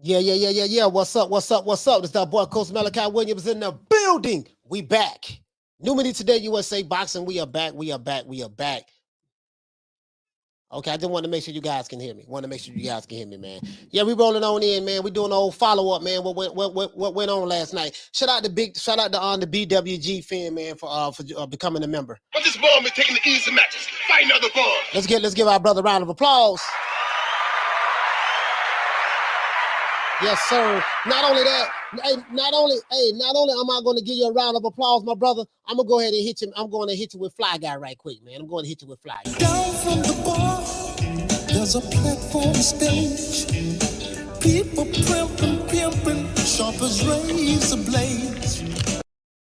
Yeah. What's up? It's that boy Coach Malachi Williams in the building. We back. Newmany Today USA Boxing. We are back. Okay, I just want to make sure you guys can hear me. Man. Yeah, we rolling on in, man. We doing an old follow-up, man. What went on last night? Shout out to the BWG fan, man, for becoming a member. But this ball is taking the easy matches. Fight another ball. Let's give our brother a round of applause. Yes, sir. Not only am I going to give you a round of applause, my brother. I'm gonna go ahead and hit you. I'm going to hit you with Fly Guy right quick, man. I'm going to hit you with Fly Guy. Down from the bar, there's a platform stage. People pimping, sharp as razor blades.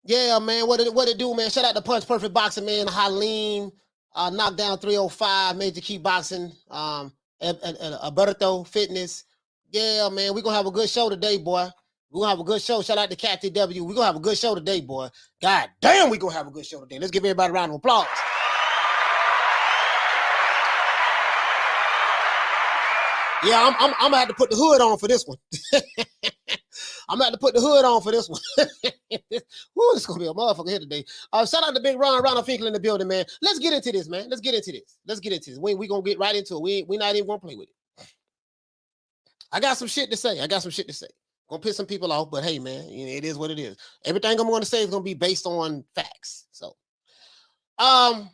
Yeah, man. What it do, man? Shout out to Punch Perfect Boxing, man. Halim, Knockdown 305, Major Key Boxing, and Alberto Fitness. Yeah, man, we're going to have a good show today, boy. We're going to have a good show. Shout out to Kathy W. We're going to have a good show today, boy. God damn, we're going to have a good show today. Let's give everybody a round of applause. Yeah, I'm going to have to put the hood on for this one. I'm going to have to put the hood on for this one. Woo, this is going to be a motherfucker here today. Shout out to Big Ronald Finkel in the building, man. Let's get into this, man. Let's get into this. We're going to get right into it. We're not even going to play with it. I got some shit to say. Gonna piss some people off, but hey, man, you know, it is what it is. Everything I'm going to say is going to be based on facts. So, Berlanga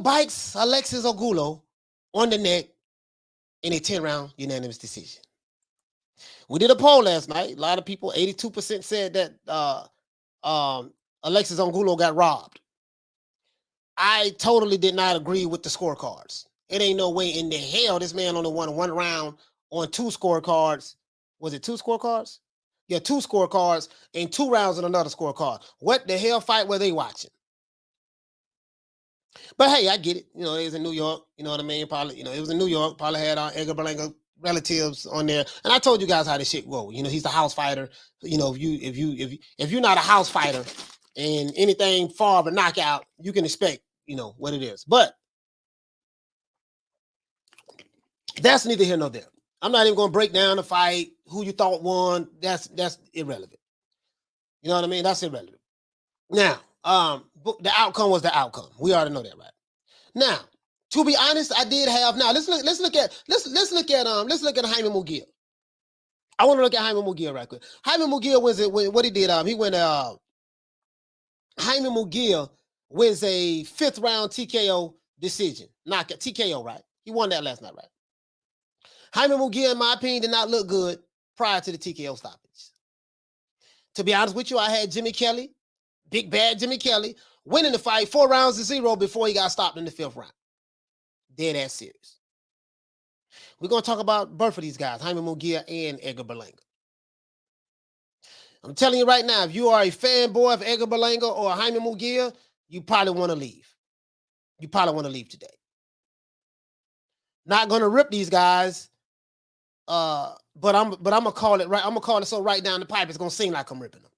bites Alexis Angulo on the neck in a 10-round unanimous decision. We did a poll last night. A lot of people, 82% said that Alexis Angulo got robbed. I totally did not agree with the scorecards. It ain't no way in the hell this man only won one round on two scorecards. Was it two scorecards? Yeah, two scorecards and 2 rounds on another scorecard. What the hell fight were they watching? But hey, I get it. You know, it was in New York. You know what I mean? Probably, you know, it was in New York. Probably had Edgar Berlanga relatives on there. And I told you guys how this shit go. You know, he's the house fighter. You know, if you're not a house fighter and anything far of a knockout, you can expect, you know, what it is. But that's neither here nor there. I'm not even going to break down the fight, who you thought won. That's irrelevant. You know what I mean? That's irrelevant. Now, the outcome was the outcome. We already know that, right? Now, to be honest, I did have. Now let's look at Jaime Munguia. I want to look at Jaime Munguia right quick. Jaime Munguia what he did. Jaime Munguia wins a 5th round TKO decision. Knockout TKO, right? He won that last night, right? Jaime Munguia, in my opinion, did not look good prior to the TKO stoppage. To be honest with you, I had Jimmy Kelly, big bad Jimmy Kelly, winning the fight 4 rounds to 0 before he got stopped in the 5th round. Dead ass serious. We're going to talk about both of these guys, Jaime Munguia and Edgar Berlanga. I'm telling you right now, if you are a fanboy of Edgar Berlanga or Jaime Munguia, you probably want to leave. You probably want to leave today. Not going to rip these guys. But I'm gonna call it right. I'm gonna call it so right down the pipe. It's gonna seem like I'm ripping them.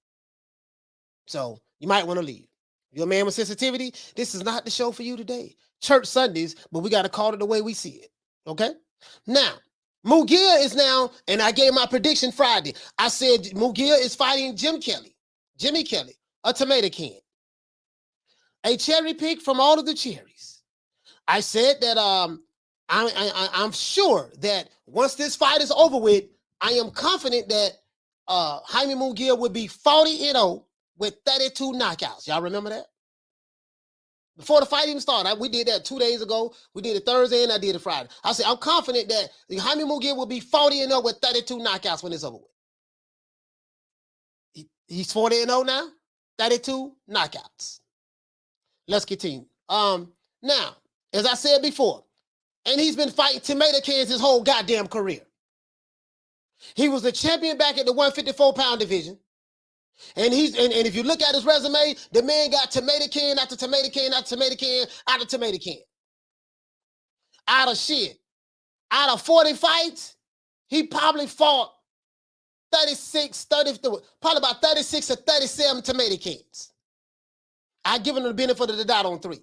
So you might want to leave. If you're a man with sensitivity, this is not the show for you today. Church Sundays, but we got to call it the way we see it. Okay. Now, Munguia is now, and I gave my prediction Friday. I said Munguia is fighting Jimmy Kelly, a tomato can, a cherry pick from all of the cherries. I said that I'm sure that once this fight is over with, I am confident that Jaime Munguia would be 40-0 with 32 knockouts. Y'all remember that? Before the fight even started, we did that 2 days ago. We did it Thursday and I did it Friday. I said, I'm confident that Jaime Munguia will be 40-0 with 32 knockouts when it's over with. He's 40-0 now, 32 knockouts. Let's continue. Now, as I said before, and he's been fighting tomato cans his whole goddamn career. He was the champion back at the 154-pound division. And if you look at his resume, the man got tomato can after tomato can after tomato can after tomato can. Out of shit. Out of 40 fights, he probably fought probably about 36 or 37 tomato cans. I give him the benefit of the doubt on 3.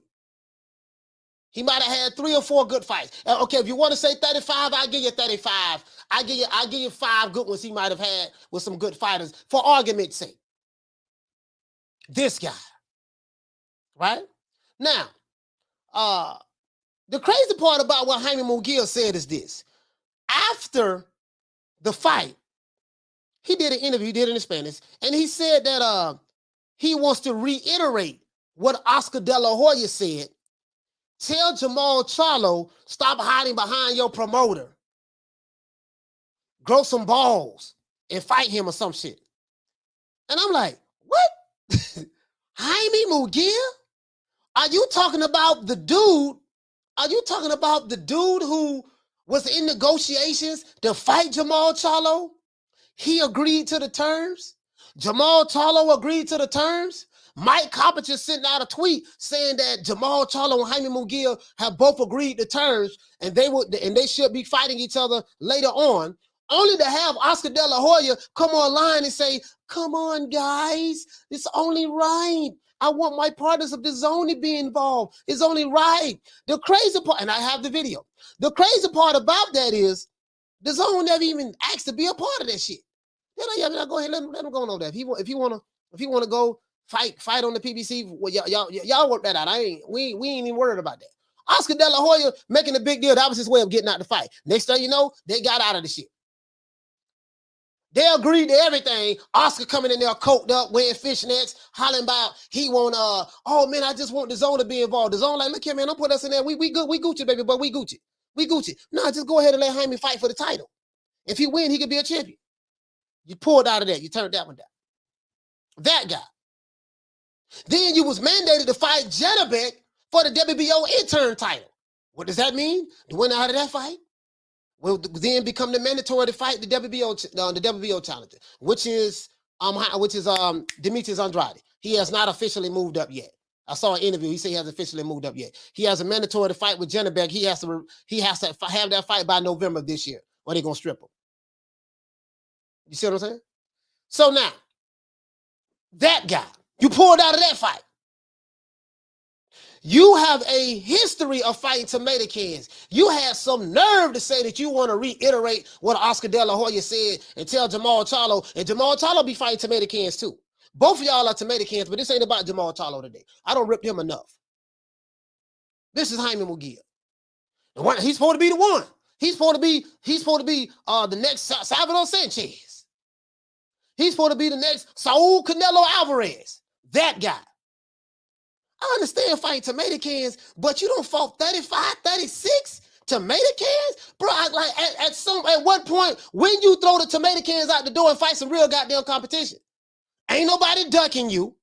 He might have had 3 or 4 good fights. Okay, if you want to say 35, I'll give you 35. I'll give you 5 good ones he might have had with some good fighters for argument's sake. This guy, right? Now, the crazy part about what Jaime Munguia said is this. After the fight, he did an interview, he did it in Spanish, and he said that he wants to reiterate what Oscar De La Hoya said. Tell Jamal Charlo, stop hiding behind your promoter. Grow some balls and fight him or some shit. And I'm like, what? Jaime Munguia? Are you talking about the dude? Are you talking about the dude who was in negotiations to fight Jamal Charlo? He agreed to the terms. Jamal Charlo agreed to the terms. Mike Coppage just sent out a tweet saying that Jamal Charlo and Jaime Munguia have both agreed to terms, and they should be fighting each other later on. Only to have Oscar De La Hoya come online and say, "Come on, guys, it's only right. I want my partners of the zone to be involved. It's only right." The crazy part, and I have the video. The crazy part about that is the zone never even asked to be a part of that shit. Go ahead, let him go on that. If he want to go fight on the PBC, well, y'all work that out. We ain't even worried about that. Oscar De La Hoya making a big deal. That was his way of getting out the fight. Next thing you know, they got out of the shit. They agreed to everything. Oscar coming in there coked up, wearing fishnets, hollering about he want oh man, I just want the zone to be involved. The zone like, look here, man, don't put us in there. We good, we Gucci, baby, but we Gucci. We Gucci. No, just go ahead and let Jaime fight for the title. If he win, he could be a champion. You pulled out of that. You turned that one down. That guy. Then you was mandated to fight Janabek for the WBO intern title. What does that mean? The winner out of that fight will then become the mandatory to fight the WBO challenger, which is Demetrius Andrade. He has not officially moved up yet. I saw an interview. He said he hasn't officially moved up yet. He has a mandatory to fight with Janabek. He has to have that fight by November of this year, or they're gonna strip him. You see what I'm saying? So now, that guy, you pulled out of that fight. You have a history of fighting tomato cans. You had some nerve to say that you want to reiterate what Oscar De La Hoya said and tell Jamal Charlo, and Jamal Charlo be fighting tomato cans too. Both of y'all are tomato cans, but this ain't about Jamal Charlo today. I don't rip him enough. This is Jaime Munguia. He's supposed to be the one. He's supposed to be the next Salvador Sanchez. He's supposed to be the next Saul Canelo Alvarez. That guy. I understand fighting tomato cans, but you don't fought 35, 36 tomato cans? Bro, at one point, when you throw the tomato cans out the door and fight some real goddamn competition, ain't nobody ducking you.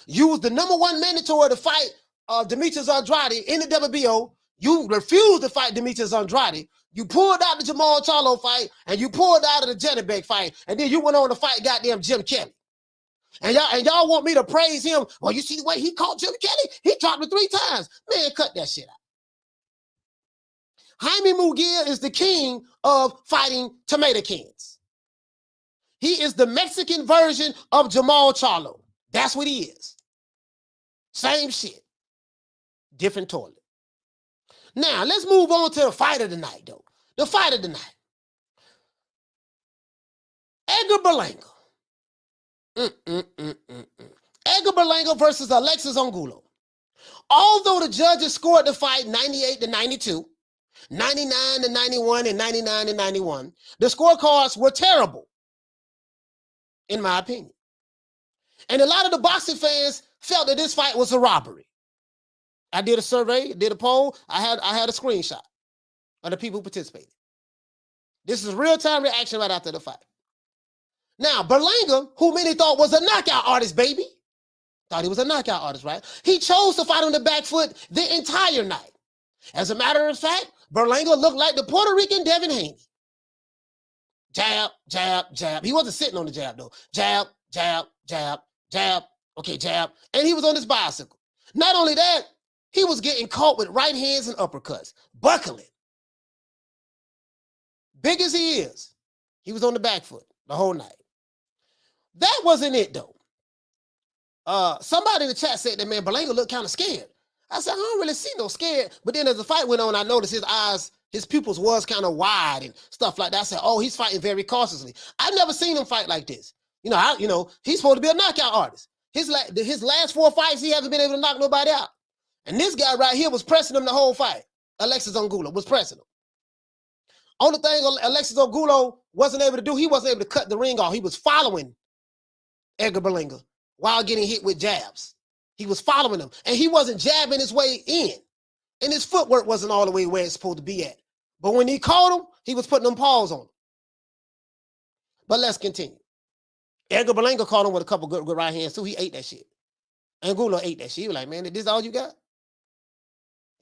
You was the #1 mandatory to fight Demetrius Andrade in the WBO. You refused to fight Demetrius Andrade. You pulled out the Jamal Charlo fight, and you pulled out of the Janabek fight, and then you went on to fight goddamn Jim Kelly. And y'all want me to praise him? Well, you see the way he caught Jim Kelly? He dropped him 3 times. Man, cut that shit out. Jaime Munguia is the king of fighting tomato cans. He is the Mexican version of Jamal Charlo. That's what he is. Same shit. Different toilet. Now, let's move on to the fight of the night, though. The fight of the night. Edgar Berlanga. Edgar Berlanga versus Alexis Angulo. Although the judges scored the fight 98-92, 99-91, and 99-91, the scorecards were terrible, in my opinion. And a lot of the boxing fans felt that this fight was a robbery. I did a survey, did a poll. I had a screenshot of the people who participated. This is real-time reaction right after the fight. Now, Berlanga, who many thought was a knockout artist, baby. Thought he was a knockout artist, right? He chose to fight on the back foot the entire night. As a matter of fact, Berlanga looked like the Puerto Rican Devin Haney. Jab, jab, jab. He wasn't sitting on the jab, though. Jab, jab, jab, jab. Okay, jab. And he was on his bicycle. Not only that, he was getting caught with right hands and uppercuts, buckling. Big as he is, he was on the back foot the whole night. That wasn't it, though. Somebody in the chat said that, man, Berlanga looked kind of scared. I said, I don't really see no scared. But then as the fight went on, I noticed his eyes, his pupils was kind of wide and stuff like that. I said, oh, he's fighting very cautiously. I've never seen him fight like this. He's supposed to be a knockout artist. His last 4 fights, he hasn't been able to knock nobody out. And this guy right here was pressing him the whole fight. Alexis Angulo was pressing him. Only thing Alexis Angulo wasn't able to do, he wasn't able to cut the ring off. He was following Edgar Berlanga while getting hit with jabs. He was following him, and he wasn't jabbing his way in. And his footwork wasn't all the way where it's supposed to be at. But when he caught him, he was putting them paws on him. But let's continue. Edgar Berlanga caught him with a couple good right hands, too. He ate that shit. Angulo ate that shit. He was like, man, this all you got?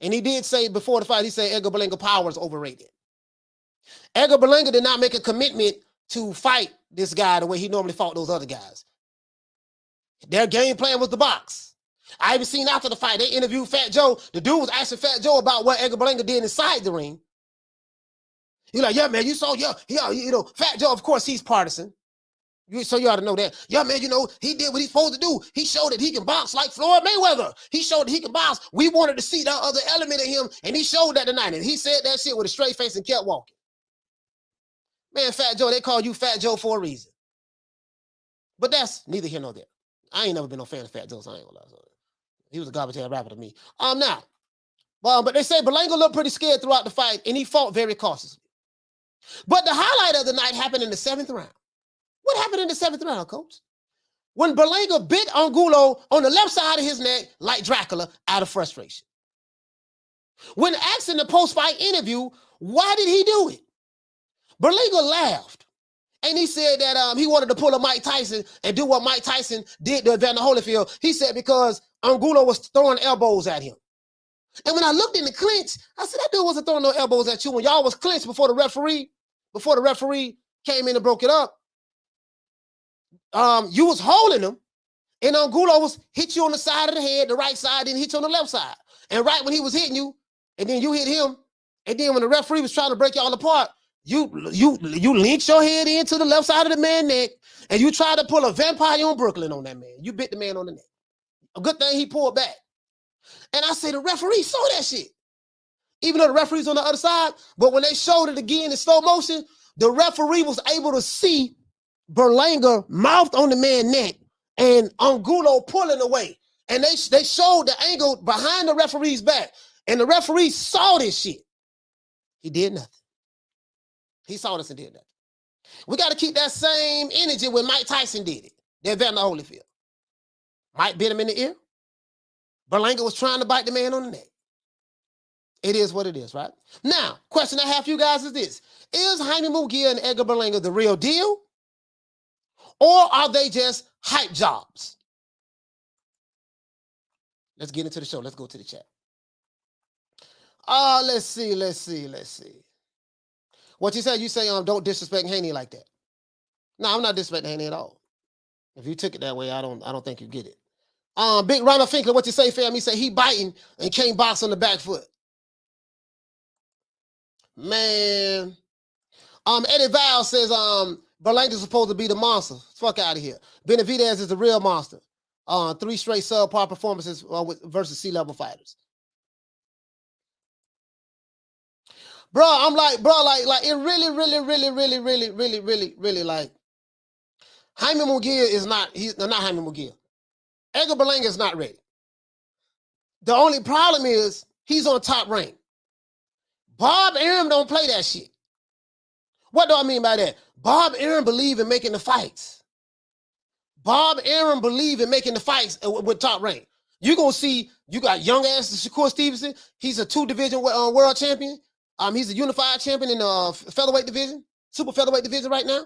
And he did say before the fight, he said Edgar Berlanga power is overrated. Edgar Berlanga did not make a commitment to fight this guy the way he normally fought those other guys. Their game plan was the box. I even seen after the fight, they interviewed Fat Joe. The dude was asking Fat Joe about what Edgar Berlanga did inside the ring. He's like, yeah, man, you saw, Fat Joe, of course, he's partisan. So you ought to know that. Yeah, man, he did what he's supposed to do. He showed that he can box like Floyd Mayweather. He showed that he can box. We wanted to see that other element of him, and he showed that tonight. And he said that shit with a straight face and kept walking. Man, Fat Joe, they called you Fat Joe for a reason. But that's neither here nor there. I ain't never been no fan of Fat Joe, so I ain't gonna lie. So he was a garbage head rapper to me. But they say Berlanga looked pretty scared throughout the fight, and he fought very cautiously. But the highlight of the night happened in the 7th round. What happened in the 7th round, coach? When Berlanga bit Angulo on the left side of his neck like Dracula out of frustration. When asked in the post-fight interview, why did he do it? Berlanga laughed. And he said that he wanted to pull a Mike Tyson and do what Mike Tyson did to Evander Holyfield. He said because Angulo was throwing elbows at him. And when I looked in the clinch, I said, that dude wasn't throwing no elbows at you. When y'all was clinched before the referee came in and broke it up, you was holding him, and Angulo was hit you on the side of the head, the right side, then hit you on the left side. And right when he was hitting you, and then you hit him, and then when the referee was trying to break y'all apart, you linked your head into the left side of the man's neck, and you tried to pull a vampire on Brooklyn on that man. You bit the man on the neck. A good thing he pulled back. And I say the referee saw that shit. Even though the referee's on the other side, but when they showed it again in slow motion, the referee was able to see Berlanga mouthed on the man's neck and Angulo pulling away. And they showed the angle behind the referee's back. And the referee saw this shit. He did nothing. He saw this and did nothing. We got to keep that same energy when Mike Tyson did it. That Evander Holyfield. Mike bit him in the ear. Berlanga was trying to bite the man on the neck. It is what it is, right? Now, question I have for you guys is this. Is Jaime Munguia and Edgar Berlanga the real deal? Or are they just hype jobs? Let's get into the show. Let's go to the chat. Let's see. What you say? You say, don't disrespect Haney like that. No, I'm not disrespecting Haney at all. If you took it that way, I don't think you get it. Big Ronald Finkler, what you say, fam? He said he biting and can't box on the back foot. Man. Eddie Val says, Berlanga's supposed to be the monster. Fuck out of here. Benavidez is the real monster. 3 straight subpar performances versus C-level fighters. Bro, I'm like, like it really, like Jaime Munguia is not, not Jaime Munguia. Edgar Berlanga is not ready. The only problem is he's on top rank. Bob Arum don't play that shit. What do I mean by that? Bob Arum believe in making the fights. Bob Arum believe in making the fights with top rank. You're going to see, you got young ass Shakur Stevenson. He's a 2-division world champion. He's a unified champion in the featherweight division, super featherweight division right now.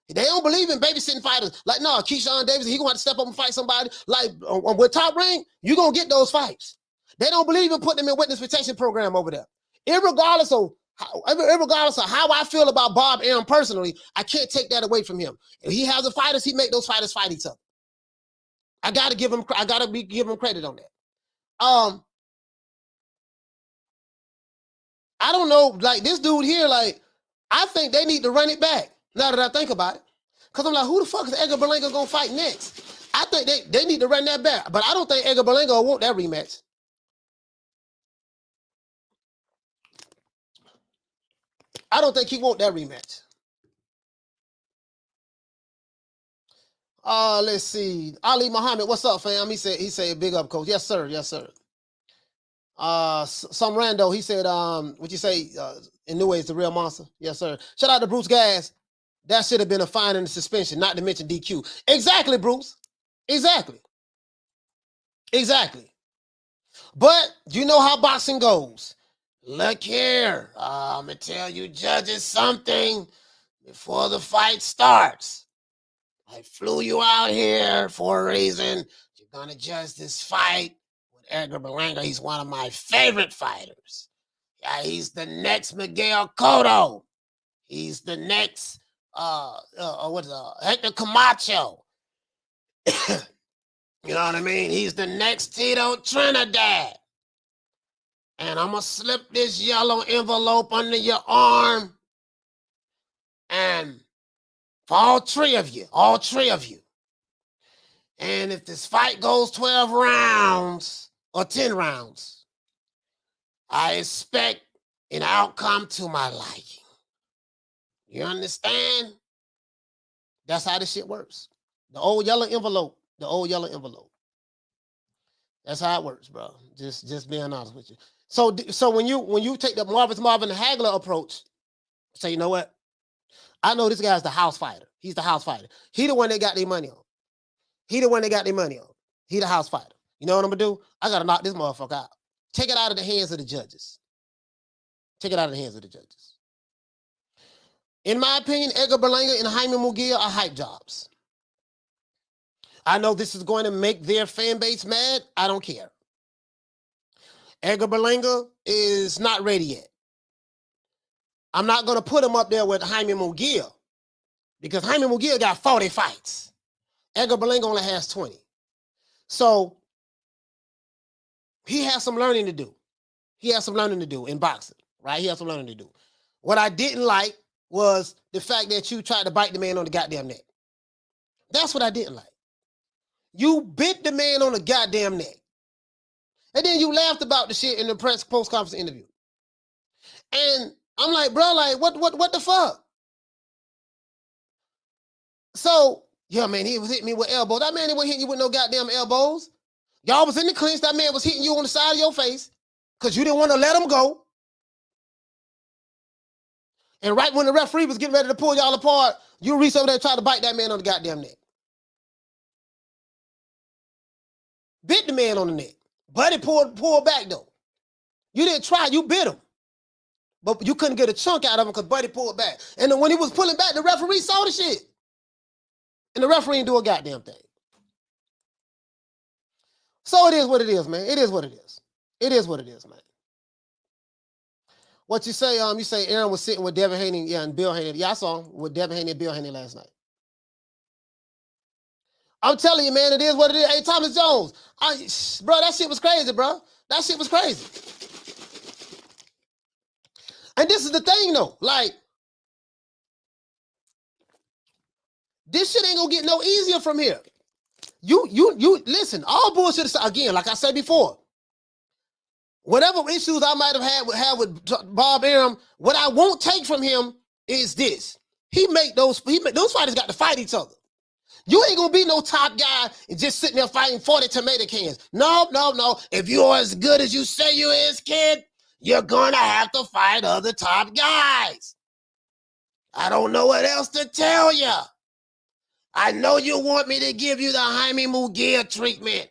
They don't believe in babysitting fighters. Like, no, Keyshawn Davis, he going to have to step up and fight somebody. Like, with top rank, you're going to get those fights. They don't believe in putting them in witness protection program over there. Irregardless of how I feel about Bob Arum personally, I can't take that away from him. If he has the fighters, he make those fighters fight each other. I got to give him credit on that. I don't know, like this dude here, like, I think they need to run it back now that I think about it. Because I'm like, who the fuck is Edgar Berlanga going to fight next? I think they need to run that back. But I don't think Edgar Berlanga will want that rematch. I don't think he want that rematch. Let's see. Ali Muhammad, what's up, fam? He said, big up, coach. Yes, sir. Yes, sir. Some rando, he said, what you say, in new ways, the real monster. Yes, sir. Shout out to Bruce Gas. That should have been a fine and a suspension, not to mention DQ. Exactly, Bruce. Exactly. Exactly. But you know how boxing goes. Look here. I'm going to tell you judges something before the fight starts. I flew you out here for a reason. You're going to judge this fight with Edgar Berlanga. He's one of my favorite fighters. Yeah, he's the next Miguel Cotto. He's the next Hector Camacho. You know what I mean? He's the next Tito Trinidad. And I'm going to slip this yellow envelope under your arm. And for all three of you. And if this fight goes 12 rounds or 10 rounds, I expect an outcome to my liking. You understand? That's how this shit works. The old yellow envelope. That's how it works, bro. Just being honest with you. So when you take the Marvin Hagler approach, say, you know what? I know this guy's the house fighter. He's the house fighter. He the one that got their money on. He the house fighter. You know what I'm gonna do? I gotta knock this motherfucker out. Take it out of the hands of the judges. In my opinion, Edgar Berlanga and Jaime Munguia are hype jobs. I know this is going to make their fan base mad. I don't care. Edgar Berlanga is not ready yet. I'm not going to put him up there with Jaime Munguia because Jaime Munguia got 40 fights. Edgar Berlanga only has 20. So he has some learning to do. In boxing, right? He has some learning to do. What I didn't like was the fact that you tried to bite the man on the goddamn neck. That's what I didn't like. You bit the man on the goddamn neck. And then you laughed about the shit in the press post-conference interview. And I'm like, bro, like, what the fuck? So, yeah, man, he was hitting me with elbows. That man, he wasn't hitting you with no goddamn elbows. Y'all was in the clinch. That man was hitting you on the side of your face because you didn't want to let him go. And right when the referee was getting ready to pull y'all apart, you reached over there and tried to bite that man on the goddamn neck. Bit the man on the neck. Buddy pulled back, though. You didn't try. You bit him. But you couldn't get a chunk out of him because Buddy pulled back. And then when he was pulling back, the referee saw the shit. And the referee didn't do a goddamn thing. So it is what it is, man. It is what it is, man. What you say? You say Aaron was sitting with Devin Haney, and Bill Haney. Yeah, I saw him with Devin Haney and Bill Haney last night. I'm telling you, man, it is what it is. Hey, Thomas Jones, bro, that shit was crazy, bro. That shit was crazy. And this is the thing, though. Like, this shit ain't gonna get no easier from here. You listen, all bullshit aside, again, like I said before, whatever issues I might have with Bob Arum, what I won't take from him is this. Those fighters got to fight each other. You ain't gonna be no top guy and just sitting there fighting 40 tomato cans. No. If you're as good as you say you is, kid, you're gonna have to fight other top guys. I don't know what else to tell you. I know you want me to give you the Jaime Munguia treatment.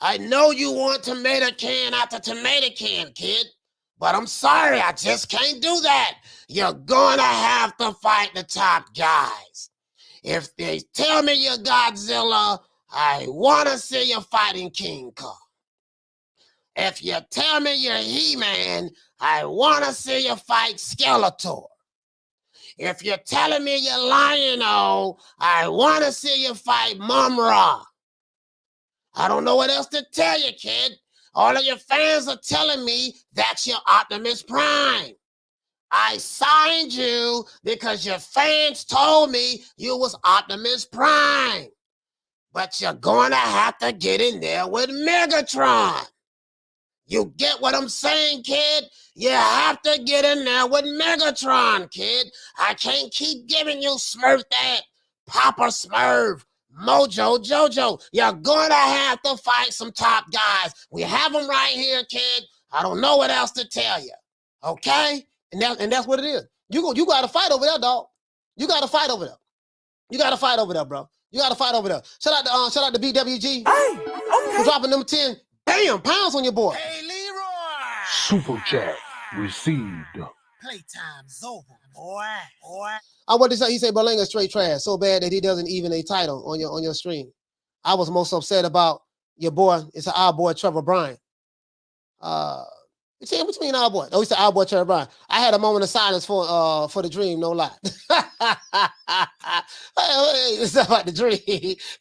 I know you want tomato can after tomato can, kid. But I'm sorry, I just can't do that. You're gonna have to fight the top guys. If they tell me you're Godzilla, I want to see you fighting King Kong. If you tell me you're He-Man, I want to see you fight Skeletor. If you're telling me you're Lion-O, I want to see you fight Mum-Ra. I don't know what else to tell you, kid. All of your fans are telling me that's your Optimus Prime. I signed you because your fans told me you was Optimus Prime. But you're going to have to get in there with Megatron. You get what I'm saying, kid? You have to get in there with Megatron, kid. I can't keep giving you Smurf that. Papa Smurf, Mojo Jojo. You're going to have to fight some top guys. We have them right here, kid. I don't know what else to tell you. Okay? And that's what it is. You got to fight over there, dog. You got to fight over there. You got to fight over there, bro. You got to fight over there. Shout out to BWG. Hey, okay. For dropping them 10 pounds on your boy. Hey, Leroy. Super chat received. Playtime's over, boy. What did he say? He said Berlanga straight trash. So bad that he doesn't even a title on your stream. I was most upset about your boy. It's our boy Trevor Bryan. What you mean our boy? Oh, he said our boy Trevor Bryan. I had a moment of silence for the dream, no lie. Hey, it's about the dream.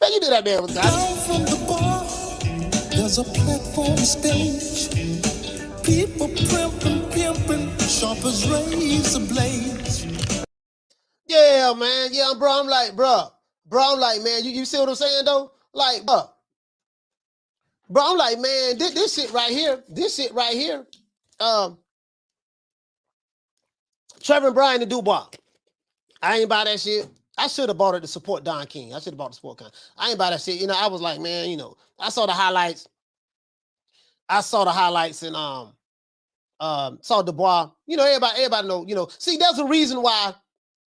Man, you do that, man. Down from the bar, there's a platform stage. People pimping, sharp as razor blades. Yeah, man. Yeah, bro. I'm like, man, you see what I'm saying, though? Like, bro, I'm like, man, this shit right here, Trevor Bryan and Dubois. I ain't buy that shit. I should have bought it to support Don King. I should have bought the support Con. I ain't buy that shit. I was like, man, I saw the highlights. And saw Dubois. Everybody know, see, there's a reason why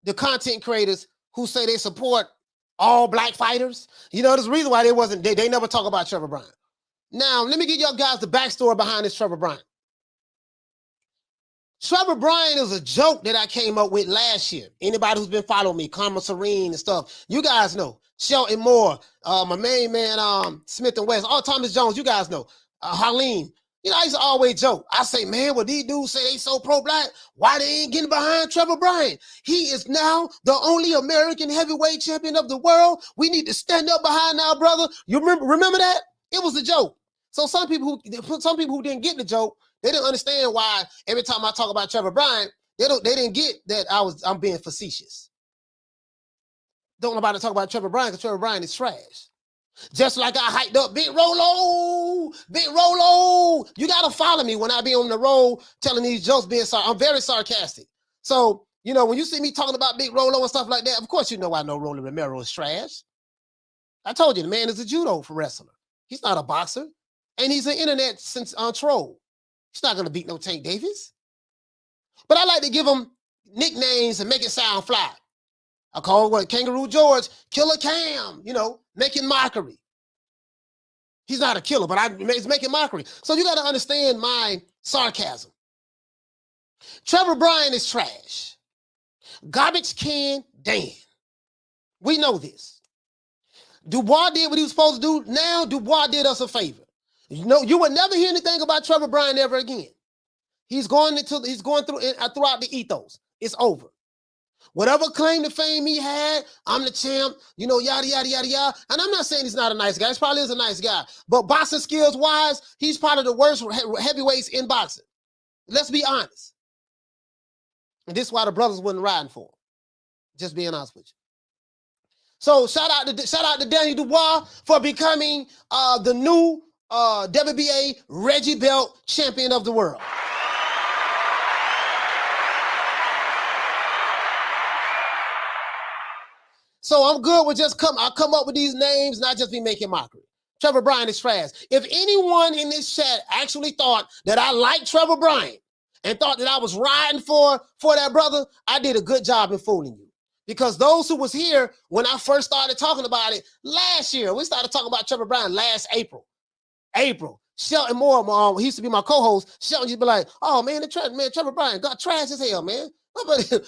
the content creators who say they support all black fighters, there's a reason why they never talk about Trevor Bryan. Now, let me give y'all guys the backstory behind this Trevor Bryan. Trevor Bryan is a joke that I came up with last year. Anybody who's been following me, Karma Serene and stuff, you guys know. Shelton Moore, my main man, Smith and West, Thomas Jones, you guys know. Harleen. I used to always joke. I say, man, what these dudes say they so pro-black, why they ain't getting behind Trevor Bryan? He is now the only American heavyweight champion of the world. We need to stand up behind our brother. You remember that? It was a joke. So some people who didn't get the joke, they didn't understand why every time I talk about Trevor Bryan, they didn't get that I'm being facetious. Don't nobody talk about Trevor Bryan because Trevor Bryan is trash. Just like I hyped up Big Rolo. You got to follow me when I be on the road telling these jokes I'm very sarcastic. So, when you see me talking about Big Rolo and stuff like that, of course I know Rolly Romero is trash. I told you, the man is a judo wrestler. He's not a boxer. And he's an internet troll. He's not going to beat no Tank Davis. But I like to give him nicknames and make it sound fly. I call Kangaroo George, Killer Cam, making mockery. He's not a killer, but he's making mockery. So you got to understand my sarcasm. Trevor Bryan is trash. Garbage can Dan. We know this. Dubois did what he was supposed to do. Now Dubois did us a favor. You will never hear anything about Trevor Bryan ever again. He's going through throughout the ethos. It's over. Whatever claim to fame he had, I'm the champ, yada, yada, yada, yada. And I'm not saying he's not a nice guy. He probably is a nice guy. But boxing skills-wise, he's probably the worst heavyweights in boxing. Let's be honest. And this is why the brothers wasn't riding for him. Just being honest with you. So shout out to Daniel Dubois for becoming the new WBA Reggie Belt champion of the world. So I'm good with I come up with these names, not just be making mockery. Trevor Bryan is trash. If anyone in this chat actually thought that I liked Trevor Bryan and thought that I was riding for that brother, I did a good job in fooling you. Because those who was here when I first started talking about it last year, we started talking about Trevor Bryan last April. Shelton Moore, he used to be my co-host. Shelton used to be like, oh man, Trevor Bryan got trash as hell, man. And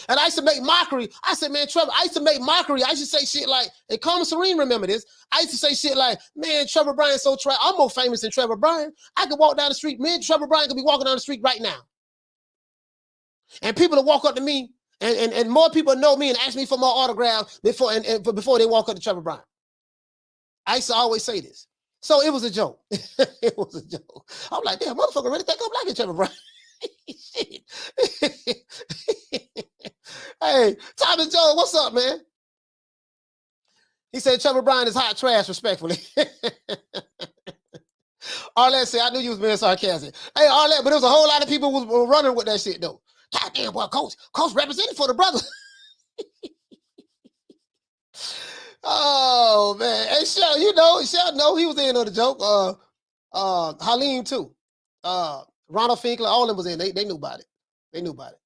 I used to make mockery. I said, man, Trevor, I used to make mockery. I used to say shit like, and Karma Serene remember this. I used to say shit like, man, Trevor Bryan's so trash. I'm more famous than Trevor Bryan. I could walk down the street. Me and Trevor Bryan could be walking down the street right now. And people will walk up to me, and more people know me and ask me for my autograph before they walk up to Trevor Bryan. I used to always say this. So it was a joke. It was a joke. I'm like, damn, motherfucker really think I'm like Trevor Bryan. Shit. Hey, Thomas Jones, what's up, man? He said Trevor Bryan is hot trash, respectfully. Arlette said, I knew you was being sarcastic. Hey, Arlette, but there was a whole lot of people was running with that shit, though. God damn, boy, coach represented for the brother. Oh, man. Hey, Shell, Shell know he was in on the joke. Halim, too. Ronald Finkler, all of them was in. They knew about it. They knew about it.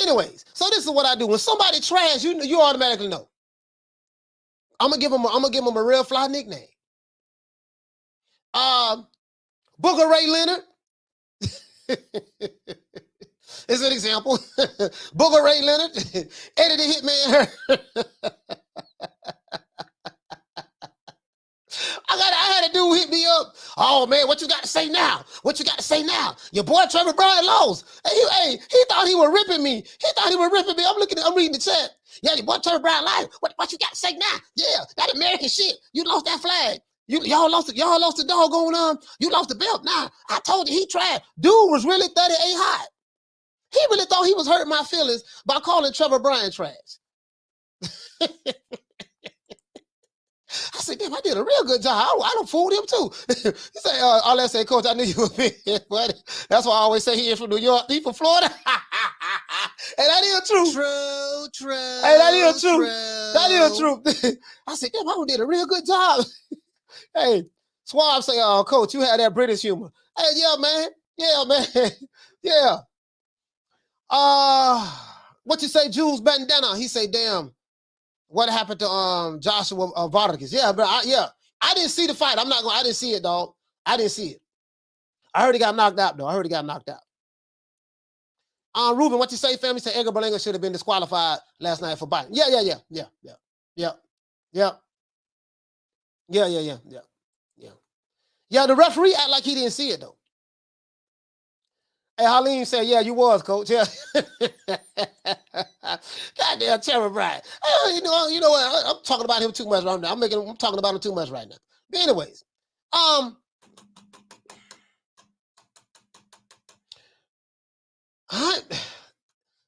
Anyways, so this is what I do. When somebody trash, you automatically know. I'm gonna give him a real fly nickname. Booker Ray Leonard is an example. Booker Ray Leonard, Eddie the Hitman. I had a dude hit me up. Oh man, what you got to say now? What you got to say now? Your boy Trevor Bryan lost. Hey, he thought he was ripping me. I'm reading the chat. Yeah, your boy Trevor Bryan lied. What you got to say now? Yeah, that American shit. You lost that flag. Y'all lost the doggone you lost the belt. Nah, I told you he tried. Dude was really 38 hot. He really thought he was hurting my feelings by calling Trevor Bryan trash. I said, damn, I did a real good job. I done fooled him too. He said, Arlette said, Coach, I knew you would be here, buddy. That's why I always say he is from New York. He from Florida. And that is true. True. Hey, that is true. That is true. I said, damn, I done did a real good job. Hey, Swab say, Coach, you had that British humor. Hey, yeah, man. Yeah. What you say, Jules Bandana? He say, damn. What happened to Joshua Vargas? Yeah, but I didn't see the fight. I didn't see it, dog. I didn't see it. I heard he got knocked out, though. Ruben, what you say, family? Say Edgar Berlanga should have been disqualified last night for biting. Yeah. Yeah, the referee act like he didn't see it, though. Hey, Halim said, yeah, you was, Coach. Yeah. Goddamn Trevor Bryan. You know what? I'm talking about him too much right now. I'm talking about him too much right now. But anyways,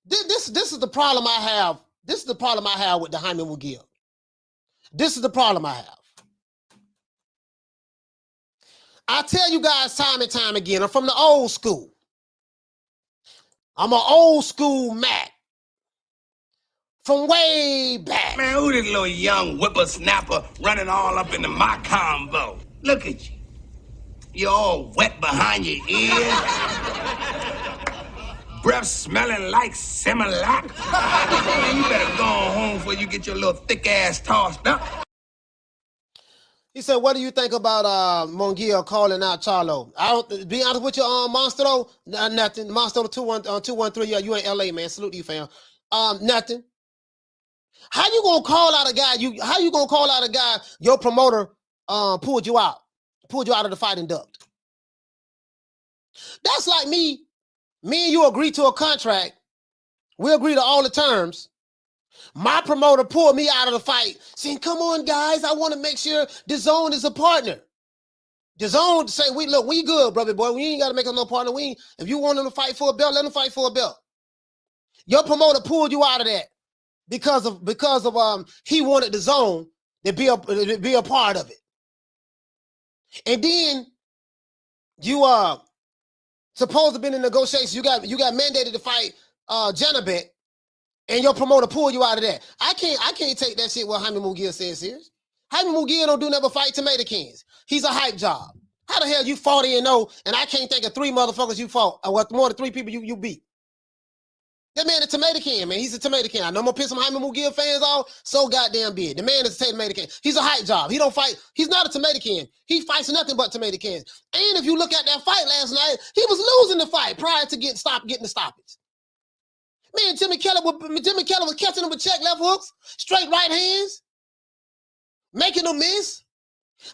this is the problem I have. This is the problem I have with the Jaime Munguia. This is the problem I have. I tell you guys time and time again, I'm from the old school. I'm an old school Mac. From way back. Man, who this little young whippersnapper running all up into my combo? Look at you. You're all wet behind your ears. Breath smelling like Similac. Man, you better go on home before you get your little thick ass tossed up. He said, what do you think about Munguia calling out Charlo? I don't be honest with you, Monstro, nothing. Monstro 213, yeah, you in LA, man. Salute to you, fam. Nothing. How you gonna call out a guy? How you gonna call out a guy your promoter pulled you out of the fight and ducked? That's like me and you agree to a contract. We agree to all the terms. My promoter pulled me out of the fight, saying, come on, guys, I want to make sure DAZN is a partner. DAZN say, we good, brother boy. We ain't got to make us no partner. If you want them to fight for a belt, let them fight for a belt. Your promoter pulled you out of that because of he wanted DAZN to be a part of it. And then you supposed to be in negotiations. You got mandated to fight Janabek. And your promoter pulled you out of that. I can't take that shit what Jaime Munguia says serious. Jaime Munguia don't do never fight tomato cans. He's a hype job. How the hell you 40-0 and I can't think of 3 motherfuckers you fought or more than 3 people you beat? That man a tomato can, man. He's a tomato can. I know I'm gonna piss some Jaime Munguia fans off so goddamn big. The man is a tomato can. He's a hype job. He don't fight. He's not a tomato can. He fights nothing but tomato cans. And if you look at that fight last night, he was losing the fight prior to getting the stoppage. Man, Jimmy Keller was catching him with check left hooks, straight right hands, making them miss.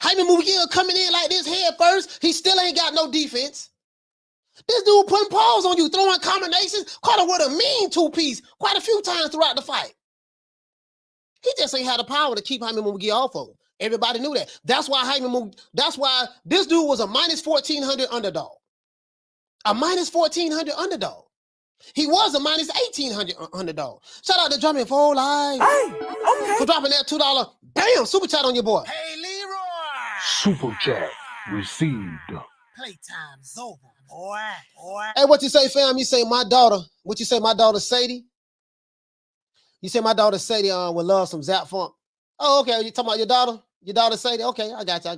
Jaime Munguia coming in like this head first. He still ain't got no defense. This dude putting paws on you, throwing combinations, caught him with a mean 2-piece quite a few times throughout the fight. He just ain't had the power to keep Jaime Munguia off of him. Everybody knew that. That's why this dude was a minus 1,400 underdog. A minus 1,400 underdog. He was a minus 1,800 underdog. Shout out to Drummond for live. Hey, okay. For dropping that $2. Bam, super chat on your boy. Hey, Leroy. Super chat received. Playtime's over, boy. Hey, what you say, fam? You say my daughter. What you say, my daughter Sadie? You say my daughter Sadie would love some Zap Funk. Oh, okay. You talking about your daughter? Your daughter Sadie? Okay, I got you.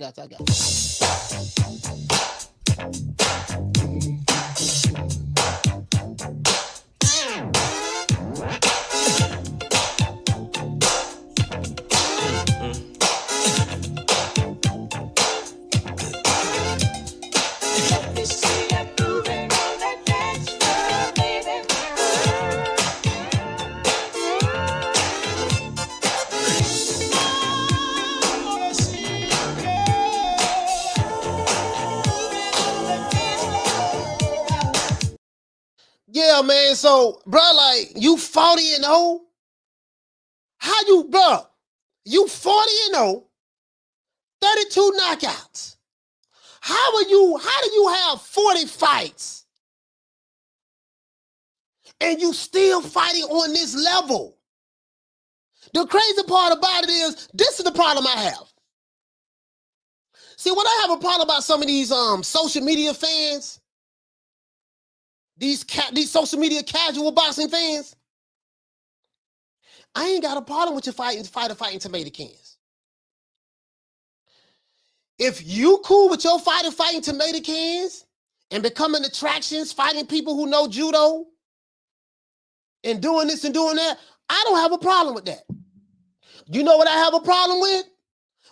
Yeah, man. So, bro, like you 40-0. How you, bro? You 40-0, 32 knockouts. How do you have 40 fights and you still fighting on this level? The crazy part about it is, this is the problem I have. See, when I have a problem about some of these social media fans, these social media casual boxing fans, I ain't got a problem with your fighting tomato cans. If you cool with your fighting tomato cans and becoming attractions, fighting people who know judo and doing this and doing that, I don't have a problem with that. You know what I have a problem with?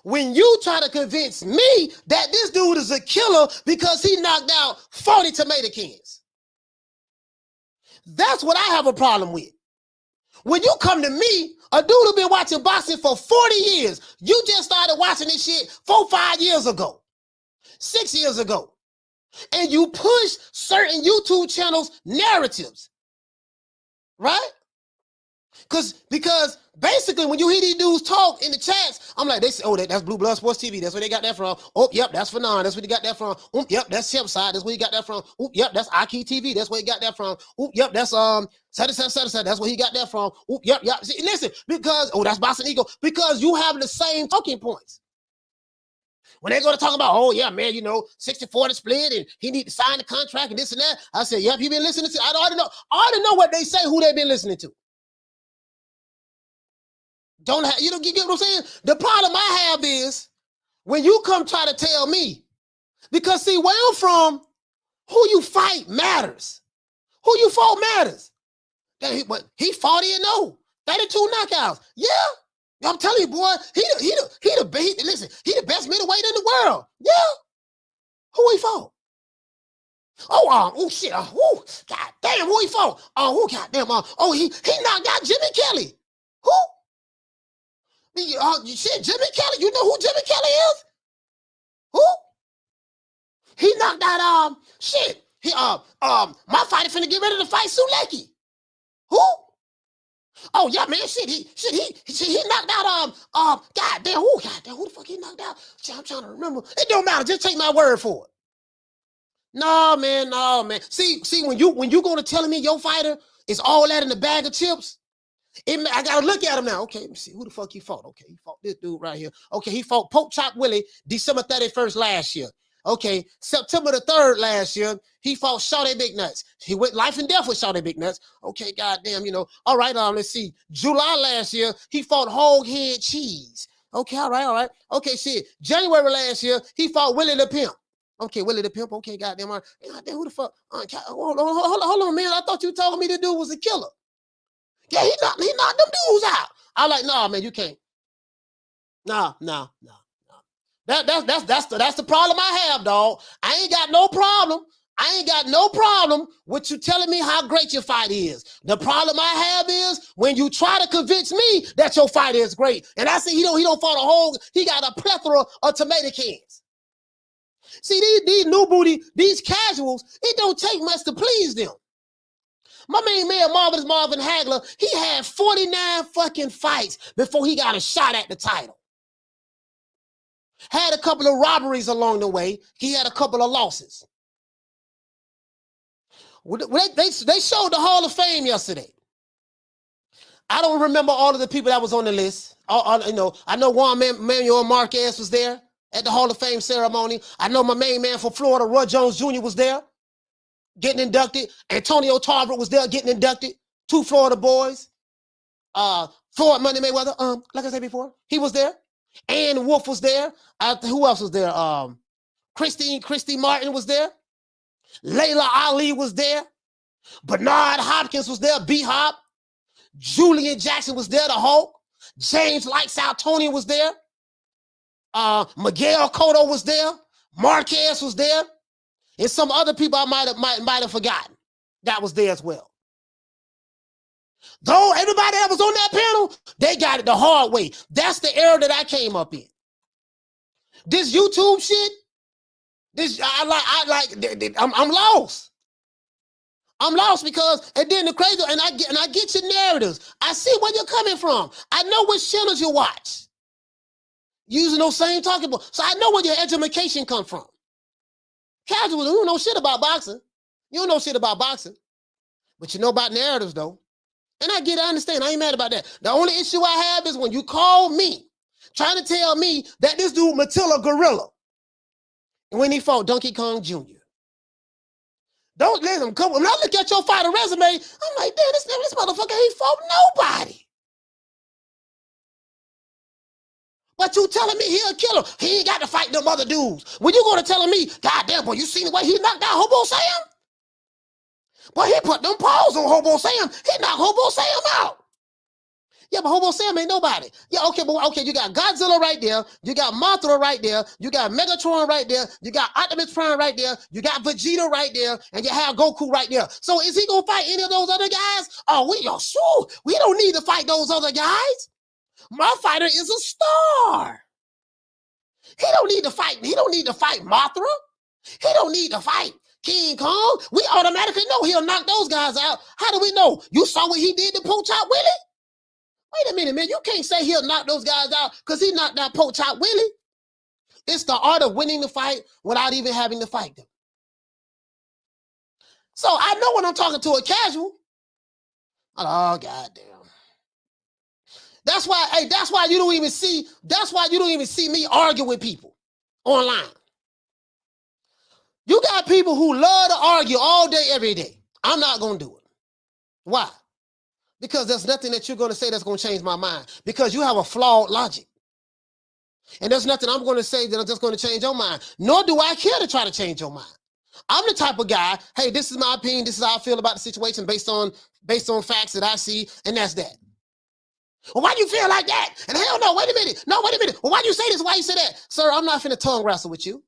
When you try to convince me that this dude is a killer because he knocked out 40 tomato cans. That's what I have a problem with. When you come to me, a dude who been watching boxing for 40 years, you just started watching this shit 4-5 years ago, 6 years ago, and you push certain YouTube channels' narratives, right? Because basically when you hear these dudes talk in the chats, I'm like, they say, oh, that's Blue Blood Sports TV. That's where they got that from. Oh, yep, that's Fanon. That's where they got that from. Oh, yep, that's Shipside. That's where he got that from. Oh, yep, that's Aki TV. That's where he got that from. Oh, yep, that's that's where he got that from. Oh, yep. See, listen, because that's Boxing Ego. Because you have the same talking points. When they're going to talk about, oh, yeah, man, 60-40 split and he need to sign the contract and this and that, I said, yep, he been listening to. I already know what they say, who they've been listening to. You get what I'm saying? The problem I have is when you come try to tell me, because see, where I'm from, who you fight matters. Who you fought matters. But he 40-0, 32 knockouts. Yeah, I'm telling you, boy, he the best middleweight in the world. Yeah, who he fought? Oh shit, god damn, who he fought? Oh, goddamn, he knocked out Jimmy Kelly. Who? Shit, Jimmy Kelly. You know who Jimmy Kelly is? Who? He knocked out shit. My fighter finna get ready to fight Sulecki. Who? Oh yeah, man. He knocked out goddamn who the fuck he knocked out? Shit, I'm trying to remember. It don't matter. Just take my word for it. No, man. See, when you gonna tell me your fighter is all that in the bag of chips? I gotta look at him now. Okay, let me see who the fuck he fought. Okay, he fought this dude right here. Okay, he fought Poke Chop Willie December 31st last year. Okay, September the 3rd last year, he fought Shawty Big Nuts. He went life and death with Shawty Big Nuts. Okay, goddamn, All right, let's see. July last year, he fought Hog Head Cheese. Okay, all right. Okay, shit. January last year, he fought Willie the Pimp. Okay, Willie the Pimp. Okay, goddamn, who the fuck? Hold on, man. I thought you told me the dude was a killer. Yeah, he knocked them dudes out. I'm like, nah, man, you can't. Nah. That's the problem I have, dog. I ain't got no problem with you telling me how great your fight is. The problem I have is when you try to convince me that your fight is great. And I see he don't fought he got a plethora of tomato cans. See, these new booty, these casuals, it don't take much to please them. My main man, Marvin Hagler, he had 49 fucking fights before he got a shot at the title. Had a couple of robberies along the way. He had a couple of losses. They showed the Hall of Fame yesterday. I don't remember all of the people that was on the list. I know Juan Manuel Marquez was there. at the Hall of Fame ceremony. I know my main man from Florida, Roy Jones Jr. was there getting inducted. Antonio Tarver was there getting inducted. 2 Florida boys. Floyd Money Mayweather, like I said before, he was there. Ann Wolf was there. Who else was there? Christy Martin was there. Layla Ali was there. Bernard Hopkins was there. B-Hop. Julian Jackson was there, the Hulk. James Lights Out Tony was there. Miguel Cotto was there. Marquez was there. And some other people I might have forgotten that was there as well. Though everybody that was on that panel, they got it the hard way. That's the era that I came up in. This YouTube shit, I'm lost. I'm lost because, and then the crazy, and I get your narratives. I see where you're coming from. I know which channels you watch. Using those same talking points. So I know where your education come from. Casual, you don't know shit about boxing. You don't know shit about boxing. But you know about narratives, though. And I understand. I ain't mad about that. The only issue I have is when you call me, trying to tell me that this dude, Matilda Gorilla, when he fought Donkey Kong Jr. Don't let him come. When I look at your fighter resume, I'm like, damn, this motherfucker ain't fought nobody. But you telling me he a killer. He ain't got to fight them other dudes. When you going to telling me, God damn, boy, you seen the way he knocked out Hobo Sam? Boy, he put them paws on Hobo Sam. He knocked Hobo Sam out. Yeah, but Hobo Sam ain't nobody. Yeah, okay, but okay, you got Godzilla right there. You got Mothra right there. You got Megatron right there. You got Optimus Prime right there. You got Vegeta right there. And you have Goku right there. So is he going to fight any of those other guys? Oh, we don't need to fight those other guys. My fighter is a star. He don't need to fight Mothra. He don't need to fight King Kong. We automatically know he'll knock those guys out. How do we know? You saw what he did to Poach Out Willie? Wait a minute, man. You can't say he'll knock those guys out because he knocked out Poach Out Willie. It's the art of winning the fight without even having to fight them. So I know when I'm talking to a casual. Oh, goddamn. That's why you don't even see me argue with people online. You got people who love to argue all day, every day. I'm not going to do it. Why? Because there's nothing that you're going to say that's going to change my mind. Because you have a flawed logic. And there's nothing I'm going to say that's just going to change your mind. Nor do I care to try to change your mind. I'm the type of guy, hey, this is my opinion. This is how I feel about the situation based on facts that I see. And that's that. Well, why do you feel like that? And hell no, wait a minute. No, wait a minute. Well, why do you say this? Why you say that? Sir, I'm not finna tongue wrestle with you.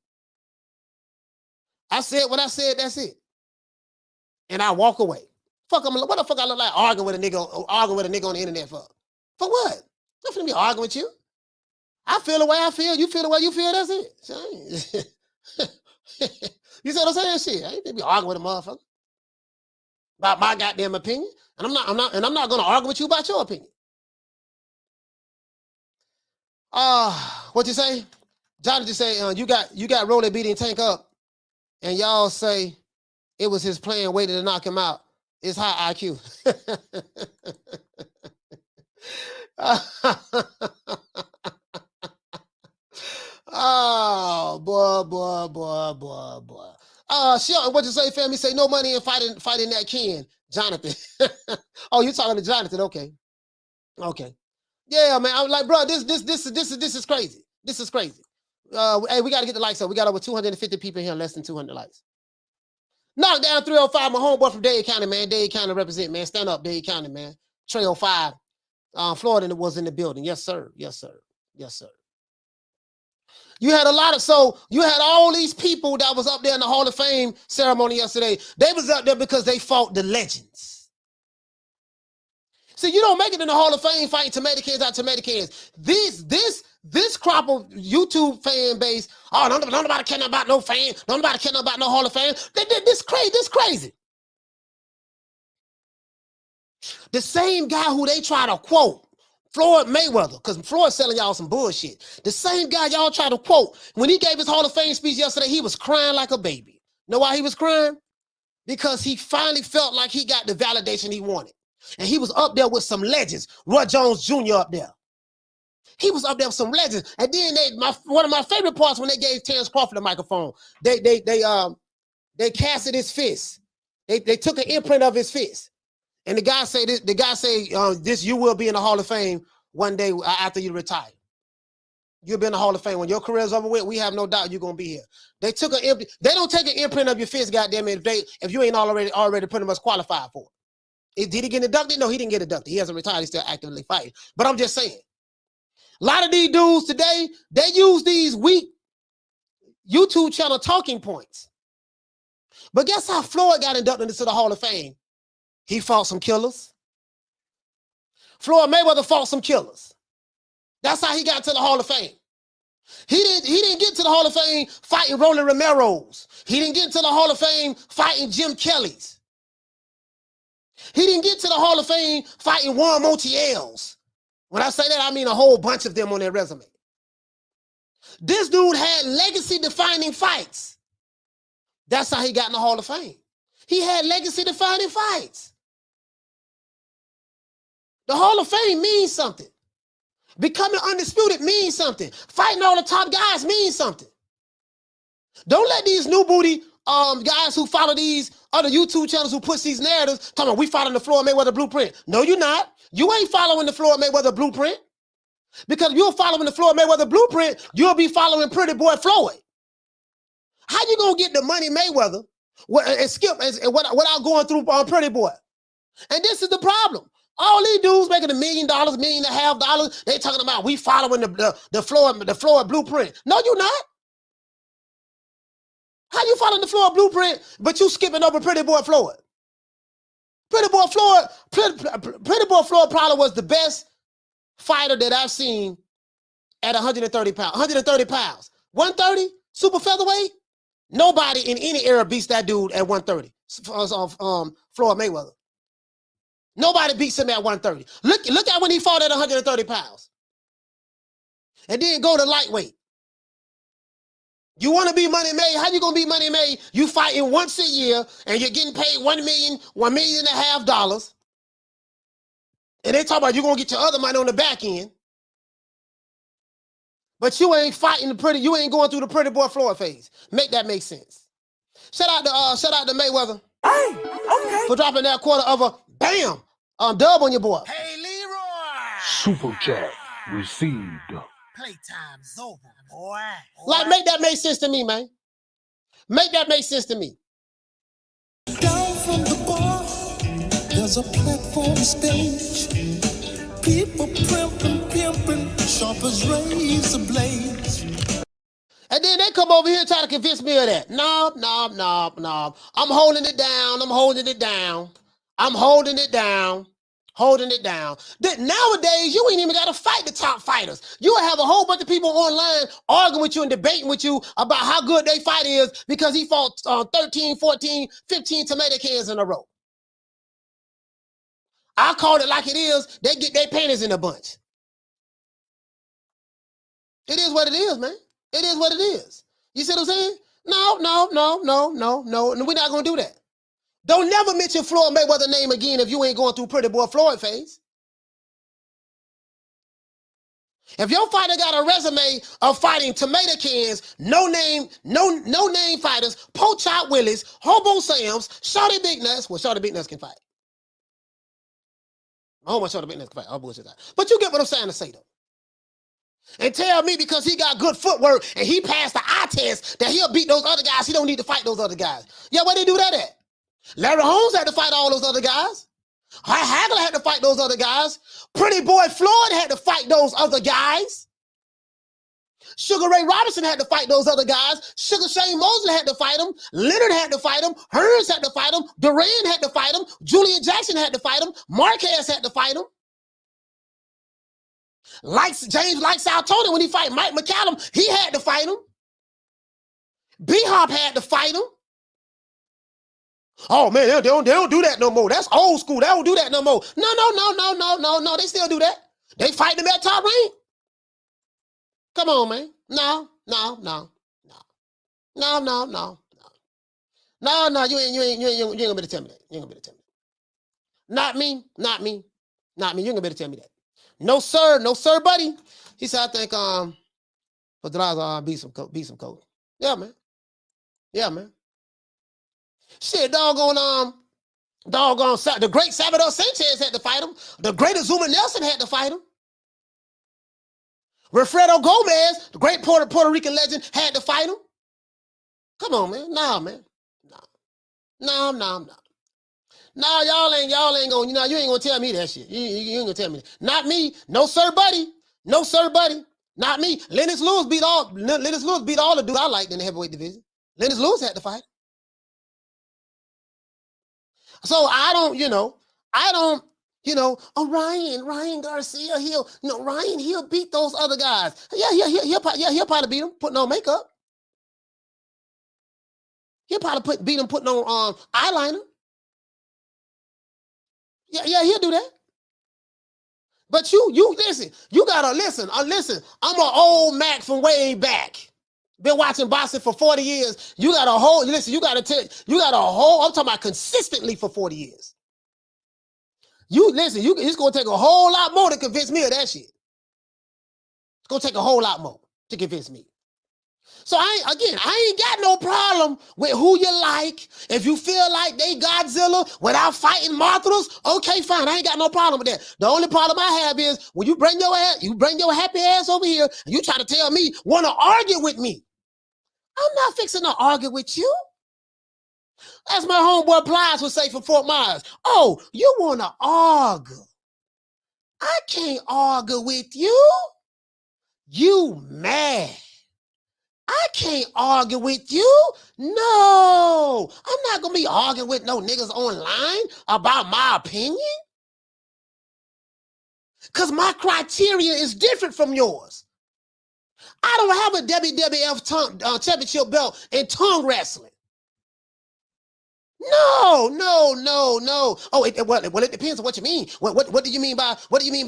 I said what I said, that's it. And I walk away. What the fuck I look like arguing with a nigga on the internet for? For what? I'm not finna be arguing with you. I feel the way I feel. You feel the way you feel, that's it. You see what I'm saying? Shit, I ain't finna be arguing with a motherfucker about my goddamn opinion. And I'm not gonna argue with you about your opinion. What you say? Johnny just say, you got Rolly beating Tank up, and y'all say it was his plan waiting to knock him out. It's high IQ. Oh, boy. What you say, family? Say no money in fighting that Ken. Jonathan. Oh, you talking to Jonathan? Okay. Yeah, man. I'm like, bro, this is crazy. This is crazy. Hey, we got to get the likes up. We got over 250 people here, less than 200 likes. Knock down 305, my homeboy from Dade County, man. Dade County represent, man. Stand up, Dade County, man. 305. Florida was in the building. Yes, sir. You had all these people that was up there in the Hall of Fame ceremony yesterday. They was up there because they fought the legends. See, you don't make it in the Hall of Fame fighting tomato cans out tomato cans. This crop of YouTube fan base, nobody care about no fan, nobody care about no Hall of Fame. This crazy. The same guy who they try to quote, Floyd Mayweather, because Floyd's selling y'all some bullshit. The same guy y'all try to quote, when he gave his Hall of Fame speech yesterday, he was crying like a baby. Know why he was crying? Because he finally felt like he got the validation he wanted. And he was up there with some legends. Roy Jones Jr. up there. He was up there with some legends. And then one of my favorite parts when they gave Terrence Crawford the microphone, they casted his fist. They took an imprint of his fist. And the guy say, this you will be in the Hall of Fame one day after you retire. You'll be in the Hall of Fame. When your career's over with, we have no doubt you're gonna be here. They don't take an imprint of your fist, goddamn it, if you ain't already pretty much qualified for it. Did he get inducted? No, he didn't get inducted. He hasn't retired, he's still actively fighting. But I'm just saying, a lot of these dudes today, they use these weak YouTube channel talking points. But guess how Floyd got inducted into the Hall of Fame? He fought some killers. Floyd Mayweather fought some killers. That's how he got to the Hall of Fame. He didn't get to the Hall of Fame fighting Rolling Romero's. He didn't get to the Hall of Fame fighting Jim Kelly's. He didn't get to the Hall of Fame fighting Juan Montiel's. When I say that, I mean a whole bunch of them on their resume. This dude had legacy-defining fights. That's how he got in the Hall of Fame. He had legacy-defining fights. The Hall of Fame means something. Becoming undisputed means something. Fighting all the top guys means something. Don't let these new booty guys who follow these other YouTube channels who push these narratives talking about we following the Floyd Mayweather blueprint. No, you're not. You ain't following the Floyd Mayweather blueprint. Because if you're following the Floyd Mayweather blueprint, you'll be following Pretty Boy Floyd. How you gonna get the money Mayweather and skip without going through Pretty Boy? And this is the problem. All these dudes making $1 million, $1.5 million, they talking about we following the Floyd blueprint. No, you're not. How you following the Floyd blueprint, but you skipping over Pretty Boy Floyd? Pretty Boy Floyd probably was the best fighter that I've seen at 130 pounds. 130 pounds. 130, super featherweight. Nobody in any era beats that dude at 130. Floyd Mayweather. Nobody beats him at 130. Look at when he fought at 130 pounds. And then go to lightweight. You want to be money made? How you going to be money made? You fighting once a year and you're getting paid $1 million, $1.5 million. And they talk about you're going to get your other money on the back end. But you ain't fighting you ain't going through the Pretty Boy Floyd phase. Make that make sense. Shout out to Mayweather. Hey, okay. For dropping that quarter of a bam dub on your boy. Hey, Leroy. Super chat received. Playtime's over, boy. Like, make that make sense to me, man. Make that make sense to me. Down from the bar, there's a platform stage. People pimping, sharp as razor blades. And then they come over here and try to convince me of that. No. I'm holding it down. Nowadays, you ain't even got to fight the top fighters. You have a whole bunch of people online arguing with you and debating with you about how good their fight is because he fought 13, 14, 15 tomato cans in a row. I call it like it is. They get their panties in a bunch. It is what it is, man. It is what it is. You see what I'm saying? No. We're not going to do that. Don't never mention Floyd Mayweather's name again if you ain't going through Pretty Boy Floyd phase. If your fighter got a resume of fighting tomato cans, no name fighters, Poach Chop Willis, Hobo Sams, Shorty Big Nuts, well, Shorty Big Nuts can fight. Oh, my Shorty Big Nuts can fight. Oh, bullshit that. But you get what I'm saying to say, though. And tell me because he got good footwork and he passed the eye test that he'll beat those other guys. He don't need to fight those other guys. Yeah, where they do that at? Larry Holmes had to fight all those other guys. Hagler had to fight those other guys. Pretty Boy Floyd had to fight those other guys. Sugar Ray Robinson had to fight those other guys. Sugar Shane Mosley had to fight him. Leonard had to fight him. Hearns had to fight him. Duran had to fight him. Julian Jackson had to fight him. Marquez had to fight him. James Lights Out Tony, when he fight Mike McCallum, he had to fight him. B-Hop had to fight him. Oh, man, they don't do that no more. That's old school. They don't do that no more. No. They still do that. They fight them at top rank. Come on, man. No. You ain't gonna be able to tell me that. You ain't gonna be able to tell me that. Not me. You ain't gonna be able to tell me that. No, sir, buddy. He said, I think for Delaza, beat some coach. Yeah, man. Shit, doggone the great Salvador Sanchez had to fight him. The great Azuma Nelson had to fight him. Wilfredo Gomez, the great Puerto Rican legend, had to fight him. Come on, man. Nah, man. Nah. Nah, y'all ain't gonna, you ain't gonna tell me that shit. You ain't gonna tell me that. Not me. No, sir, buddy. Not me. Lennox Lewis beat all the dudes I liked in the heavyweight division. Lennox Lewis had to fight. So Ryan Garcia, he'll beat those other guys. He'll probably beat them putting on makeup. He'll probably beat him putting on eyeliner. Yeah, he'll do that. But you listen, you gotta listen. I'm an old Mac from way back. Been watching boxing for 40 years. I'm talking about consistently for 40 years. It's gonna take a whole lot more to convince me of that shit. It's gonna take a whole lot more to convince me. So I ain't got no problem with who you like. If you feel like they Godzilla without fighting Mothras, okay, fine. I ain't got no problem with that. The only problem I have is when you bring your happy ass over here and you try to tell me, want to argue with me. I'm not fixing to argue with you. As my homeboy Plies would say from Fort Myers. Oh, you want to argue. I can't argue with you. You mad. I can't argue with you. No, I'm not going to be arguing with no niggas online about my opinion. Because my criteria is different from yours. I don't have a WWF championship belt in tongue wrestling. No. Oh, it depends on what you mean. What do you mean by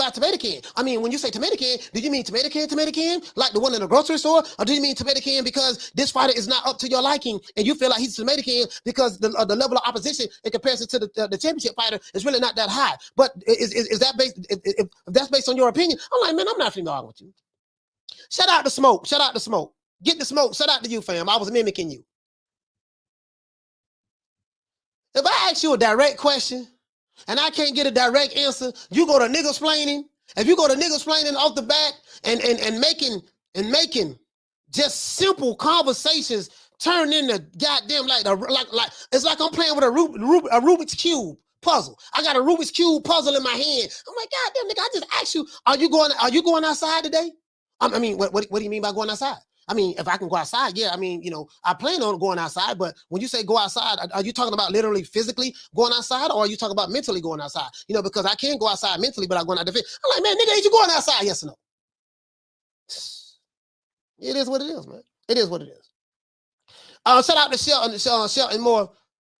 tomato can? I mean, when you say tomato can, do you mean tomato can, like the one in the grocery store, or do you mean tomato can because this fighter is not up to your liking and you feel like he's a tomato can because the level of opposition in comparison to the championship fighter is really not that high? But is that based? If that's based on your opinion, I'm like, man, I'm not finna argue with you. Shout out to Smoke. Get the smoke. Shout out to you, fam. I was mimicking you. If I ask you a direct question and I can't get a direct answer, you go to niggasplaining. If you go to niggasplaining off the bat and making just simple conversations turn into goddamn like it's like I'm playing with a Rubik's Cube puzzle. I got a Rubik's Cube puzzle in my hand. I'm like, goddamn nigga, I just asked you, are you going outside today? I mean, what do you mean by going outside? I mean, if I can go outside, yeah. I mean, I plan on going outside, but when you say go outside, are you talking about literally physically going outside, or are you talking about mentally going outside? Because I can go outside mentally, but I'm going out the field. I'm like, man, nigga, ain't you going outside? Yes or no? It is what it is, man. It is what it is. Shout out to Shelton Moore.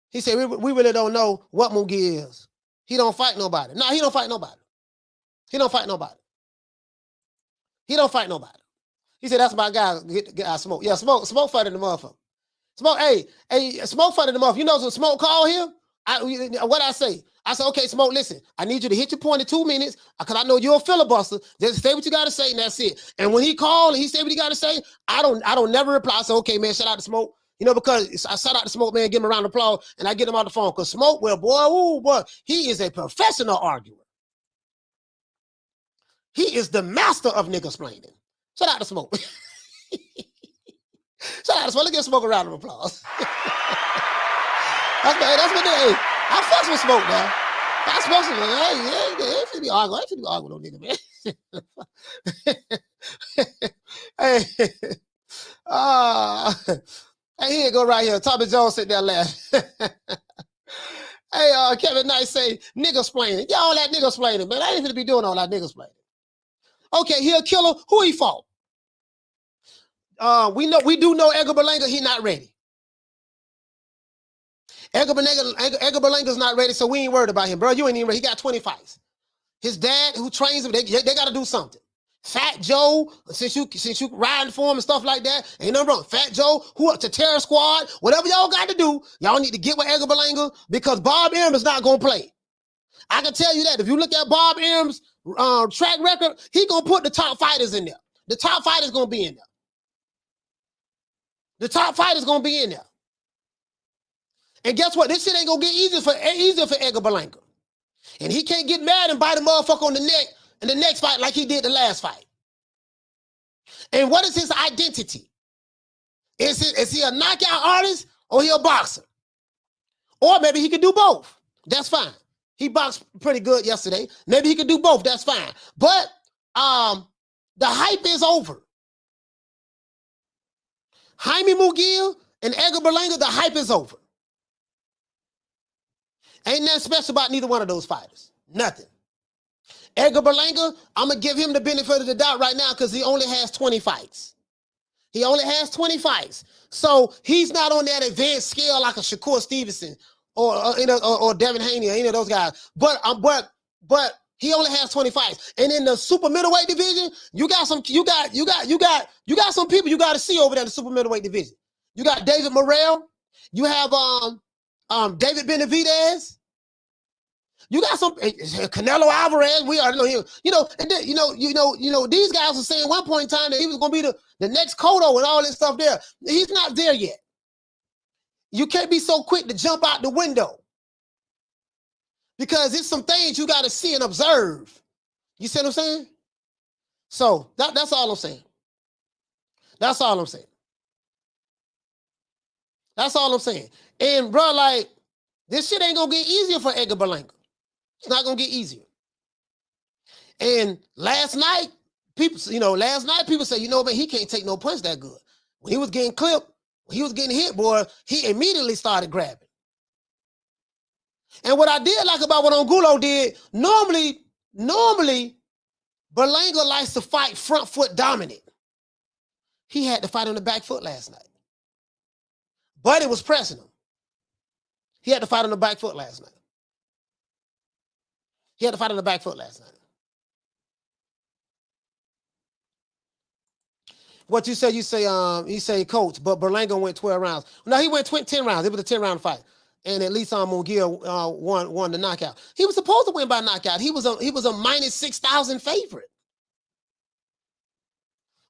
He said, we really don't know what Munguia is. He don't fight nobody. No, he don't fight nobody. He don't fight nobody. He said, that's my guy, get Smoke. Yeah, Smoke fighting the motherfucker. Smoke, hey, Smoke fighting the motherfucker. You know some Smoke call here? What I say? I said, okay, Smoke, listen, I need you to hit your point in 2 minutes because I know you're a filibuster. Just say what you got to say and that's it. And when he called and he said what he got to say, I don't never reply. I say, okay, man, shout out to Smoke. Because I shout out to Smoke, man, give him a round of applause and I get him on the phone because Smoke, well, boy, he is a professional arguer. He is the master of niggasplaining. Shout out to Smoke. Shout out to Smoke. Let's give Smoke a round of applause. That's what they. I fucks with Smoke now. I fucks with him. Hey, ain't finna be arguing. I ain't finna be arguing with no nigga, man. Hey, here go right here. Tommy Jones sit there laughing. Hey, Kevin Knight say niggasplaining. Yeah, all that niggasplaining, man. I ain't finna be doing all that niggasplaining. Okay, he a killer. Who he fought? We do know Edgar Berlanga, he not ready. Edgar Berlanga's not ready, so we ain't worried about him, bro. You ain't even ready. He got 20 fights. His dad, who trains him, they got to do something. Fat Joe, since you riding for him and stuff like that, ain't nothing wrong. Fat Joe, who up to Terror Squad, whatever y'all got to do, y'all need to get with Edgar Berlanga because Bob Arum is not gonna play. I can tell you that. If you look at Bob Arum's track record, he gonna put the top fighters in there. The top fighters gonna be in there. The top fighters gonna be in there. And guess what? This shit ain't gonna get easier for Edgar Berlanga. And he can't get mad and bite a motherfucker on the neck in the next fight like he did the last fight. And what is his identity? Is he a knockout artist or he a boxer? Or maybe he could do both. That's fine. He boxed pretty good yesterday. Maybe he could do both. That's fine. But the hype is over. Jaime Munguia and Edgar Berlanga, the hype is over. Ain't nothing special about neither one of those fighters. Nothing. Edgar Berlanga, I'm going to give him the benefit of the doubt right now because he only has 20 fights. He only has 20 fights. So he's not on that advanced scale like a Shakur Stevenson or Devin Haney or any of those guys. But he only has 20 fights. And in the super middleweight division, you got some people you got to see over there in the super middleweight division. You got David Morrell. You have David Benavidez. You got some Canelo Alvarez. We already know him. And then, these guys were saying at one point in time that he was going to be the next Cotto and all this stuff there. He's not there yet. You can't be so quick to jump out the window because it's some things you got to see and observe. You see what I'm saying? So that's all I'm saying. That's all I'm saying. That's all I'm saying. And bro, like, this shit ain't gonna get easier for Edgar Berlanga. It's not gonna get easier. And last night, people say, man, he can't take no punch that good. When he was getting clipped, when he was getting hit, boy, he immediately started grabbing. And what I did like about what Angulo did, normally, Berlanga likes to fight front foot dominant. He had to fight on the back foot last night. Buddy was pressing him. He had to fight on the back foot last night. What you say coach, but Berlanga went 12 rounds. No, he went 10 rounds. It was a 10-round fight. And at least Munguia won the knockout. He was supposed to win by knockout. He was a minus 6,000 favorite.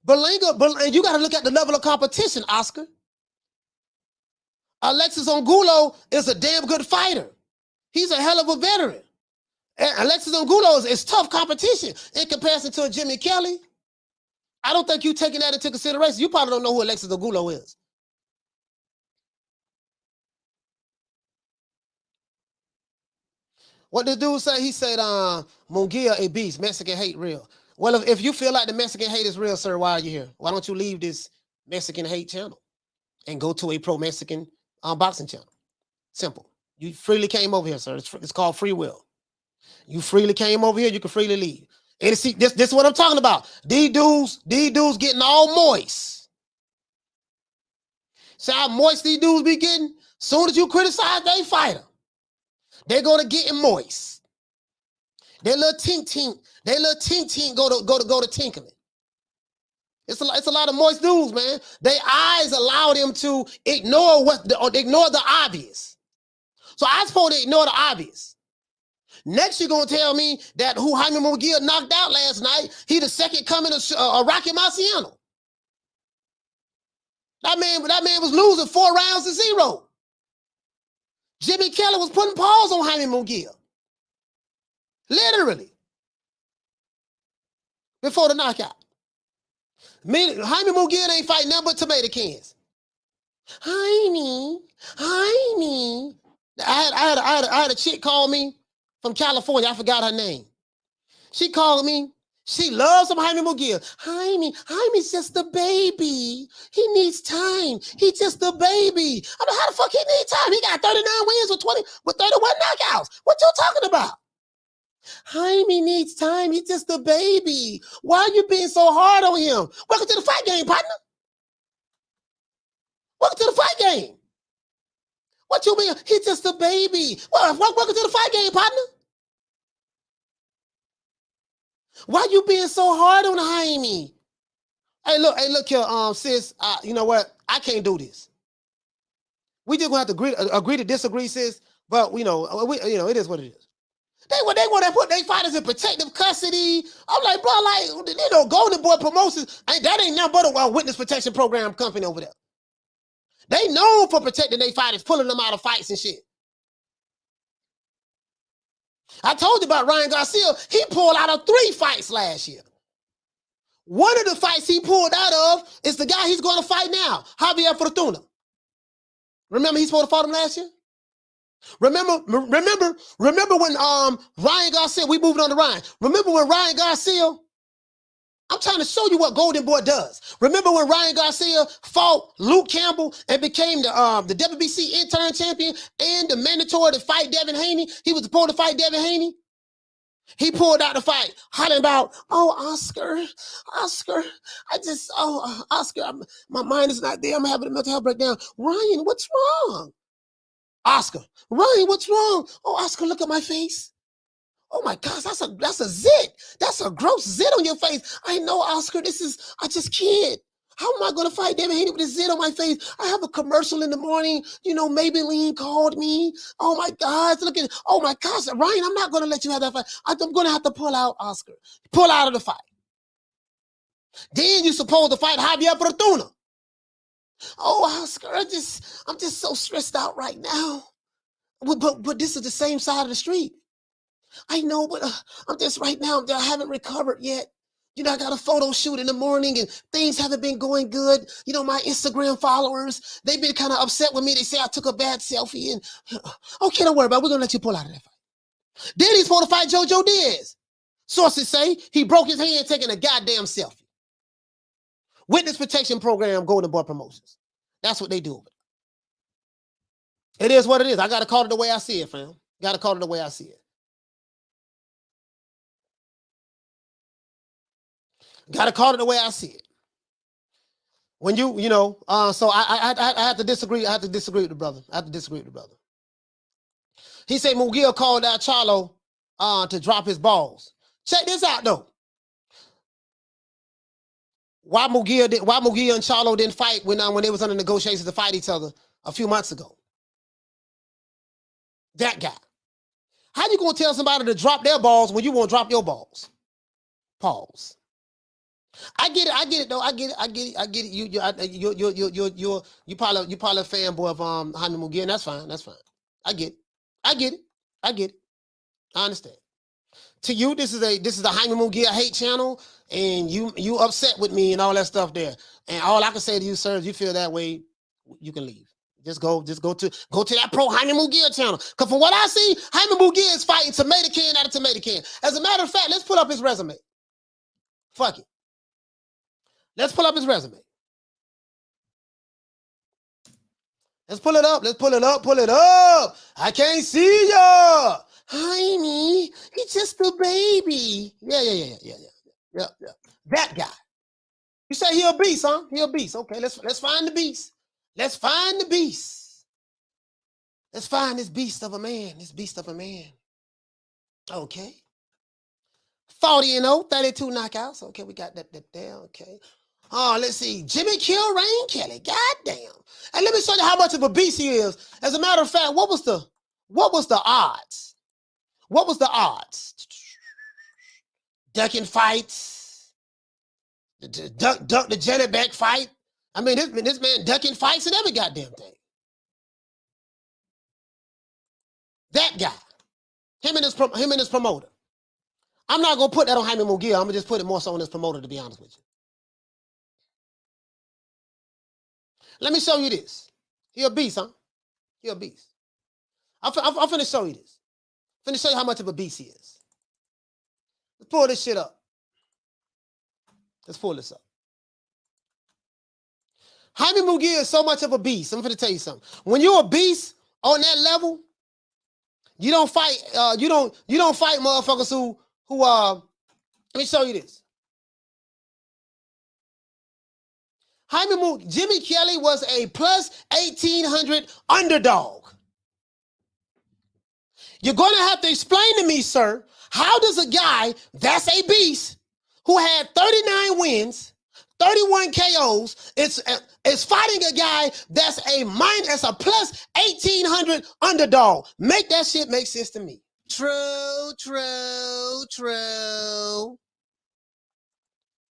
Berlanga, you got to look at the level of competition, Oscar. Alexis Angulo is a damn good fighter. He's a hell of a veteran. And Alexis Angulo is tough competition in comparison to a Jimmy Kelly. I don't think you're taking that into consideration. You probably don't know who Alexis Angulo is. What the dude say? He said, Munguia a beast. Mexican hate real. Well, if you feel like the Mexican hate is real, sir, why are you here? Why don't you leave this Mexican hate channel and go to a pro-Mexican boxing channel? Simple. You freely came over here, sir. It's called free will. You freely came over here. You can freely leave. And see, this is what I'm talking about. These dudes getting all moist. See how moist these dudes be getting? Soon as you criticize they fighter, they're gonna get him moist. Their little tink go to tinkling. It's a lot of moist dudes, man. Their eyes allow them to ignore the obvious. So I supposed to ignore the obvious. Next, you're gonna tell me that who Jaime Munguia knocked out last night, he the second coming of Rocky Marciano. That man was losing 4 rounds to 0. Jimmy Kelly was putting paws on Jaime Munguia. Literally. Before the knockout. Jaime Munguia ain't fighting nothing but tomato cans. Jaime. I had a chick call me from California. I forgot her name. She called me. She loves some Jaime Munguia. Jaime's just a baby. He needs time. He's just a baby. I mean, how the fuck he need time? He got 39 wins with 31 knockouts. What you talking about? Jaime needs time. He's just a baby. Why are you being so hard on him? Welcome to the fight game, partner. Welcome to the fight game. What you mean? He's just a baby. Welcome to the fight game, partner. Why you being so hard on Jaime? Hey, look here, sis. You know what? I can't do this. We just gonna have to agree to disagree, sis. But it is what it is. They want to put their fighters in protective custody. I'm like, bro, like, you know, Golden Boy Promotions, that ain't nothing but a witness protection program company over there. They known for protecting their fighters, pulling them out of fights and shit. I told you about Ryan Garcia. He pulled out of 3 fights last year. One of the fights he pulled out of is the guy he's going to fight now, Javier Fortuna. Remember he's supposed to fight him last year? Remember when Ryan Garcia, we moved on to Ryan. Remember when Ryan Garcia, I'm trying to show you what Golden Boy does. Remember when Ryan Garcia fought Luke Campbell and became the WBC interim champion and the mandatory to fight Devin Haney? He was supposed to fight Devin Haney. He pulled out the fight, hollering about, oh, Oscar, Oscar, my mind is not there. I'm having a mental health breakdown. Ryan, what's wrong? Oscar, Ryan, what's wrong? Oh, Oscar, look at my face. Oh my gosh, that's a zit. That's a gross zit on your face. I know, Oscar, I just can't. How am I going to fight Devin Haney with a zit on my face? I have a commercial in the morning. You know, Maybelline called me. Oh my gosh, oh my gosh, Ryan, I'm not going to let you have that fight. I'm going to have to pull out, Oscar. Pull out of the fight. Then you're supposed to fight Javier Fortuna. Oh, Oscar, I'm just so stressed out right now. But this is the same side of the street. I know, but I'm just right now, I haven't recovered yet. You know, I got a photo shoot in the morning and things haven't been going good. You know, my Instagram followers, they've been kind of upset with me. They say I took a bad selfie and, okay, don't worry about it. We're going to let you pull out of that fight. Then he's supposed to fight JoJo Diaz. Sources say he broke his hand taking a goddamn selfie. Witness protection program, Golden Boy Promotions. That's what they do. It is what it is. I got to call it the way I see it, fam. Got to call it the way I see it. Got to call it the way I see it. When so I have to disagree. I have to disagree with the brother. He said Munguia called out Charlo to drop his balls. Check this out though. Why Munguia and Charlo didn't fight when they was under negotiations to fight each other a few months ago? That guy. How you gonna tell somebody to drop their balls when you won't drop your balls? Pause. I get it though. I get it. You probably a fanboy of Jaime Munguia, and that's fine. I get it. I understand. To you, this is a Jaime Munguia hate channel, and you upset with me and all that stuff there. And all I can say to you, sir, if you feel that way, you can leave. Just go to that pro Jaime Munguia channel. Because from what I see, Jaime Munguia is fighting tomato can out of tomato can. As a matter of fact, let's pull up his resume. Fuck it. Let's pull up his resume. Let's pull it up. Pull it up. I can't see ya. Jaime, he's just a baby. Yeah. That guy. You say he a beast, huh? He a beast. Okay, let's find the beast. Let's find the beast. Let's find this beast of a man. Okay. 40-0, 32 knockouts. Okay, we got that there. Okay. Oh, let's see. Jimmy Kill Rain Kelly. Goddamn. And let me show you how much of a beast he is. As a matter of fact, what was the odds? What was the odds? Ducking fights. Duck the Janet back fight. I mean, this man ducking fights and every goddamn thing. That guy. Him and his promoter. I'm not going to put that on Jaime Munguia. I'm going to just put it more so on his promoter, to be honest with you. Let me show you this. He a beast, huh? He a beast. I'm finna show you this. Finna show you how much of a beast he is. Let's pull this shit up. Let's pull this up. Jaime Munguia is so much of a beast. I'm finna tell you something. When you're a beast on that level, you don't fight. You don't fight motherfuckers who. Let me show you this. Jimmy Kelly was a plus 1,800 underdog. You're going to have to explain to me, sir, how does a guy that's a beast who had 39 wins, 31 KOs, is fighting a guy that's a plus 1,800 underdog? Make that shit make sense to me. True.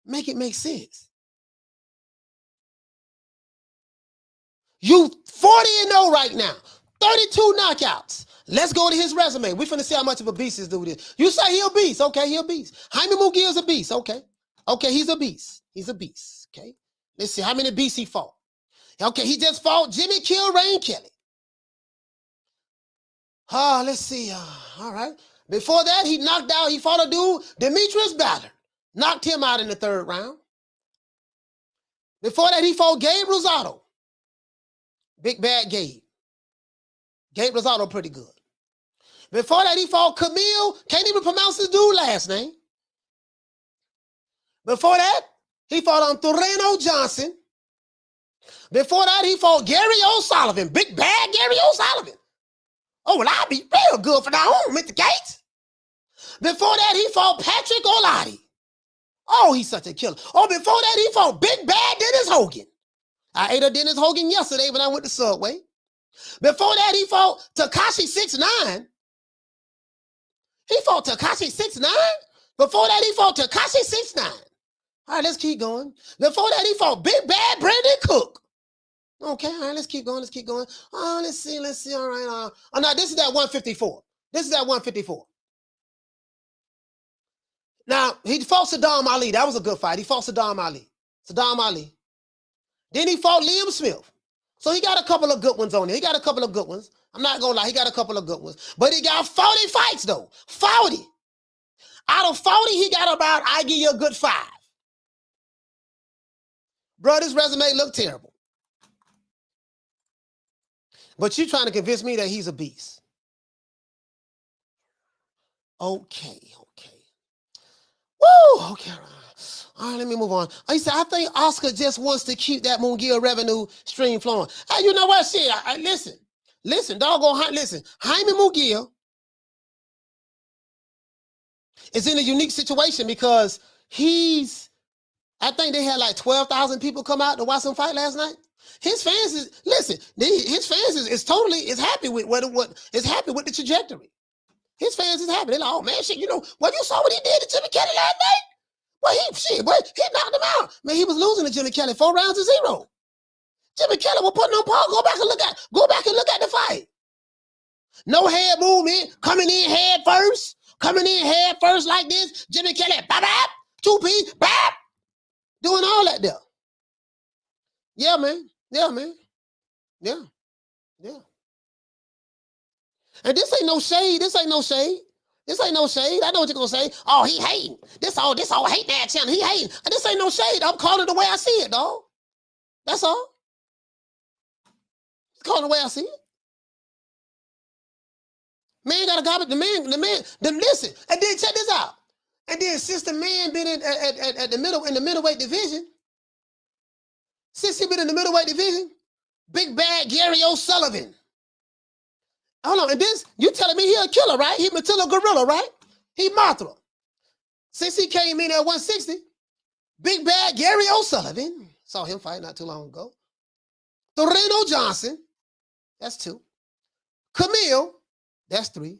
Make it make sense. You 40-0 right now. 32 knockouts. Let's go to his resume. We're finna see how much of a beast this dude is. You say he a beast. Okay, he a beast. Jaime Munguia is a beast. Okay. Okay, he's a beast. He's a beast. Okay. Let's see how many beasts he fought. Okay, he just fought Jimmy Kill Rain Kelly. Let's see. All right. Before that, he fought a dude, Demetrius Ballard. Knocked him out in the 3rd round. Before that, he fought Gabe Rosado. Big bad Gabe. Gabe Rosado pretty good. Before that, he fought Camille. Can't even pronounce his dude's last name. Before that, he fought Torreno Johnson. Before that, he fought Gary O'Sullivan. Big bad Gary O'Sullivan. Oh, well, I'll be real good for now on, Mr. Gates. Before that, he fought Patrick Oladi. Oh, he's such a killer. Oh, before that, he fought Big Bad Dennis Hogan. I ate a Dennis Hogan yesterday when I went to Subway. Before that, he fought Tekashi 6ix9ine. He fought Tekashi 6ix9ine. Before that, he fought Tekashi 6ix9ine. All right, let's keep going. Before that, he fought Big Bad Brandon Cook. Okay, all right, let's keep going. Oh, let's see. All right. Oh, no, this is that 154. Now, he fought Saddam Ali. That was a good fight. He fought Saddam Ali. Then he fought Liam Smith. So he got a couple of good ones on there. I'm not going to lie. He got a couple of good ones. But he got 40 fights, though. 40. Out of 40, he got about, I give you a good 5. Bro, this resume look terrible. But you trying to convince me that he's a beast. Okay. Woo! Okay. All right, let me move on. He said, I think Oscar just wants to keep that Munguia revenue stream flowing. Hey, you know what? Shit, listen, doggone, listen. Jaime Munguia is in a unique situation because I think they had like 12,000 people come out to watch him fight last night. His fans is totally happy with happy with the trajectory. His fans is happy. They're like, oh man, shit, you know, well, you saw what he did to Jimmy Kelly last night? Well, he knocked him out. Man, he was losing to Jimmy Kelly 4 rounds to 0. Jimmy Kelly was putting on pause. Go back and look at the fight. No head movement, coming in head first like this. Jimmy Kelly, bap, 2-piece, bap, doing all that there. Yeah, man. Yeah. And this ain't no shade. I know what you're gonna say. Oh, he hating. This all hate that channel. He hating. And this ain't no shade. I'm calling it the way I see it, dog. That's all. Calling it the way I see it. Man gotta garbage. The man, listen. And then check this out. And then since the man been in the middleweight division, Big Bad Gary O'Sullivan. Hold on, and this, you telling me he a killer, right? He Matilda Gorilla, right? He Mothra. Since he came in at 160, Big Bad Gary O'Sullivan, saw him fight not too long ago. Torreno Johnson, that's 2. Camille, that's 3.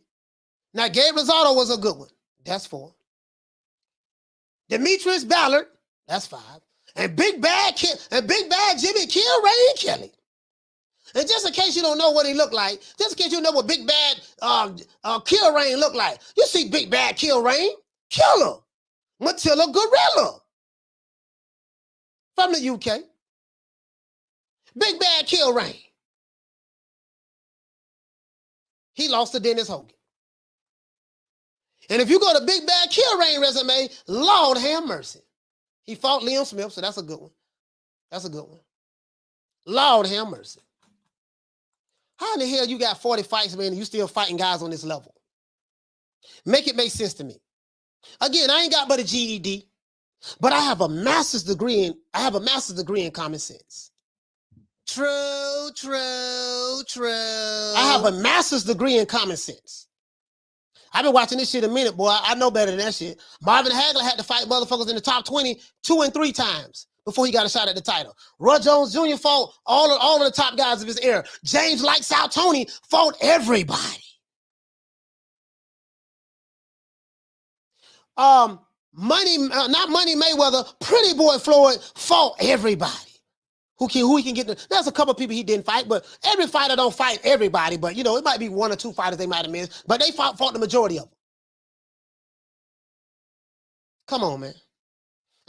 Now, Gabe Rosado was a good one. That's 4. Demetrius Ballard, that's 5. And Big Bad Jimmy Kill Rain Kelly. And just in case you don't know what he looked like, just in case you know what Big Bad Kill Rain looked like, you see Big Bad Kill Rain, killer, Matilda Gorilla from the UK. Big Bad Kill Rain. He lost to Dennis Hogan. And if you go to Big Bad Kill Rain resume, Lord have mercy. He fought Liam Smith, so that's a good one. Lord have mercy. How in the hell you got 40 fights, man, and you still fighting guys on this level? Make it make sense to me. Again, I ain't got but a GED, but I have a master's degree in common sense. True. I have a master's degree in common sense. I've been watching this shit a minute, boy. I know better than that shit. Marvin Hagler had to fight motherfuckers in the top 20 2 and 3 times before he got a shot at the title. Roy Jones Jr. fought all of the top guys of his era. James Lights Out Tony fought everybody. Not Money Mayweather, Pretty Boy Floyd fought everybody. Who he can get? There's a couple of people he didn't fight, but every fighter don't fight everybody. But you know, it might be one or two fighters they might have missed, but they fought the majority of them. Come on, man.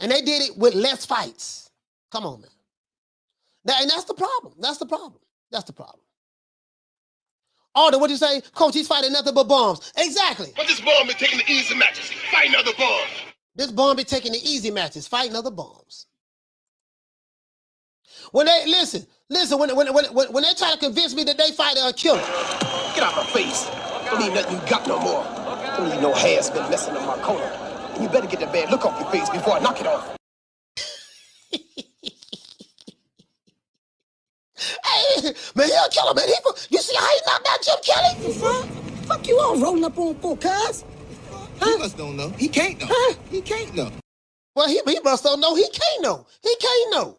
And they did it with less fights. Come on, man. And that's the problem. That's the problem. That's the problem. Alder, what you say? Coach, he's fighting nothing but bums. Exactly. But this bum be taking the easy matches, fighting other bums. This bum be taking the easy matches, fighting other bums. When they listen, when they try to convince me that they fight a killer. Get out my face. Don't need nothing you got no more. Don't need no hair's been messing up my corner. And you better get that bad look off your face before I knock it off. Hey, man, he'll kill him, man. You see how he knocked out Jim Kelly? Fuck you all rolling up on for, cuz. He must don't know. He can't know. Huh? He can't know. Well, he must don't know. He can't know. He can't know.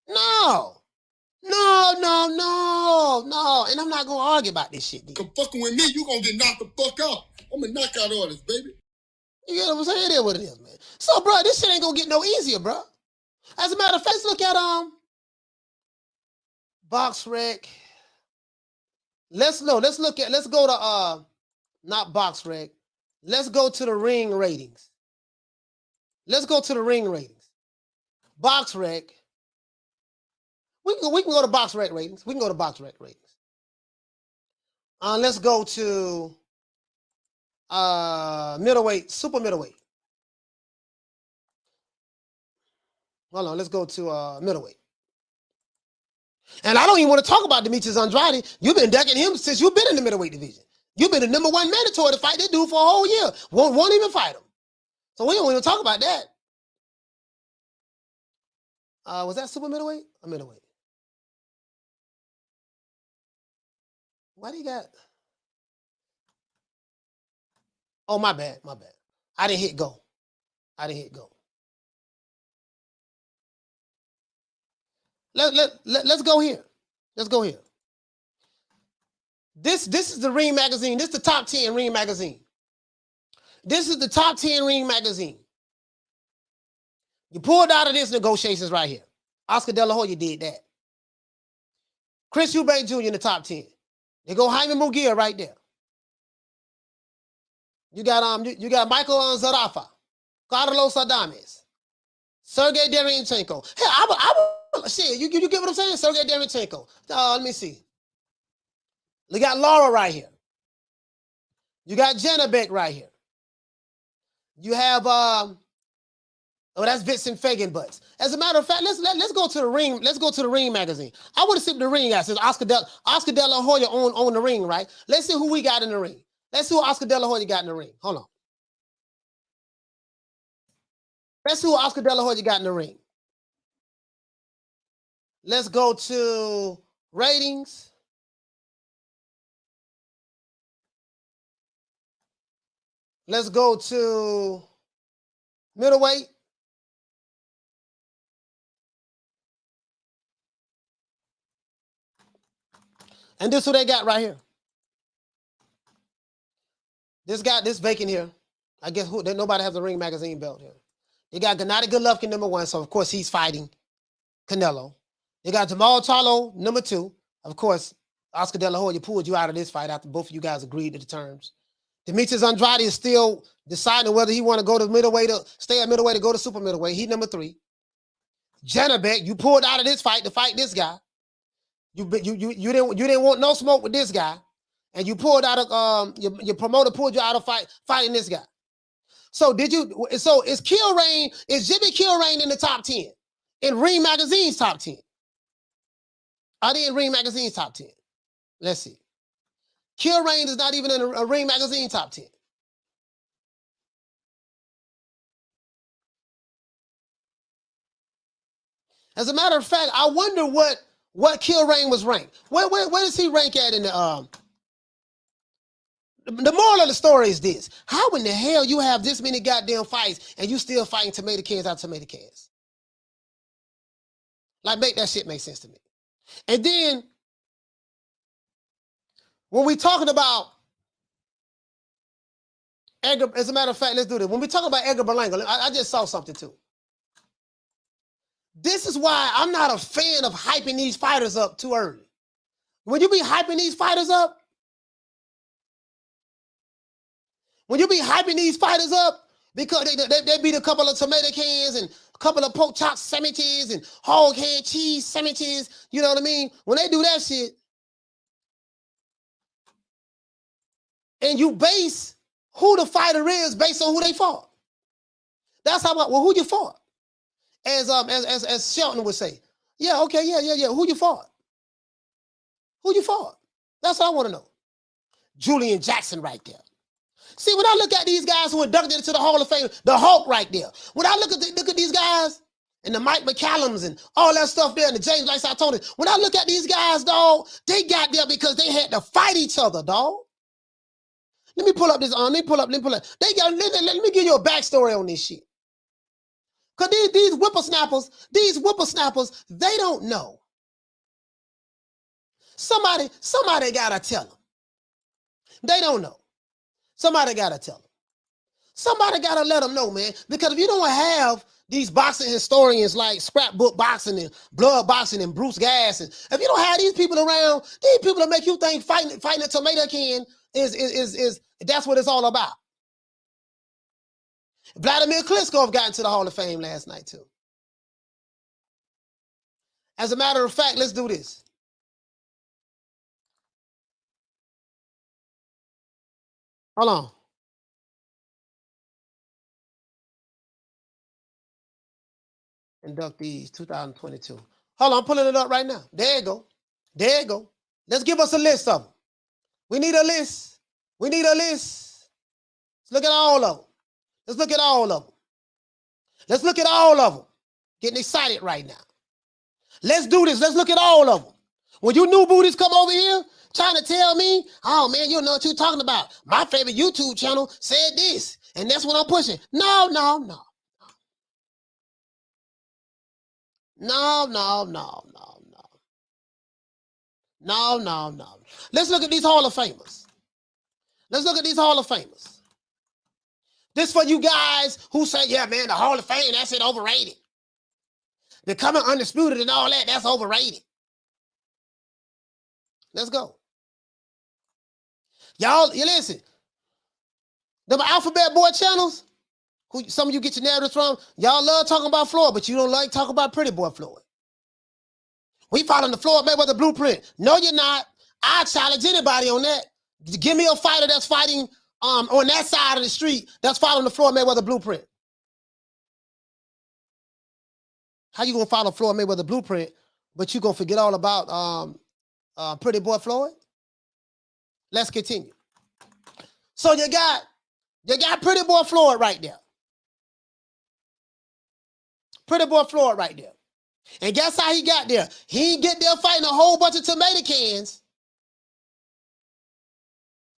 No. And I'm not going to argue about this shit. Come fucking with me, you gonna get knocked the fuck out. I'm a knockout artist, baby. You get what I'm saying? It is what it is, man. So, bro, this shit ain't going to get no easier, bro. As a matter of fact, let's look at Box Rec. Let's go to not Box Rec. Let's go to the ring ratings. Box Rec. We can go to Box Rec ratings. Let's go to middleweight, super middleweight. Hold on, let's go to middleweight. And I don't even want to talk about Demetrius Andrade. You've been ducking him since you've been in the middleweight division. You've been the number one mandatory to fight that dude for a whole year. Won't even fight him. So we don't even talk about that. Was that super middleweight or middleweight? Why do you got? Oh, my bad. I didn't hit go. Let's go here. This is the Ring Magazine. This is the top 10 Ring Magazine. You pulled out of this negotiations right here. Oscar De La Hoya did that. Chris Eubank Jr. in the top 10. They go Jaime Munguia right there. You got Michael Zarafa, Carlos Adames, Sergey Derenchenko. Hey, shit, you get what I'm saying? Sergey Derenchenko. Let me see. You got Laura right here. You got Janabek right here. You have that's Vincent Fagan butts. As a matter of fact, let's go to the ring. Let's go to the Ring Magazine. I want to see what the ring guy says. Oscar De La Hoya on the ring, right? Let's see who we got in the ring. Let's see who Oscar De La Hoya got in the ring. Hold on. Let's see who Oscar De La Hoya got in the ring. Let's go to ratings. Let's go to middleweight. And this is who they got right here. This vacant here. I guess nobody has a Ring Magazine belt here. They got Gennady Golovkin, number 1. So, of course, he's fighting Canelo. They got Jamal Charlo, number 2. Of course, Oscar De La Hoya pulled you out of this fight after both of you guys agreed to the terms. Demetrius Andrade is still deciding whether he want to go to middleweight or stay at middleweight or go to super middleweight. He's number 3. Janabek, you pulled out of this fight to fight this guy. You didn't want no smoke with this guy, and you pulled out of your promoter pulled you out of fighting this guy. So is Jimmy Kilrain in the top 10 in Ring Magazine's top 10? Are they in Ring Magazine's top 10? Let's see. Kilrain is not even in a Ring Magazine top 10. As a matter of fact, I wonder what Kilrain was ranked. Where does he rank at in the moral of the story is this. How in the hell you have this many goddamn fights and you still fighting tomato cans out of tomato cans? Like, make that shit make sense to me. And then, when we talking about Edgar, as a matter of fact, let's do this. When we talk about Edgar Berlanga, I just saw something too. This is why I'm not a fan of hyping these fighters up too early. When you be hyping these fighters up, because they beat a couple of tomato cans and a couple of pork chop sandwiches and hog head cheese sandwiches, you know what I mean? When they do that shit, and you base who the fighter is based on who they fought. That's how, well, who you fought? As Shelton would say, yeah, okay, yeah. Who you fought? Who you fought? That's what I want to know. Julian Jackson right there. See, when I look at these guys who inducted into the Hall of Fame, the Hulk right there. When I look at these guys and the Mike McCallums and all that stuff there and the James Lights Out Tony, when I look at these guys, dog, they got there because they had to fight each other, dog. Let me pull up this on. Let me pull up. Let me give you a backstory on this shit. Because these whippersnappers, they don't know. Somebody gotta tell them. They don't know. Somebody gotta tell them. Somebody gotta let them know, man. Because if you don't have these boxing historians like Scrapbook Boxing and Blood Boxing and Bruce Gass, and if you don't have these people around, these people that make you think fighting a tomato can is that's what it's all about. Vladimir Klitschko got into the Hall of Fame last night too. As a matter of fact, let's do this. Hold on. Inductees 2022. Hold on, I'm pulling it up right now. There you go. There you go. Let's give us a list of them. We need a list. We need a list. Let's look at all of them. Let's look at all of them. Let's look at all of them. Getting excited right now. Let's do this. Let's look at all of them. When you new booties come over here trying to tell me, oh man, you don't know what you're talking about. My favorite YouTube channel said this, and that's what I'm pushing. No. Let's look at these Hall of Famers. Let's look at these Hall of Famers. This for you guys who say, yeah, man, the Hall of Fame, that's it, overrated. Becoming undisputed and all that, that's overrated. Let's go. Y'all, you listen. Them Alphabet Boy channels, who some of you get your narratives from, y'all love talking about Floyd, but you don't like talking about Pretty Boy Floyd. We following the Floyd Mayweather blueprint. No, you're not. I challenge anybody on that. Give me a fighter that's fighting on that side of the street that's following the Floyd Mayweather blueprint. How you gonna follow Floyd Mayweather blueprint, but you gonna forget all about Pretty Boy Floyd? Let's continue. So you got Pretty Boy Floyd right there. Pretty Boy Floyd right there. And guess how he got there? He didn't get there fighting a whole bunch of tomato cans.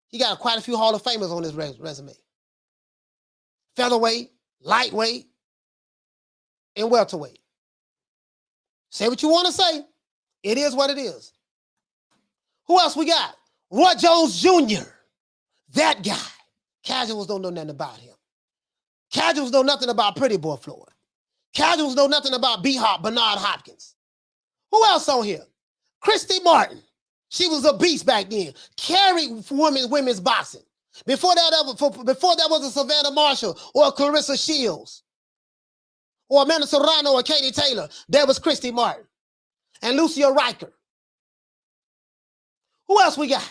He got quite a few Hall of Famers on his resume. Featherweight, lightweight, and welterweight. Say what you want to say. It is what it is. Who else we got? Roy Jones Jr. That guy. Casuals don't know nothing about him. Casuals know nothing about Pretty Boy Floyd. Casuals know nothing about B-Hop, Bernard Hopkins. Who else on here? Christy Martin. She was a beast back then. Carried women's boxing. Before that was a Savannah Marshall or a Clarissa Shields or Amanda Serrano or Katie Taylor. There was Christy Martin and Lucia Riker. Who else we got?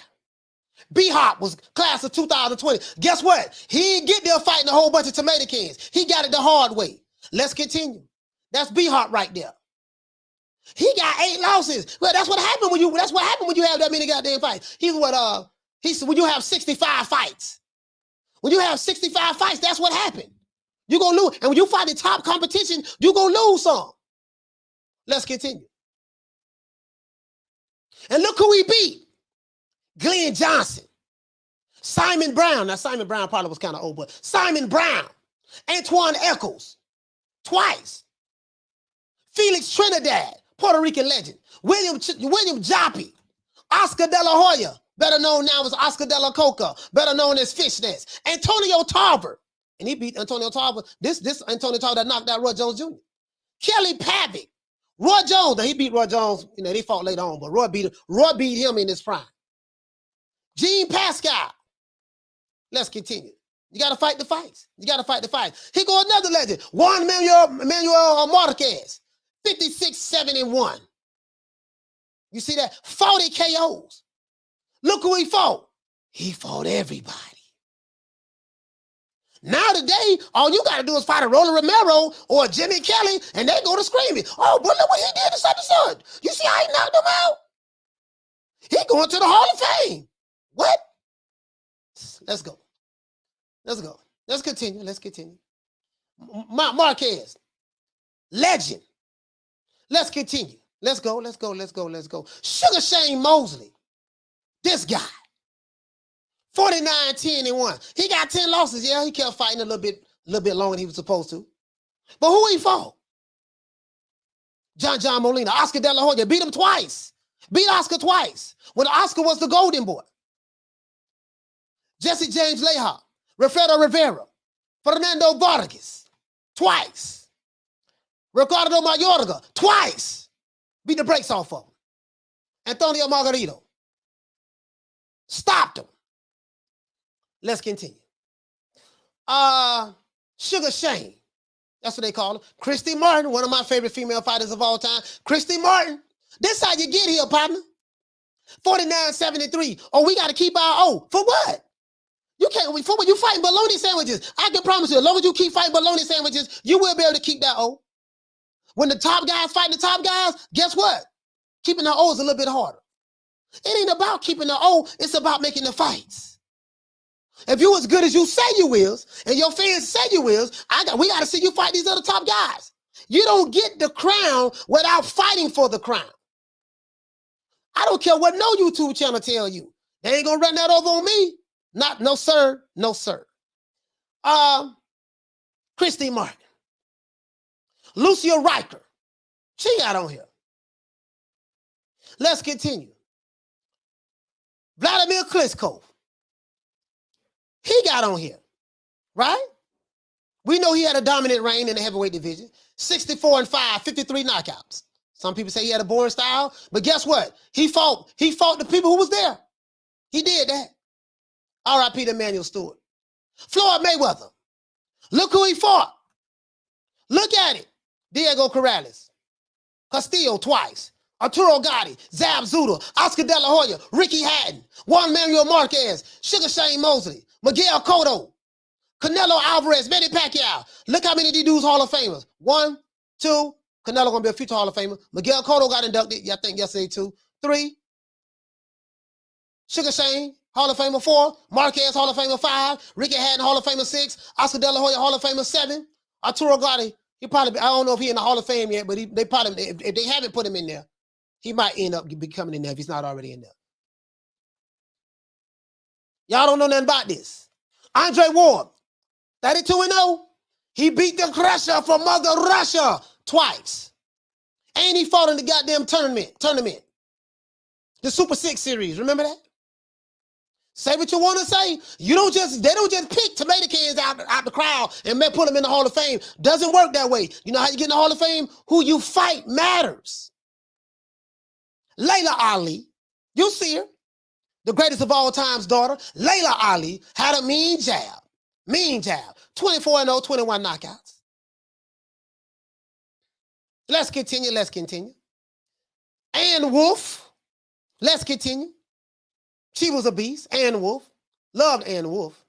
B-Hop was class of 2020. Guess what? He didn't get there fighting a whole bunch of tomato cans. He got it the hard way. Let's continue. That's B-Hop right there. He got 8 losses. Well, that's what happened when you have that many goddamn fights. When you have 65 fights. When you have 65 fights, that's what happened. You're gonna lose. And when you fight in top competition, you're gonna lose some. Let's continue. And look who he beat. Glenn Johnson. Simon Brown. Now, Simon Brown probably was kind of old, but Simon Brown. Antoine Eccles. Twice. Felix Trinidad. Puerto Rican legend. William Joppy. Oscar De La Hoya. better known now as Oscar De La Coca, better known as Fishnets. Antonio Tarver, and he beat Antonio Tarver. This Antonio Tarver that knocked out Roy Jones Jr. Kelly Pavick, Roy Jones. Now he beat Roy Jones. You know they fought later on, but Roy beat him in his prime. Gene Pascal. Let's continue. You got to fight the fights. You got to fight the fights. Here go another legend. Juan Manuel Marquez, 56-7-1. You see that? 40 KOs. Look who he fought. He fought everybody. Now today, all you got to do is fight a Roland Romero or a Jimmy Kelly, and they go to screaming. Oh, but look what he did to such and such. You see how he knocked him out? He going to the Hall of Fame. What? Let's go. Let's go. Let's continue. Let's continue. Marquez, legend. Let's continue. Let's go. Let's go. Let's go. Let's go. Sugar Shane Mosley. This guy. 49-10-1. He got 10 losses. Yeah, he kept fighting a little bit longer than he was supposed to. But who he fought? John Molina. Oscar De La Hoya. Beat him twice. Beat Oscar twice. When Oscar was the golden boy. Jesse James Leha. Rafael Rivera, Fernando Vargas, twice. Ricardo Mayorga, twice. Beat the brakes off of him. Antonio Margarito. Stopped him. Let's continue. Sugar Shane. That's what they call her. Christy Martin, one of my favorite female fighters of all time. Christy Martin. This how you get here, partner. 49-73. Oh, we got to keep our O. For what? You can't, when you fighting bologna sandwiches, I can promise you, as long as you keep fighting bologna sandwiches, you will be able to keep that O. When the top guys fight the top guys, guess what? Keeping the O is a little bit harder. It ain't about keeping the O, it's about making the fights. If you as good as you say you is, and your fans say you is, we got to see you fight these other top guys. You don't get the crown without fighting for the crown. I don't care what no YouTube channel tell you. They ain't gonna run that over on me. No, sir. No, sir. Christy Martin. Lucia Riker. She got on here. Let's continue. Vladimir Klitschko. He got on here. Right? We know he had a dominant reign in the heavyweight division. 64-5, 53 knockouts. Some people say he had a boring style, but guess what? He fought the people who was there. He did that. R.I.P. to Emmanuel Stewart. Floyd Mayweather. Look who he fought. Look at it. Diego Corrales. Castillo twice. Arturo Gatti. Zab Zuda. Oscar De La Hoya. Ricky Hatton. Juan Manuel Marquez. Sugar Shane Mosley. Miguel Cotto. Canelo Alvarez. Manny Pacquiao. Look how many of these dudes Hall of Famers. 1, 2. Canelo going to be a future Hall of Famer. Miguel Cotto got inducted, I think yesterday too. 3. Sugar Shane. Hall of Famer 4, Marquez Hall of Famer 5, Ricky Hatton Hall of Famer 6, Oscar De La Hoya Hall of Famer 7, Arturo Gatti, he probably, I don't know if he's in the Hall of Fame yet, but they probably, if they haven't put him in there, he might end up becoming in there if he's not already in there. Y'all don't know nothing about this. Andre Ward, 32-0, he beat the Crusher from Mother Russia twice. And he fought in the goddamn tournament. The Super 6 series, remember that? Say what you want to say. They don't just pick tomato cans out the crowd and put them in the Hall of Fame. Doesn't work that way. You know how you get in the Hall of Fame? Who you fight matters. Layla Ali, you see her, the greatest of all time's daughter. Layla Ali had a mean jab. 24-0, 21 knockouts. Let's continue. Ann Wolf, let's continue. She was a beast. Ann Wolf. Loved Ann Wolf.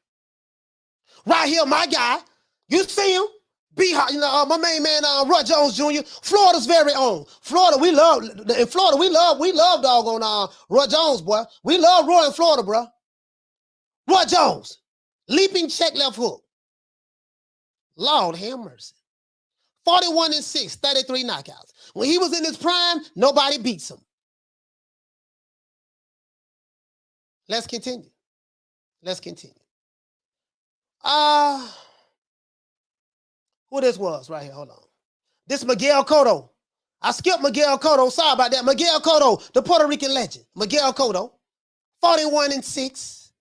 Right here, my guy. You see him? My main man, Roy Jones Jr., Florida's very own. We love doggone Roy Jones, boy. We love Roy in Florida, bro. Roy Jones. Leaping check left hook. Lord have mercy. 41-6, 33 knockouts. When he was in his prime, nobody beats him. Let's continue. Who this was right here? Hold on. This Miguel Cotto. I skipped Miguel Cotto. Sorry about that. Miguel Cotto, the Puerto Rican legend. Miguel Cotto, 41-6.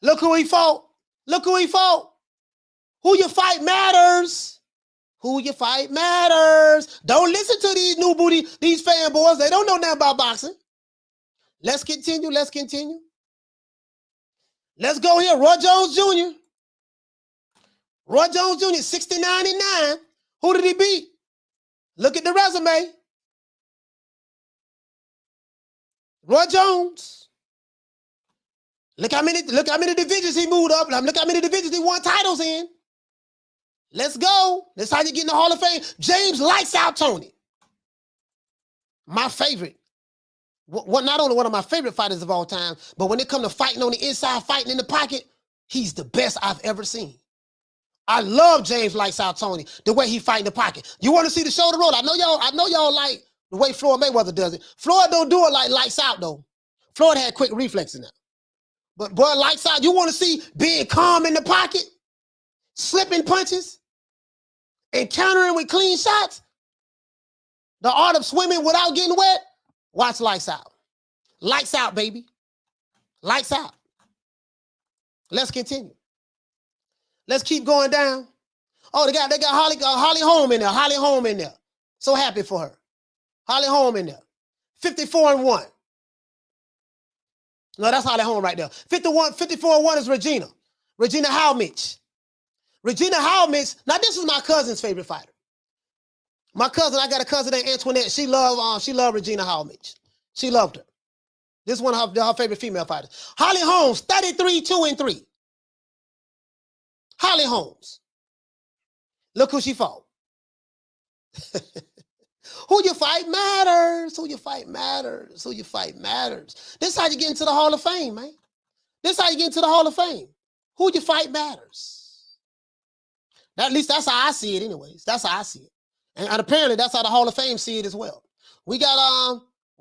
Look who he fought. Look who he fought. Who you fight matters. Who you fight matters. Don't listen to these new booty, these fanboys. They don't know nothing about boxing. Let's continue. Let's continue. Let's go here. Roy Jones Jr. Roy Jones Jr. 69-9. Who did he beat? Look at the resume. Roy Jones. Look how many divisions he moved up. Look how many divisions he won titles in. Let's go. That's how you get in the Hall of Fame. James Lights Out Tony. My favorite. Not only one of my favorite fighters of all time, but when it comes to fighting on the inside, fighting in the pocket, he's the best I've ever seen. I love James Lights Out Tony, the way he fight in the pocket. You want to see the shoulder roll? I know y'all like the way Floyd Mayweather does it. Floyd don't do it like Lights Out, though. Floyd had quick reflexes now. But boy, Lights Out, you want to see being calm in the pocket, slipping punches, and countering with clean shots? The art of swimming without getting wet? Watch Lights Out. Lights out, baby. Lights out. Let's continue. Let's keep going down. Oh, they got Holly Holm in there. Holly Holm in there. So happy for her. Holly Holm in there. 54-1. No, that's Holly Holm right there. 54-1 is Regina. Regina Halmich. Regina Halmich. Now, this is my cousin's favorite fighter. My cousin, I got a cousin named Antoinette. She loved Regina Halmich. She loved her. This is one of her favorite female fighters. Holly Holmes, 33-2-3. Holly Holmes. Look who she fought. Who you fight matters. Who you fight matters. Who you fight matters. This is how you get into the Hall of Fame, man. This is how you get into the Hall of Fame. Who you fight matters. At least that's how I see it anyways. That's how I see it. And apparently that's how the Hall of Fame see it as well. We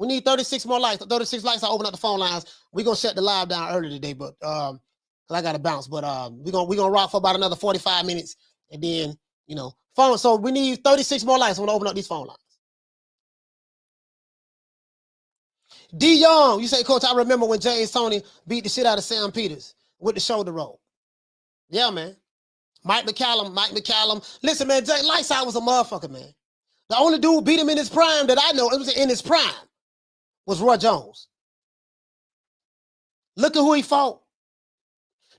need 36 more likes. 36 likes. I open up the phone lines. We're gonna shut the live down early today, but because I gotta bounce. But we're gonna rock for about another 45 minutes, and then phone. So we need 36 more likes. I want to open up these phone lines. D Young, you say, Coach, I remember when James Toney beat the shit out of Sam Peters with the shoulder roll. Yeah, man. Mike McCallum. Listen, man, Lights Out was a motherfucker, man. The only dude beat him in his prime that I know, it was in his prime, was Roy Jones. Look at who he fought.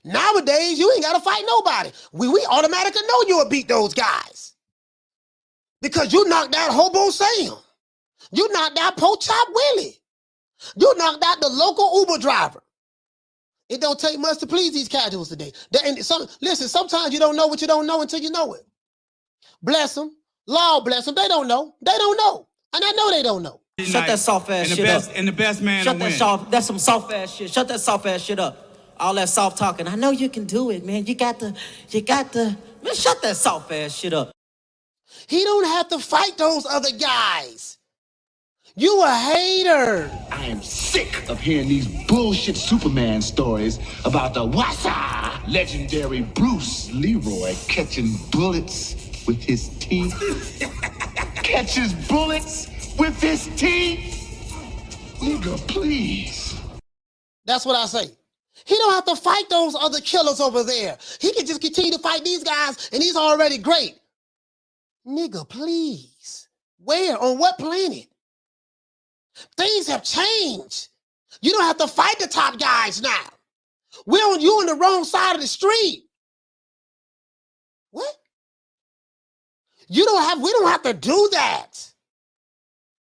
Nowadays, you ain't got to fight nobody. We automatically know you'll beat those guys. Because you knocked out Hobo Sam. You knocked out Po Chop Willie. You knocked out the local Uber driver. It don't take much to please these casuals today. Listen, sometimes you don't know what you don't know until you know it. Bless them. Lord bless them. They don't know. They don't know. And I know they don't know. Shut that soft ass shit up. And the best man Shut that that's some soft ass shit. Shut that soft ass shit up. All that soft talking. I know you can do it, man. You got the, man, shut that soft ass shit up. He don't have to fight those other guys. You a hater. I am sick of hearing these bullshit Superman stories about the Wassa legendary Bruce Leroy catching bullets with his teeth. Catches bullets with his teeth? Nigga, please. That's what I say. He don't have to fight those other killers over there. He can just continue to fight these guys, and he's already great. Nigga, please. Where? On what planet? Things have changed. You don't have to fight the top guys now. You on the wrong side of the street. What? We don't have to do that.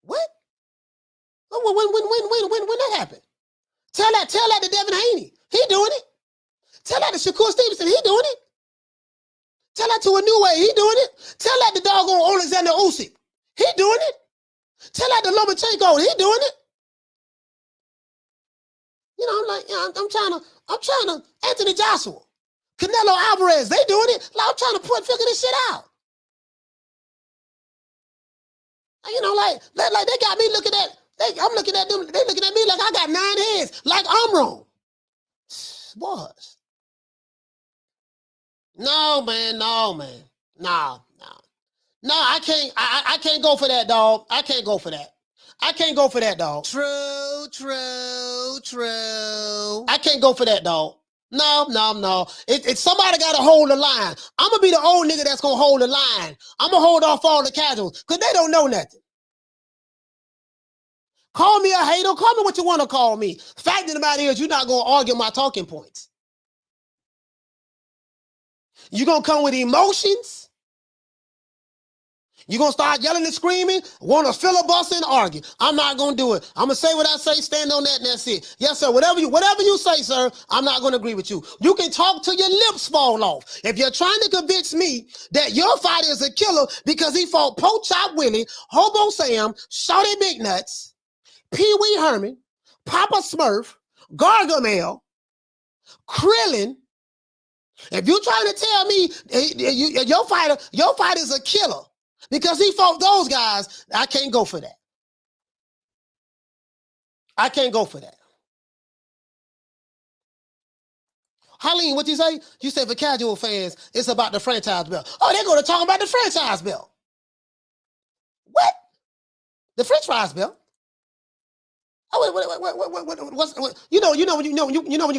What? When that happened? Tell that to Devin Haney. He doing it. Tell that to Shakur Stevenson. He doing it. Tell that to a new way. He doing it. Tell that to doggone Alexander Usyk. He doing it. Tell that to Lomachenko. He doing it. I'm trying to Anthony Joshua, Canelo Alvarez. They doing it. Like, I'm trying to figure this shit out. Like they got me looking at. I'm looking at them. They looking at me like I got 9 heads. Like I'm wrong. Boys. No, man. No, I can't go for that, dog. I can't go for that. I can't go for that, dog. True. I can't go for that, dog. No. If somebody got to hold the line. I'm going to be the old nigga that's going to hold the line. I'm going to hold off all the casuals because they don't know nothing. Call me a hater. Call me what you want to call me. Fact of the matter is you're not going to argue my talking points. You're going to come with emotions. You're going to start yelling and screaming, want to filibuster and argue. I'm not going to do it. I'm going to say what I say, stand on that, and that's it. Yes, sir. Whatever you say, sir, I'm not going to agree with you. You can talk till your lips fall off. If you're trying to convince me that your fighter is a killer because he fought Poach Chop Willie, Hobo Sam, Shorty Big Nuts, Pee Wee Herman, Papa Smurf, Gargamel, Krillin, if you're trying to tell me your fighter is a killer, because he fought those guys, I can't go for that. I can't go for that. Harleen, what you say? You said for casual fans, it's about the franchise belt. Oh, they're going to talk about the franchise belt. What? The French fries belt? Oh, what? You know when you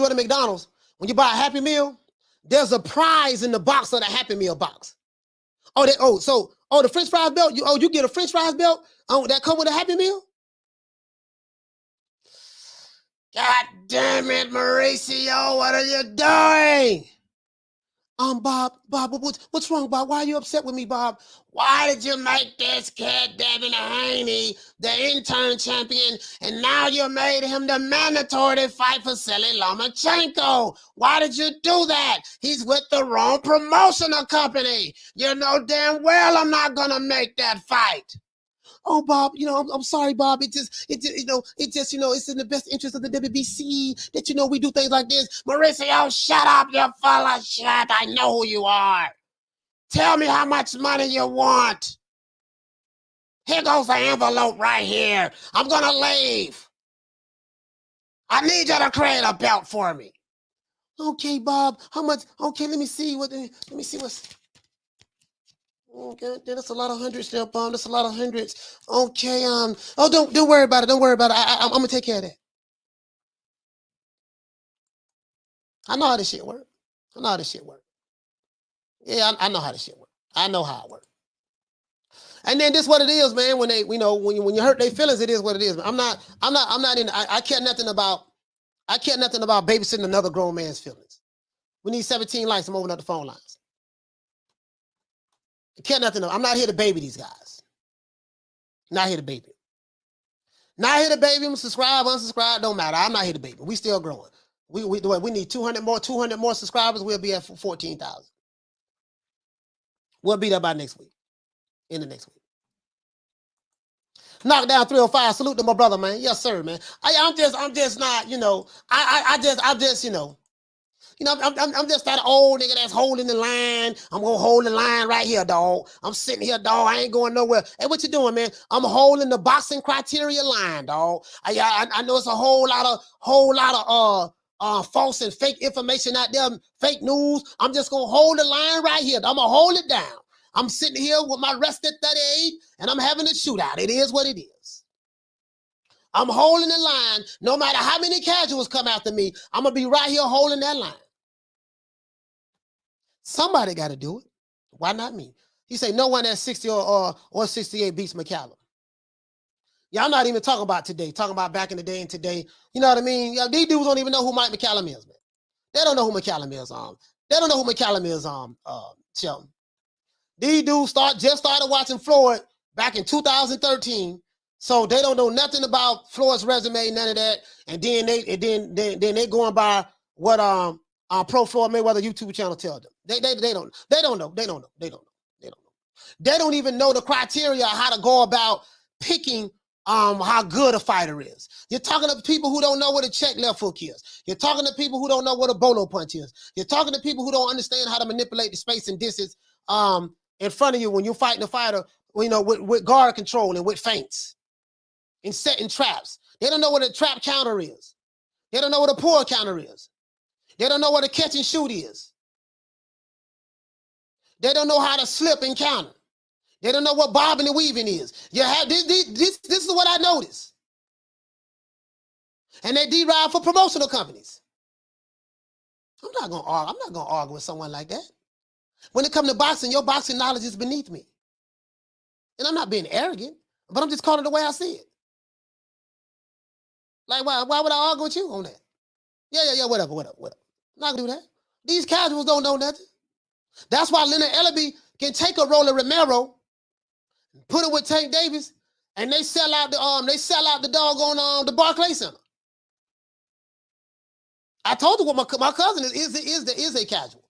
go to McDonald's, when you buy a Happy Meal, there's a prize in the box of the Happy Meal box. The French fries belt. You get a French fries belt that come with a Happy Meal. God damn it, Mauricio! What are you doing? Bob, what's wrong, Bob? Why are you upset with me, Bob? Why did you make this kid, Devin Haney, the intern champion, and now you made him the mandatory to fight for Vasily Lomachenko? Why did you do that? He's with the wrong promotional company. You know damn well I'm not gonna make that fight. Oh, Bob, I'm sorry, Bob. It's in the best interest of the WBC that, we do things like this. Mauricio, shut up, you full of shit. I know who you are. Tell me how much money you want. Here goes the envelope right here. I'm going to leave. I need you to create a belt for me. Okay, Bob, how much? Okay, let me see what's... Okay, that's a lot of hundreds there, Bob. That's a lot of hundreds. Okay, don't worry about it. Don't worry about it. I'm gonna take care of that. I know how this shit works. Yeah, I know how this shit works. I know how it works. And then this is what it is, man. When they, when you hurt their feelings, it is what it is. I'm not in. I care nothing about babysitting another grown man's feelings. We need 17 likes. I'm opening up the phone lines. I care nothing. I'm not here to baby these guys. Not here to baby. Not here to baby them. Subscribe, unsubscribe, don't matter. I'm not here to baby. We still growing. We need 200 more subscribers. We'll be at 14,000. We'll be there by next week. In the next week. Knock down 305. Salute to my brother, man. Yes, sir, man. I'm just not, I'm just that old nigga that's holding the line. I'm going to hold the line right here, dog. I'm sitting here, dog. I ain't going nowhere. Hey, what you doing, man? I'm holding the boxing criteria line, dog. I know it's a whole lot of false and fake information out there, fake news. I'm just going to hold the line right here. I'm going to hold it down. I'm sitting here with my rested 38, and I'm having a shootout. It is what it is. I'm holding the line. No matter how many casuals come after me, I'm going to be right here holding that line. Somebody got to do it. Why not me? He say no one at 60 or 68 beats McCallum. Yeah, I'm not even talking about today. Talking about back in the day and today. You know what I mean? Yeah, these dudes don't even know who Mike McCallum is, man. They don't know who McCallum is. They don't know who McCallum is. Shelton. These dudes just started watching Floyd back in 2013, so they don't know nothing about Floyd's resume, none of that. And then they going by what Pro Floyd Mayweather YouTube channel tell them. They don't know. They don't even know the criteria of how to go about picking how good a fighter is. You're talking to people who don't know what a check left hook is. You're talking to people who don't know what a bolo punch is. You're talking to people who don't understand how to manipulate the space and distance in front of you when you're fighting a fighter, with guard control and with feints and setting traps. They don't know what a trap counter is. They don't know what a pull counter is. They don't know what a catch and shoot is. They don't know how to slip and counter. They don't know what bobbing and weaving is. You have this is what I noticed. And they derive for promotional companies. I'm not gonna argue with someone like that. When it comes to boxing, your boxing knowledge is beneath me. And I'm not being arrogant, but I'm just calling it the way I see it. Like, why would I argue with you on that? Yeah, whatever. I'm not gonna do that. These casuals don't know nothing. That's why Leonard Ellaby can take a Roller Romero, put it with Tank Davis, and they sell out the doggone the Barclays Center. I told you what my cousin is a casual.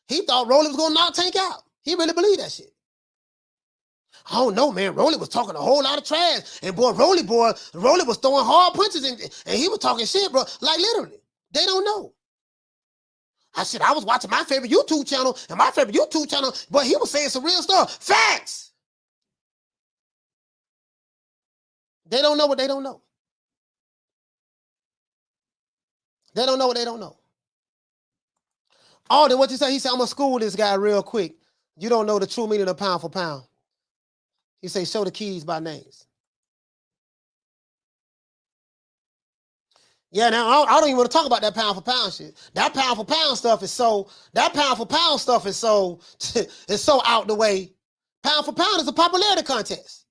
He thought Rolly was gonna knock Tank out. He really believed that shit. I don't know, man. Rolly was talking a whole lot of trash. And Rolly was throwing hard punches and he was talking shit, bro. Like literally. They don't know. I was watching my favorite YouTube channel, but he was saying some real stuff. Facts. They don't know what they don't know. They don't know what they don't know. Oh, then what you say? He said, I'm gonna school this guy real quick. You don't know the true meaning of pound for pound. He say, show the keys by names. Yeah, now I don't even want to talk about that pound for pound shit. That pound for pound stuff is so it's so out the way. Pound for pound is a popularity contest.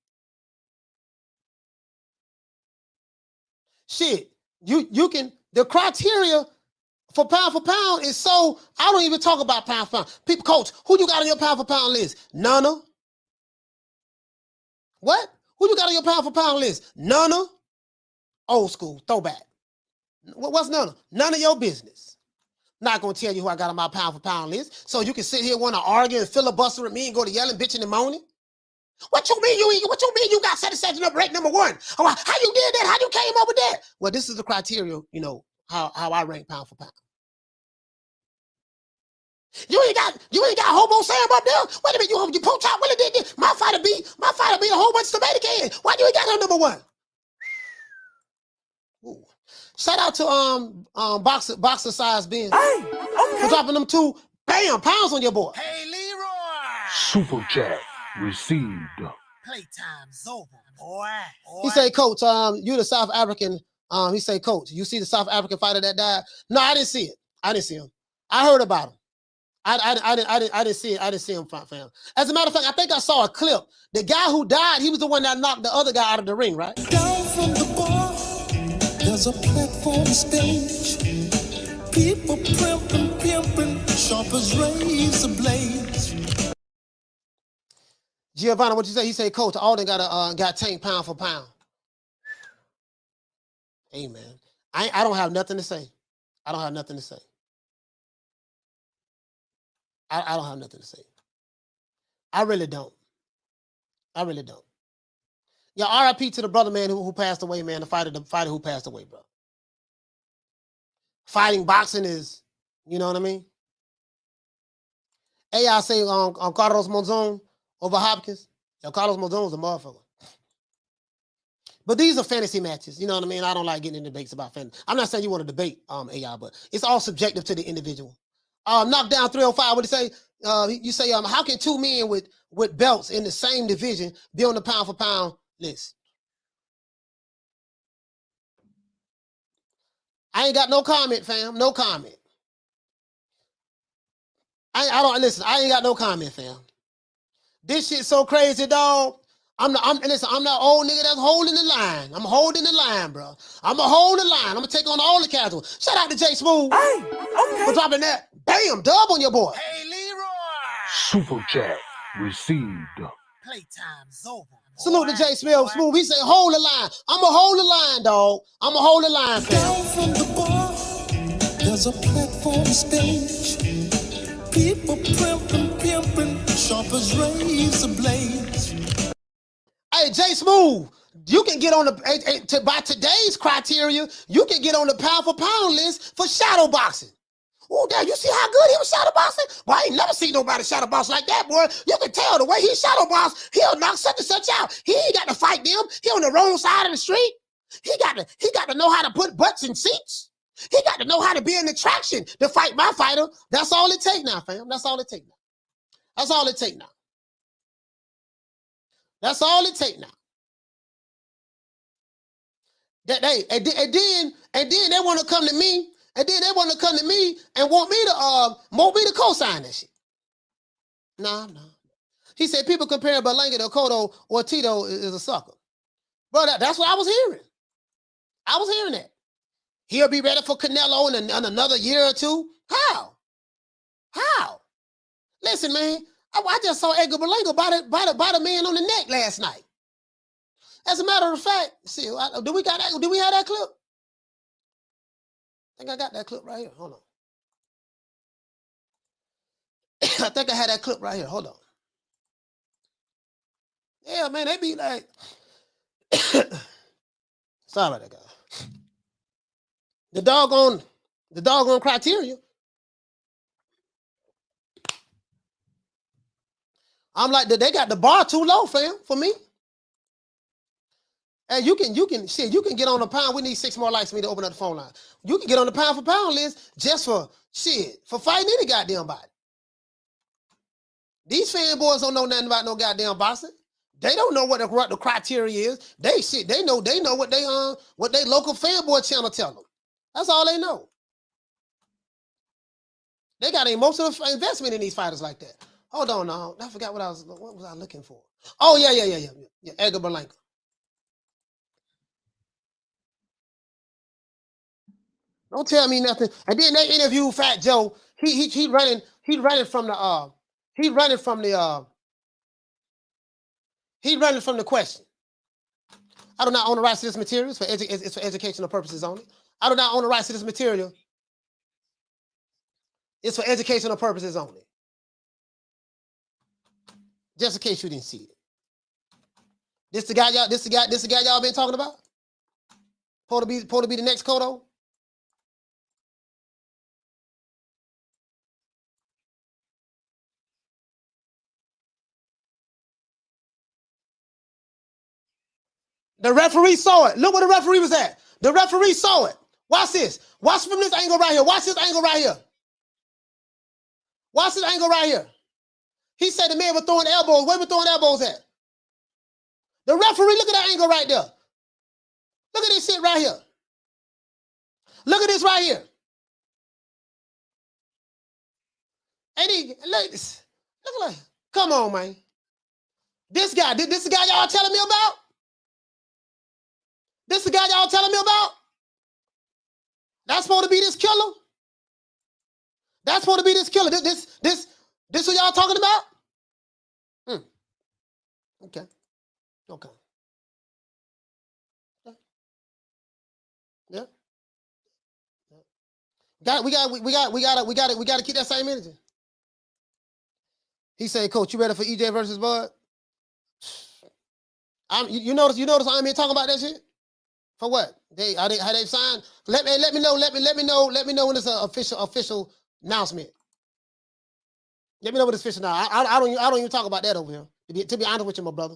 Shit, you can, the criteria for pound is so, I don't even talk about pound for pound. People, coach, who you got on your pound for pound list? None. What? Who you got on your pound for pound list? None. Old school, throwback. What's none? None of your business. Not gonna tell you who I got on my pound for pound list, so you can sit here want to argue and filibuster with me and go to yelling, bitching, and moaning. What you mean you got satisfaction up rank number one? How you did that? How you came up with that? Well, this is the criteria, you know, how I rank pound for pound. You ain't got Hobo Sam up there. Wait a minute, you poach out Willie did this. My fighter be a whole bunch of tomato cans. Why you ain't got her number one? Ooh. Shout out to boxer size Ben for dropping them 2 pounds on your boy. Hey, Leroy! Super chat received. Playtime's over, boy. He say, Coach, you the South African. He say, Coach, you see the South African fighter that died? No, I didn't see it. I didn't see him. I heard about him. I didn't see it. I didn't see him, fam. As a matter of fact, I think I saw a clip. The guy who died, he was the one that knocked the other guy out of the ring, right? Down from the bar, there's a platform stage. People pimping, sharp as razor blades. Giovanna, what you say? He say, Coach, Alden got Tank pound for pound. Hey, man. I don't have nothing to say. I don't have nothing to say. I don't have nothing to say. I really don't. Yeah, RIP to the brother, man, who passed away, man. The fighter who passed away, bro. Fighting, boxing is, you know what I mean? AI say on Carlos Monzon over Hopkins. Yeah, Carlos Monzon was a motherfucker. But these are fantasy matches, you know what I mean? I don't like getting in debates about fantasy. I'm not saying you want to debate AI, but it's all subjective to the individual. Knockdown 305, what do you say? You say, how can 2 men with belts in the same division be on the pound for pound list? I ain't got no comment, fam. No comment. I ain't got no comment, fam. This shit's so crazy, dog. Listen, I'm that old nigga that's holding the line. I'm holding the line, bro. I'm gonna hold the line. I'm gonna take on all the casuals. Shout out to Jay Smooth. Hey, okay. For dropping that. Bam, dub on your boy. Hey, Leroy! Super chat received. Playtime's over. Salute to Jay Smooth. He say, hold the line. I'm gonna hold the line, dog. I'm gonna hold the line, fam. Down from the bar, there's a platform stage. People pimping, sharp as razor blades. Hey, Jay Smooth, you can get on by today's criteria, you can get on the pound for pound list for shadow boxing. Oh, damn, you see how good he was shadow boxing? Boy, I ain't never seen nobody shadow box like that, boy. You can tell the way he shadow box, he'll knock such and such out. He ain't got to fight them. He on the wrong side of the street. He got to know how to put butts in seats. He got to know how to be an attraction to fight my fighter. That's all it take now, fam. That's all it take now. That's all it take now. And then they want to come to me, and want me to co-sign that shit. No. He said people comparing Berlanga to Cotto or Tito is a sucker. Bro, that's what I was hearing. I was hearing that. He'll be ready for Canelo in another year or two. How? Listen, man, I just saw Edgar Berlanga bite a man on the neck last night. As a matter of fact, see, do we have that clip? I think I got that clip right here. Hold on. I think I had that clip right here. Hold on. Yeah, man, they be like, sorry about that, guy. The doggone criteria. I'm like, they got the bar too low, fam, for me. And you can get on the pound. We need 6 more likes for me to open up the phone line. You can get on the pound for pound list just for fighting any goddamn body. These fanboys don't know nothing about no goddamn boxing. They don't know what the criteria is. They know what they local fanboy channel tell them. That's all they know. They got an emotional investment in these fighters like that. Hold on now. I forgot what was I looking for? Oh, yeah. Edgar Berlanga. Don't tell me nothing. And then they interviewed Fat Joe. He running from the question. I do not own the rights to this material. It's for educational purposes only. I do not own the rights to this material. It's for educational purposes only. Just in case you didn't see it. This the guy y'all been talking about? Supposed to be the next Cotto? The referee saw it. Look where the referee was at. The referee saw it. Watch this. Watch from this angle right here. Watch this angle right here. Watch this angle right here. He said the man was throwing elbows. Where was throwing elbows at? The referee, look at that angle right there. Look at this shit right here. Look at this right here. And look like, come on, man. This guy y'all telling me about? This the guy y'all telling me about? That's supposed to be this killer? That's supposed to be this killer. This what y'all talking about? Okay. Yeah. We got to keep that same energy. He said, Coach, you ready for EJ versus Bud? You notice I'm here talking about that shit? For what? How they signed? Let me know when it's an official announcement. Let me know what it's official now. I don't even talk about that over here. To be honest with you, my brother.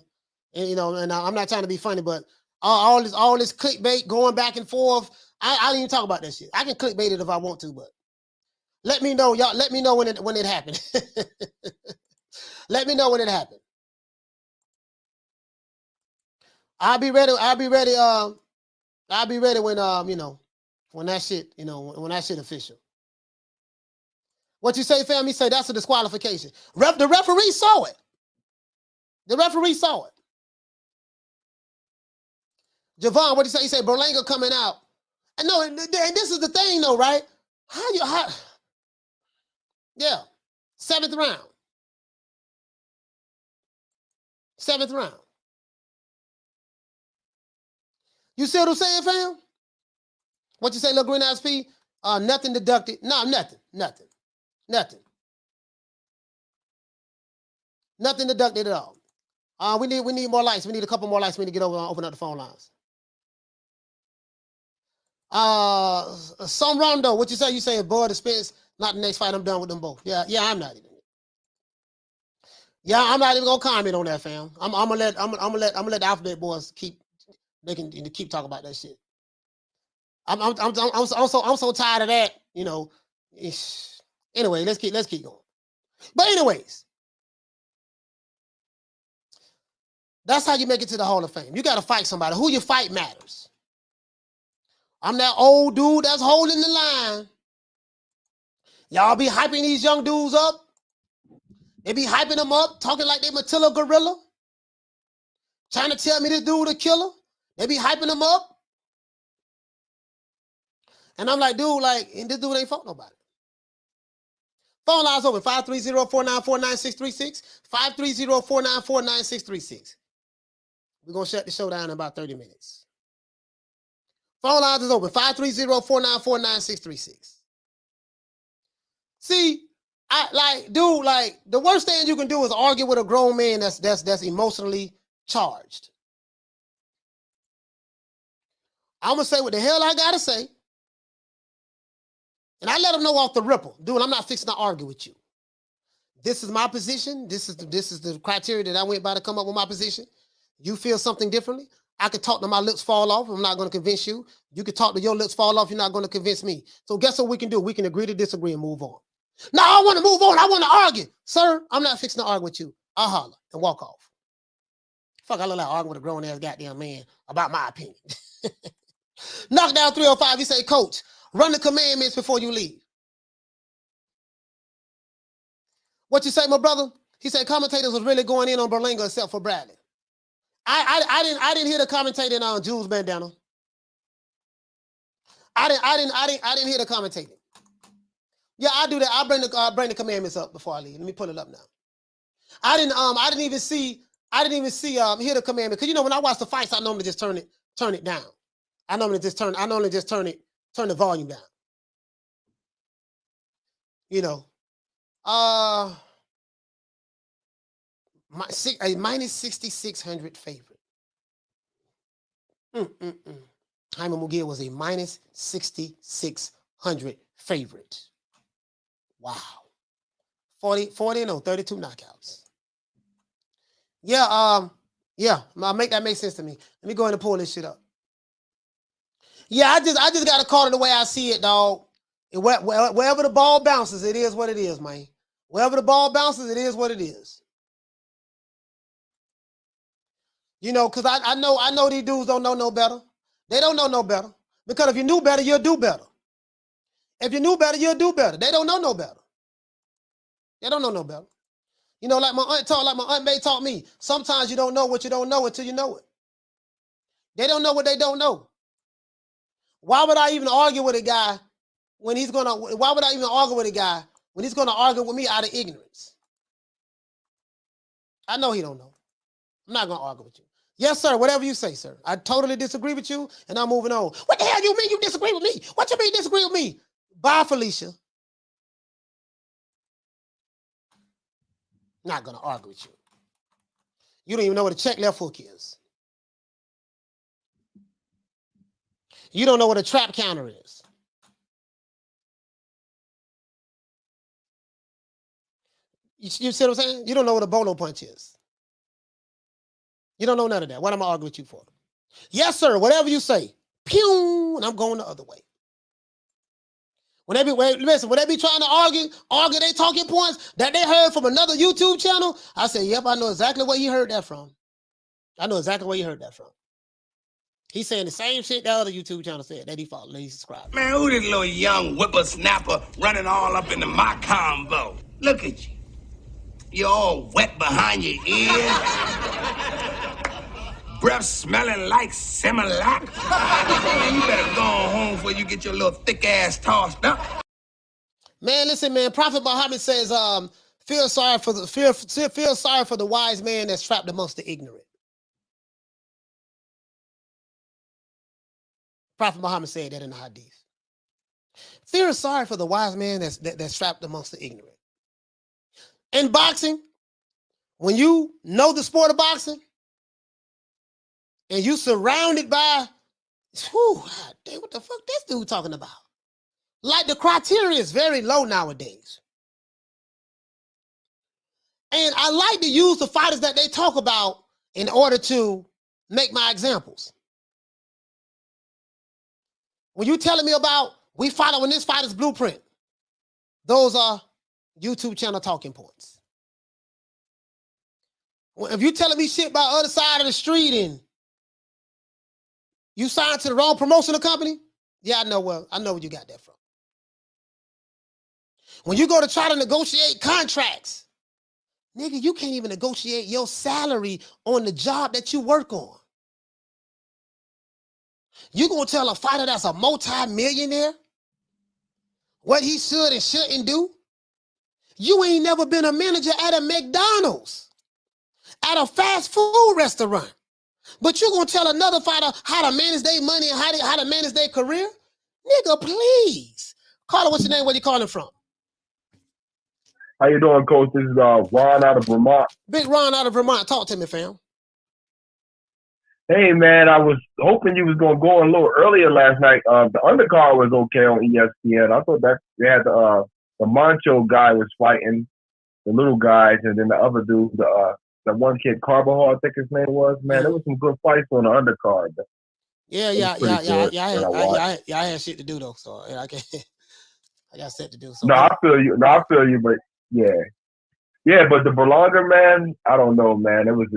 And I'm not trying to be funny, but all this clickbait going back and forth, I don't even talk about that shit. I can clickbait it if I want to, but let me know, y'all. Let me know when it happened. Let me know when it happened. I'll be ready when that shit, when that shit official. What you say, fam? He say that's a disqualification. The referee saw it. The referee saw it. Javon, what you say? He said Berlanga coming out. And no, and this is the thing though, right? Yeah. 7th round. 7th round. You see what I'm saying, fam? What you say, little green eyes P? Nothing deducted. No, nothing. Nothing deducted at all. We need more likes. We need a couple more likes. We need to get over and open up the phone lines. Some Rondo, what you say? You say Bud Spence, not the next fight. I'm done with them both. Yeah, I'm not even. Yeah, I'm not even gonna comment on that, fam. I'm gonna let the alphabet boys keep talking about that shit. I'm so tired of that, Anyway, let's keep going. But anyways, That's how you make it to the Hall of Fame. You got to fight somebody. Who you fight matters. I'm that old dude that's holding the line. Y'all be hyping these young dudes up. They be hyping them up, talking like they Matilda Gorilla. Trying to tell me this dude a killer. They be hyping them up. And I'm like, dude, like, and this dude ain't fought nobody. Phone lines open, 530-494-9636, 530-494-9636. We're going to shut the show down in about 30 minutes. Phone lines is open, 530-494-9636. See, the worst thing you can do is argue with a grown man that's emotionally charged. I'm going to say what the hell I got to say. And I let him know off the ripple, dude, I'm not fixing to argue with you. This is my position. This is the criteria that I went by to come up with my position. You feel something differently. I could talk to my lips fall off. I'm not going to convince you. You could talk to your lips fall off. You're not going to convince me. So guess what we can do? We can agree to disagree and move on. No, I want to move on. I want to argue. Sir, I'm not fixing to argue with you. I'll holler and walk off. Fuck, I look like arguing with a grown-ass goddamn man about my opinion. Knockdown 305, he say, Coach, run the commandments before you leave. What you say, my brother? He said commentators was really going in on Berlanga except for Bradley. I didn't hear the commentating on Jules Bandana. I didn't hear the commentating. Yeah, I do that. I'll bring the commandments up before I leave. Let me pull it up now. I didn't even hear the commandment. Because when I watch the fights, I normally just turn it down. I normally just turn the volume down. A minus 6,600 favorite. Jaime Munguia was a minus 6,600 favorite. Wow. 40 and 32 knockouts. Yeah, I'll make that make sense to me. Let me go ahead and pull this shit up. Yeah, I just gotta call it the way I see it, dog. Wherever the ball bounces, it is what it is, man. Wherever the ball bounces, it is what it is. Because I know these dudes don't know no better. They don't know no better. Because if you knew better, you'll do better. If you knew better, you'll do better. They don't know no better. They don't know no better. Like my aunt May taught me, sometimes you don't know what you don't know until you know it. They don't know what they don't know. Why would I even argue with a guy when he's gonna argue with me out of ignorance? I know he don't know. I'm not gonna argue with you. Yes, sir, whatever you say, sir. I totally disagree with you, and I'm moving on. What the hell you mean you disagree with me? What you mean you disagree with me? Bye, Felicia. Not gonna argue with you. You don't even know what a check left hook is. You don't know what a trap counter is. You see what I'm saying? You don't know what a bolo punch is. You don't know none of that. What am I arguing with you for? Yes, sir. Whatever you say. Pew, and I'm going the other way. When they be trying to argue their talking points that they heard from another YouTube channel, I say, yep, I know exactly where he heard that from. He's saying the same shit that other YouTube channel said that he followed, that he subscribed. Man, who this little young whippersnapper running all up into my combo? Look at you. You're all wet behind your ears. Breath smelling like Similac. Man, you better go home before you get your little thick ass tossed up. Man, listen, man. Prophet Muhammad says, feel sorry for the wise man that's trapped amongst the ignorant. Prophet Muhammad said that in the hadith. Feel sorry for the wise man that's trapped amongst the ignorant. In boxing, when you know the sport of boxing, and you surrounded by, God damn, what the fuck this dude talking about? Like the criteria is very low nowadays. And I like to use the fighters that they talk about in order to make my examples. When you telling me about we following this fighter's blueprint, those are YouTube channel talking points. If you telling me shit about other side of the street and you signed to the wrong promotional company, yeah, I know where you got that from. When you go to try to negotiate contracts, nigga, you can't even negotiate your salary on the job that you work on. You gonna tell a fighter that's a multi-millionaire what he should and shouldn't do? You ain't never been a manager at a McDonald's, at a fast food restaurant. But you gonna tell another fighter how to manage their money and how to manage their career? Nigga, please. Carla, what's your name? Where you calling from? How you doing, Coach? This is Ron out of Vermont. Big Ron out of Vermont. Talk to me, fam. Hey, man, I was hoping you was going to go a little earlier last night. The undercard was okay on ESPN. I thought that they had the Mancho guy was fighting, the little guys, and then the other dude, the one kid, Carbajal, I think his name was. Man, there was some good fights on the undercard. Yeah. I had shit to do, though, so I got shit to do. So I feel you, but yeah. Yeah, but the Berlanga, man, I don't know, man. It was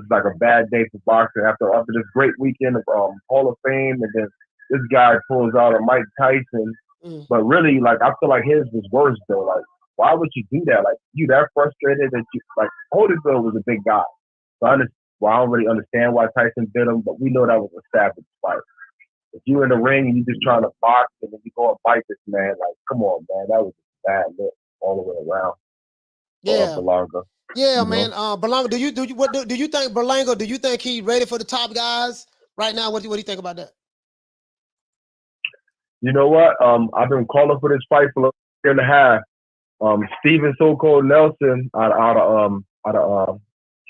like a bad day for boxing after this great weekend of Hall of Fame, and then this guy pulls out a Mike Tyson. But really, like, I feel like his was worse though. Like, why would you do that? Like, you that frustrated that you like Holyfield was a big guy. So I don't really understand why Tyson did him, but we know that was a savage fight. If you in the ring and you just trying to box and then you go and fight this man, like, come on, man, that was a bad look all the way around. Yeah, Berlanga. Yeah, man. Berlanga, do you think Berlanga? Do you think he's ready for the top guys right now? What do you think about that? You know what? I've been calling for this fight for a year and a half. Steven So-Called Nelson out of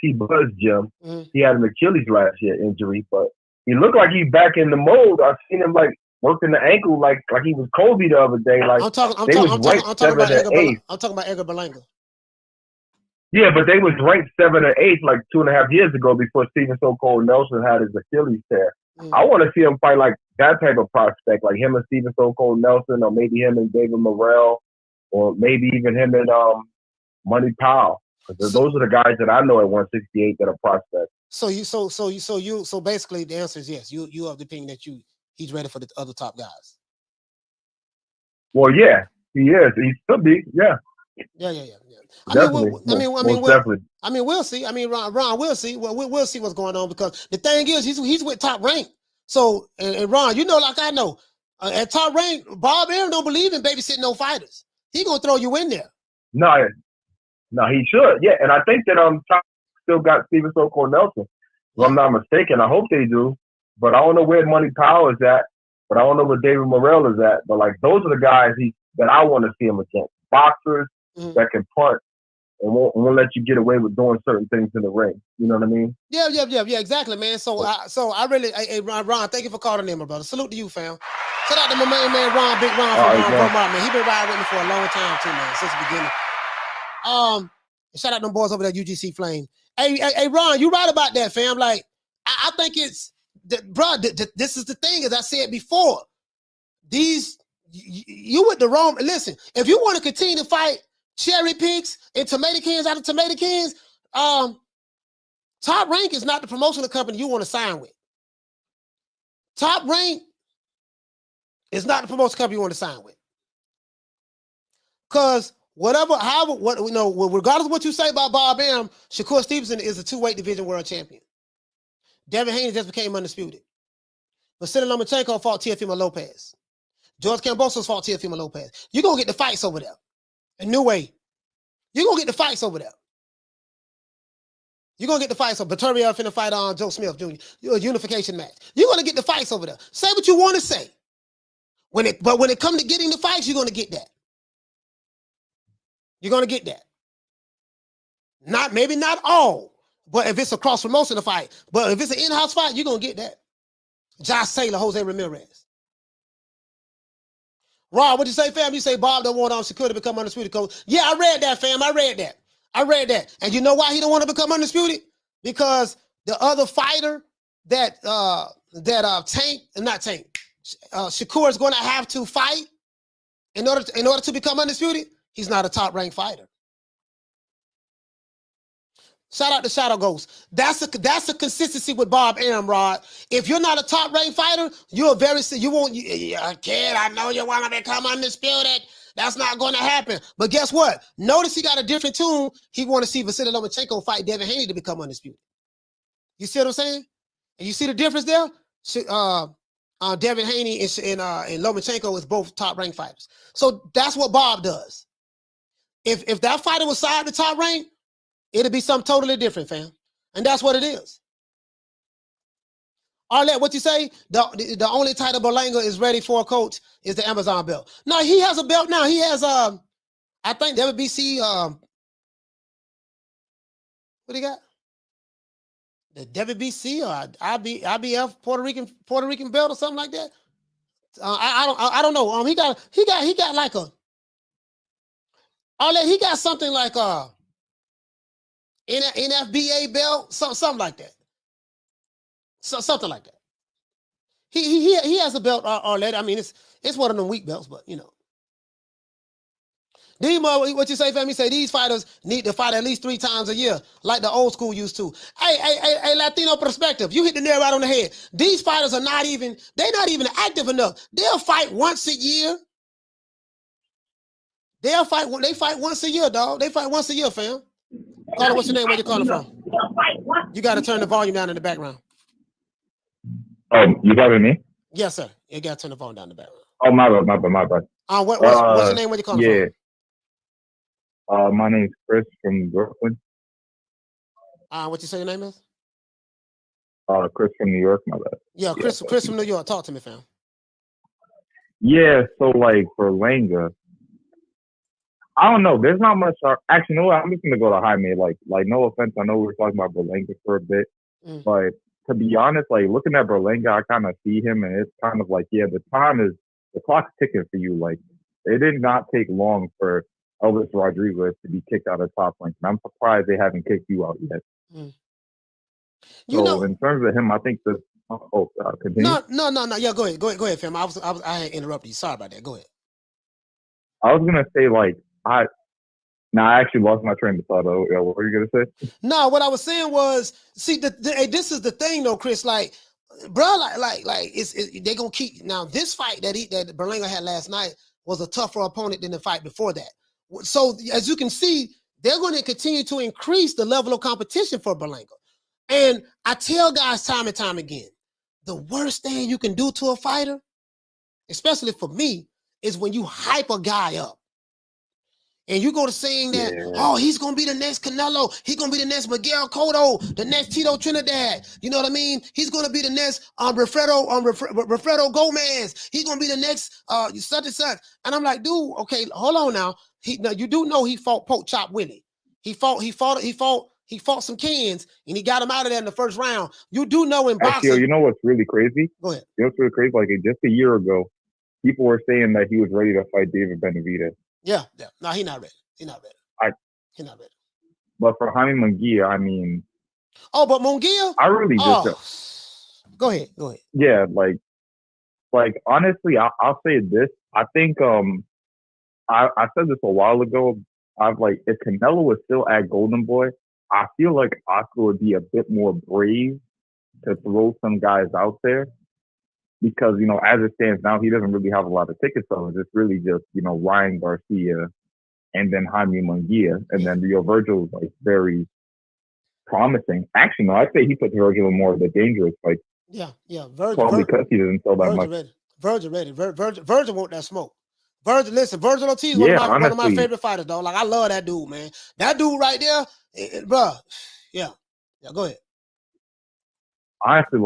T Buzz gym. He had an Achilles last year injury, but he looked like he's back in the mode. I've seen him like working the ankle like he was Kobe the other day. Like I'm talking about Edgar Berlanga. Yeah, but they was ranked 7 or 8 like 2.5 years ago before Steven So-Called Nelson had his Achilles tear. I want to see him fight like that type of prospect, like him and Steven So-Called Nelson, or maybe him and David Morrell, or maybe even him and Money Powell. Because those are the guys that I know at 168 that are prospects. So basically the answer is yes. You have the opinion that he's ready for the other top guys. Well, yeah, he is. He should be. Yeah. Yeah. Definitely. We'll see. I mean, Ron, we'll see. We'll see what's going on, because the thing is, he's with Top Rank. So, and Ron, you know, like I know, at Top Rank, Bob Arum don't believe in babysitting no fighters. He gonna throw you in there. No, he should. Yeah, and I think that Top still got Steven So-Called Nelson. If I'm not mistaken, I hope they do. But I don't know where Money Powell is at. But I don't know where David Morrell is at. But like, those are the guys that I want to see him against. Boxers that can punt and won't let you get away with doing certain things in the ring. You know what I mean? Yeah, exactly, man. So I really, hey, Ron, thank you for calling in, my brother. Salute to you, fam. Shout out to my main man, Ron, Big Ron from Vermont, man. He been riding with me for a long time too, man, since the beginning. Shout out to them boys over there, UGC Flame. Hey, Ron, you right about that, fam. Like, I think it's, this is the thing, as I said before. You with the wrong. Listen, if you want to continue to fight cherry picks and tomato cans out of tomato cans, Top Rank is not the promotional company you want to sign with. Top Rank is not the promotional company you want to sign with. Because regardless of what you say about Bob Arum, Shakur Stevenson is a 2-weight division world champion. Devin Haney just became undisputed. Vasily Lomachenko fought Teofimo Lopez. George Kambosos fought Teofimo Lopez. You're going to get the fights over there. A new way. You're going to get the fights over there. You're going to get the fights over. Vittorio finna fight on Joe Smith Jr. A unification match. You're going to get the fights over there. Say what you want to say. But when it comes to getting the fights, you're going to get that. You're going to get that. Maybe not all, but if it's a cross promotion fight, but if it's an in-house fight, you're going to get that. Josh Taylor, Jose Ramirez. Rob, what you say, fam? You say Bob don't want Shakur to become undisputed, coach. Yeah, I read that, fam. I read that. And you know why he don't want to become undisputed? Because the other fighter Shakur is going to have to fight in order to become undisputed. He's not a top-ranked fighter. Shout out to Shadow Ghost. That's a consistency with Bob Arum. If you're not a top ranked fighter, you kid, I know you want to become undisputed. That's not going to happen. But guess what? Notice he got a different tune. He want to see Vasily Lomachenko fight Devin Haney to become undisputed. You see what I'm saying? And you see the difference there? Devin Haney and Lomachenko is both top ranked fighters. So that's what Bob does. If that fighter was side the top rank, it'll be something totally different, fam. And that's what it is. Arlette, what you say? The only title Berlanga is ready for, coach, is the Amazon belt. No, he has a belt now. He has I think WBC what do you got? The WBC or IBF Puerto Rican belt or something like that. I don't know. He got like a Arlette, he got something like NFBA belt, something like that. Something like that. He has a belt, Arlette. I mean, it's one of them weak belts, but you know. Demo, what you say, fam? He say these fighters need to fight at least 3 times a year, like the old school used to. Hey, Latino perspective. You hit the nail right on the head. These fighters are not even active enough. They'll fight once a year. They fight once a year, dog. They fight once a year, fam. Caller, what's your name? Where you calling from? You got to turn the volume down in the background. Oh, you got me? Yes, sir. You got to turn the volume down in the background. Oh, my bad. What's your name? Where you calling from? My name's Chris from Brooklyn. What you say your name is? Chris from New York, my bad. Yeah, Chris from New York. Talk to me, fam. Yeah, so like Berlanga, I don't know. There's not much. Actually, no. I'm just gonna go to Jaime. Like, no offense. I know we were talking about Berlanga for a bit, but to be honest, like looking at Berlanga, I kind of see him, and it's kind of like, yeah, the clock's ticking for you. Like, it did not take long for Elvis Rodriguez to be kicked out of top rank, and I'm surprised they haven't kicked you out yet. In terms of him, I think the continue. No. Yeah, go ahead, fam. I had interrupted you. Sorry about that. Go ahead. I was gonna say I actually lost my train of thought. What were you gonna say? No, what I was saying was, see, this is the thing though, Chris. Like, bro, they gonna keep now. This fight that Berlanga had last night was a tougher opponent than the fight before that. So as you can see, they're going to continue to increase the level of competition for Berlanga. And I tell guys time and time again, the worst thing you can do to a fighter, especially for me, is when you hype a guy up. And you go to saying that, he's going to be the next Canelo. He's going to be the next Miguel Cotto, the next Tito Trinidad. You know what I mean? He's going to be the next Wilfredo Gomez. He's going to be the next such and such. And I'm like, dude, okay, hold on now. You do know he fought Poke Chop Willie. He fought some cans, and he got him out of there in the first round. You do know in boxing. Actually, you know what's really crazy? Go ahead. You know what's really crazy? Like just a year ago, people were saying that he was ready to fight David Benavidez. Yeah. No, he's not ready. He's not ready. But for Jaime Munguia, I mean. Oh, but Munguia? I really just. Go ahead. Yeah, like honestly, I'll say this. I think I said this a while ago. If Canelo was still at Golden Boy, I feel like Oscar would be a bit more brave to throw some guys out there. Because, as it stands now, he doesn't really have a lot of ticket sellers. It's really just, Ryan Garcia and then Jaime Munguia. And then Rio Virgil is like very promising. Actually, no, I'd say he puts Virgil in more of the dangerous fight. Yeah. Virgil. Probably because he doesn't sell that much. Virgil ready. Virgil want that smoke. Virgil Ortiz is one of my favorite fighters, dog. Like, I love that dude, man. That dude right there, bro. Yeah, go ahead. Honestly,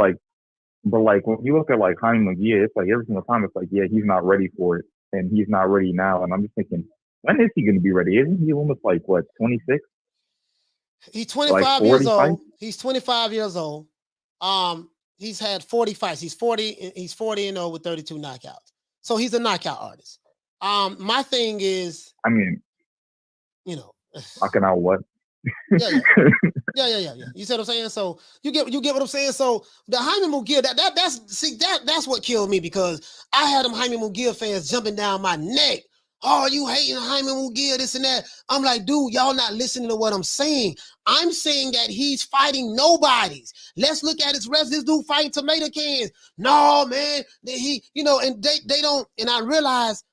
but when you look at Jaime Munguia, it's like every single time it's like, yeah, he's not ready for it, and he's not ready now. And I'm just thinking, when is he going to be ready? Isn't he almost 26? He's 25 years old. He's 25 years old. He's had 40 fights. He's 40-0 with 32 knockouts. So he's a knockout artist. My thing is, I mean, knocking out what? Yeah. You see what I'm saying? So you get what I'm saying. So the Jaime Munguia, that's what killed me, because I had them Jaime Munguia fans jumping down my neck Oh, you hating Jaime Munguia, this and that. I'm like, dude, y'all not listening to what I'm saying. I'm saying that he's fighting nobodies. Let's look at his rest. This dude fighting tomato cans. No, man, he, and they don't. And I realize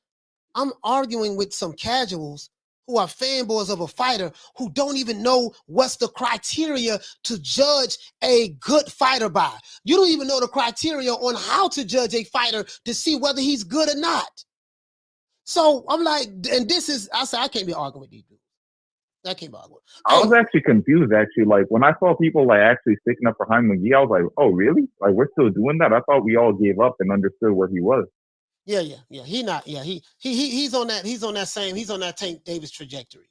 I'm arguing with some casuals who are fanboys of a fighter who don't even know what's the criteria to judge a good fighter by. You don't even know the criteria on how to judge a fighter to see whether he's good or not. So I'm like, and I said, I can't be arguing with these dudes. I can't be arguing. I was actually confused, actually. Like, when I saw people, like, actually sticking up for Jaime Munguia, I was like, oh, really? Like, we're still doing that? I thought we all gave up and understood where he was. Yeah. He's on that Tank Davis trajectory.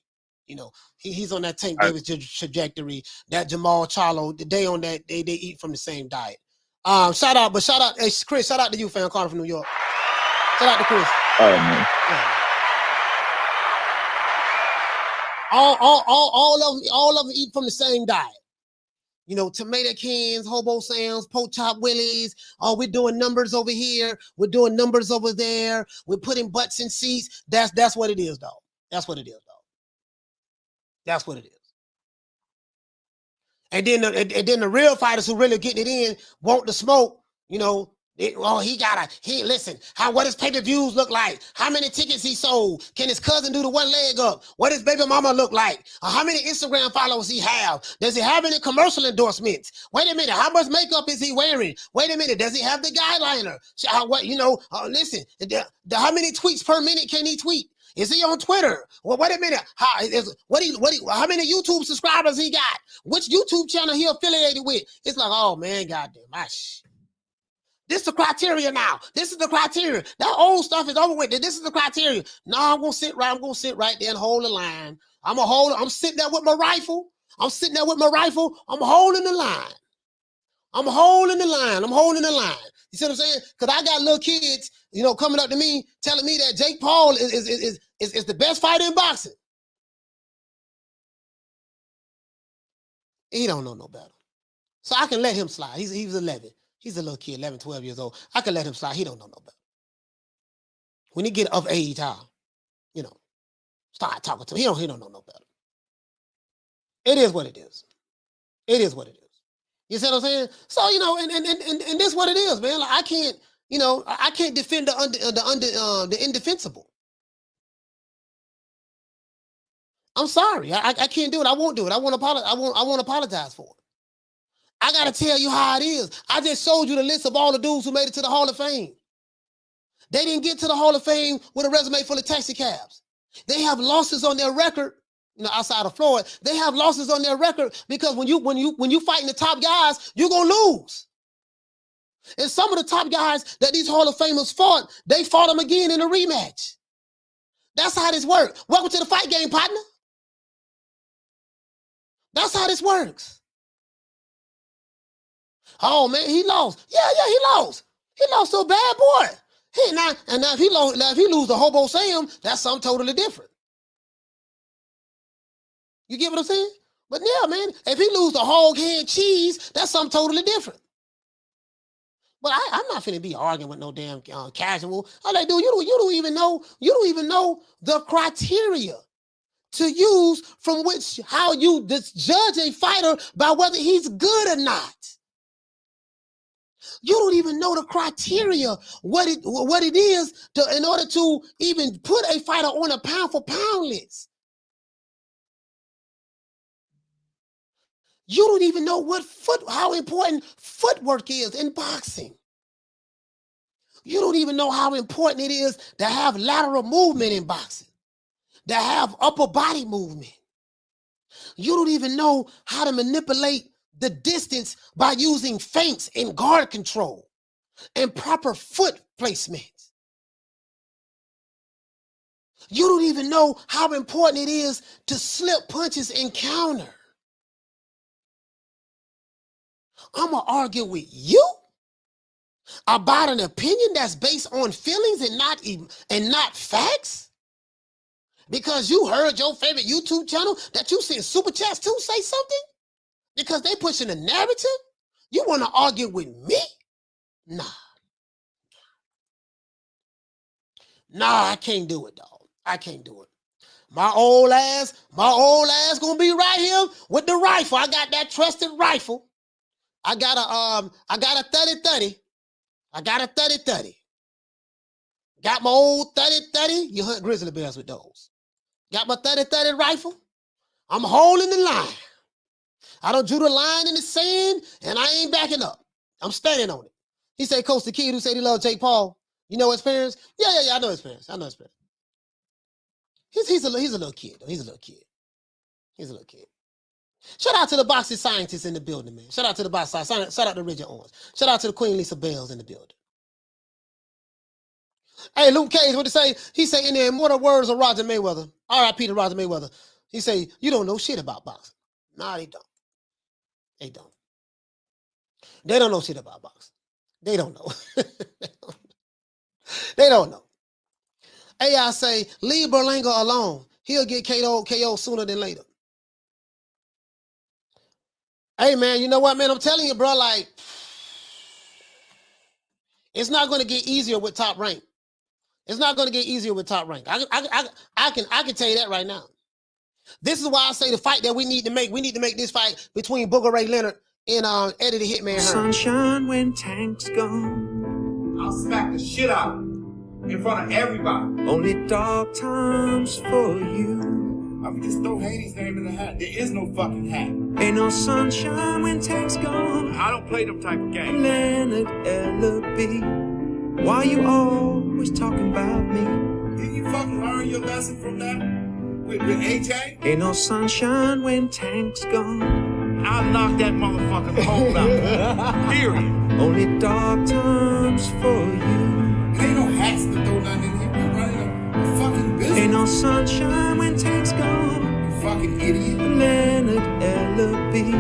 He's on that Tank Davis trajectory, that Jamal Charlo, they on that, they eat from the same diet. Shout out, hey, Chris, shout out to you, fan calling from New York. Shout out to Chris. Oh, man. Yeah. All of them eat from the same diet. Tomato cans, hobo Sam's, pork chop willies. Oh, we're doing numbers over here. We're doing numbers over there. We're putting butts in seats. That's what it is, though. That's what it is, though. That's what it is. And then the real fighters who really getting it in want the smoke. Listen, what does pay-per-views look like? How many tickets he sold? Can his cousin do the one leg up? What does baby mama look like? How many Instagram followers he have? Does he have any commercial endorsements? Wait a minute, how much makeup is he wearing? Wait a minute, does he have the guideliner? Listen, how many tweets per minute can he tweet? Is he on Twitter? Well, wait a minute. How many YouTube subscribers he got? Which YouTube channel he affiliated with? It's like, oh man, goddamn, this is the criteria now. This is the criteria. That old stuff is over with. This is the criteria. No, I'm gonna sit right there and hold the line. I'm sitting there with my rifle. I'm holding the line. I'm holding the line. You see what I'm saying? Because I got little kids, coming up to me, telling me that Jake Paul is the best fighter in boxing. He don't know no better. So I can let him slide. He was 11. He's a little kid, 11, 12 years old. I can let him slide. He don't know no better. When he get of age, start talking to him. He don't know no better. It is what it is. It is what it is. You see what I'm saying? So, and this is what it is, man. Like, I can't defend the indefensible. I'm sorry. I can't do it. I won't do it. I won't apologize for it. I got to tell you how it is. I just showed you the list of all the dudes who made it to the Hall of Fame. They didn't get to the Hall of Fame with a resume full of taxi cabs. They have losses on their record, outside of Floyd. They have losses on their record because when you fighting the top guys, you're going to lose. And some of the top guys that these Hall of Famers fought, they fought them again in a rematch. That's how this works. Welcome to the fight game, partner. That's how this works. Oh man, he lost. Yeah, he lost. He lost to a bad boy. Now if he lose the hobo Sam, that's something totally different. You get what I'm saying? But yeah, man, if he lose the hog head cheese, that's something totally different. But I'm not finna be arguing with no damn casual. I'm like, dude, you don't even know the criteria to use from which how you judge a fighter by whether he's good or not. You don't even know the criteria, what it is in order to even put a fighter on a pound for pound list. You don't even know how important footwork is in boxing. You don't even know how important it is to have lateral movement in boxing, to have upper body movement. You don't even know how to manipulate the distance by using feints and guard control and proper foot placement. You don't even know how important it is to slip punches and counter. I'm going to argue with you about an opinion that's based on feelings and not facts? Because you heard your favorite YouTube channel that you send super chats to say something? Because they pushing a narrative? You want to argue with me? Nah, I can't do it, dog. I can't do it. My old ass gonna be right here with the rifle. I got that trusted rifle. I got a 30-30. I got a 30-30. Got my old 30-30. You hunt grizzly bears with those. Got my 30-30 rifle. I'm holding the line. I done drew the line in the sand, and I ain't backing up. I'm standing on it. He said, Coach, the kid who said he loved Jake Paul, you know his parents? Yeah, I know his parents. I know his parents. He's a little kid, though. He's a little kid. Shout out to the boxing scientists in the building, man. Shout out to the boxing scientists. Shout out to Richard Owens. Shout out to the Queen Lisa Bells in the building. Hey, Luke Cage, what he say? He say in the immortal words of Roger Mayweather, R.I.P. to Roger Mayweather, he say, you don't know shit about boxing. Nah, they don't. They don't. They don't know shit about boxing. They don't know. They don't know. AI say, leave Berlanga alone. He'll get KO sooner than later. Hey, man, you know what, man? I'm telling you, bro, like, it's not going to get easier with Top Rank. It's not going to get easier with Top Rank. I can tell you that right now. This is why I say the fight that we need to make this fight between Booger Ray Leonard and Eddie the Hitman Hearn. Sunshine when Tank's gone. I'll smack the shit out of him in front of everybody. Only dark times for you. I mean, just throw Haney's name in the hat. There is no fucking hat. Ain't no sunshine when Tank's gone. I don't play them type of games. Leonard L.B. Why you always talking about me? Did you fucking learn your lesson from that? With AJ? Ain't no sunshine when Tank's gone. I'll knock that motherfucker's hole out. Period. Only dark times for you. There ain't no hats to throw nothing in here. We're running a fucking business. Ain't no sunshine when Tank's gone. You fucking idiot. Leonard L.B.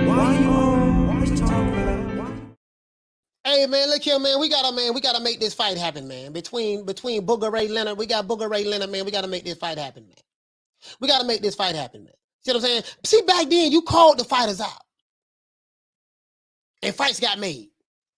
Why you always talking about? Hey, man, look here, man. We gotta make this fight happen, man. Between Booger Ray Leonard, we got Booger Ray Leonard, man. We gotta make this fight happen, man. We gotta make this fight happen, man. See what I'm saying? See, back then, you called the fighters out. And fights got made.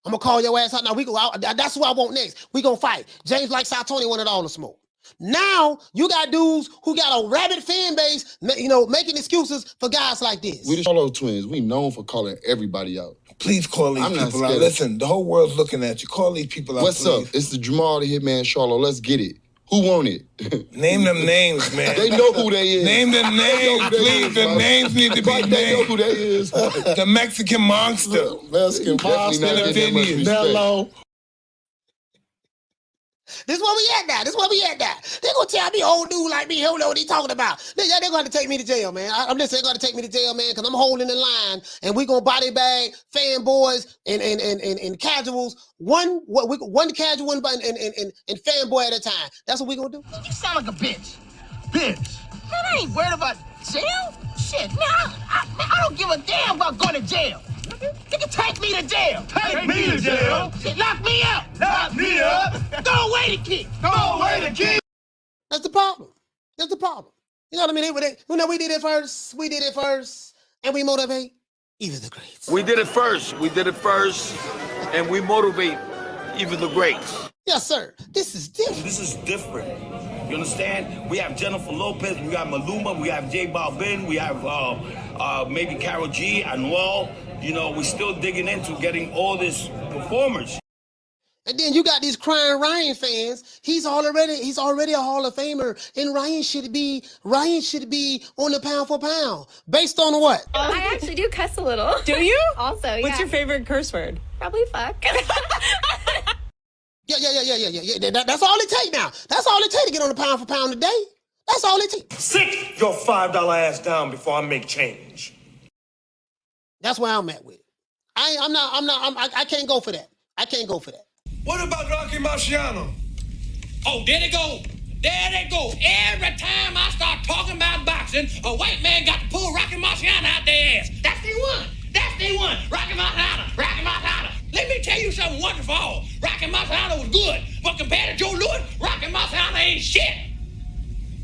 I'm gonna call your ass out now. We go out. That's who I want next. We gonna fight. James like Tony wanted all the smoke. Now you got dudes who got a rabid fan base, you know, making excuses for guys like this. We the Charlo twins. We known for calling everybody out. Please call these people out. Listen, the whole world's looking at you. Call these people out. What's up? It's the Jamal the Hitman Charlo. Let's get it. Who want it? Name them names, man. They know who they is. Name them names, please. The names need to be named. They know who they is. The Mexican monster. Mexican monster. Mellow. This is where we at now. They're going to tell me, old dude like me, he don't know what he talking about. They're going to take me to jail, man. I'm just saying they're going to take me to jail, man, because I'm holding the line, and we going to body bag fanboys and casuals, one casual and fanboy at a time. That's what we going to do. You sound like a bitch. Bitch. Man, I ain't worried about jail. Shit, man, I don't give a damn about going to jail. You can take me to jail. Take me to jail. Shit, lock me up. Lock me up. Throw away the key. Throw away the key. That's the problem. You know what I mean? We did it first, and we motivate even the greats. We did it first, and we motivate even the greats. Yes, sir. This is different. This is different. You understand? We have Jennifer Lopez, we have Maluma, we have J Balvin, we have maybe Karol G, Anuel. You know, we're still digging into getting all these performers. And then you got these crying Ryan fans. He's already a Hall of Famer, and Ryan should be on the pound for pound. Based on what? I actually do cuss a little. Do you? Also, yeah. What's your favorite curse word? Probably fuck. Yeah. That's all it take now. That's all it take to get on the pound for pound today. That's all it takes. Sit your $5 ass down before I make change. That's where I'm at with it. I can't go for that. What about Rocky Marciano? Oh, there they go. Every time I start talking about boxing, a white man got to pull Rocky Marciano out their ass. That's the one. Rocky Marciano. Let me tell you something once and for all. Rocky Marciano was good, but compared to Joe Louis, Rocky Marciano ain't shit.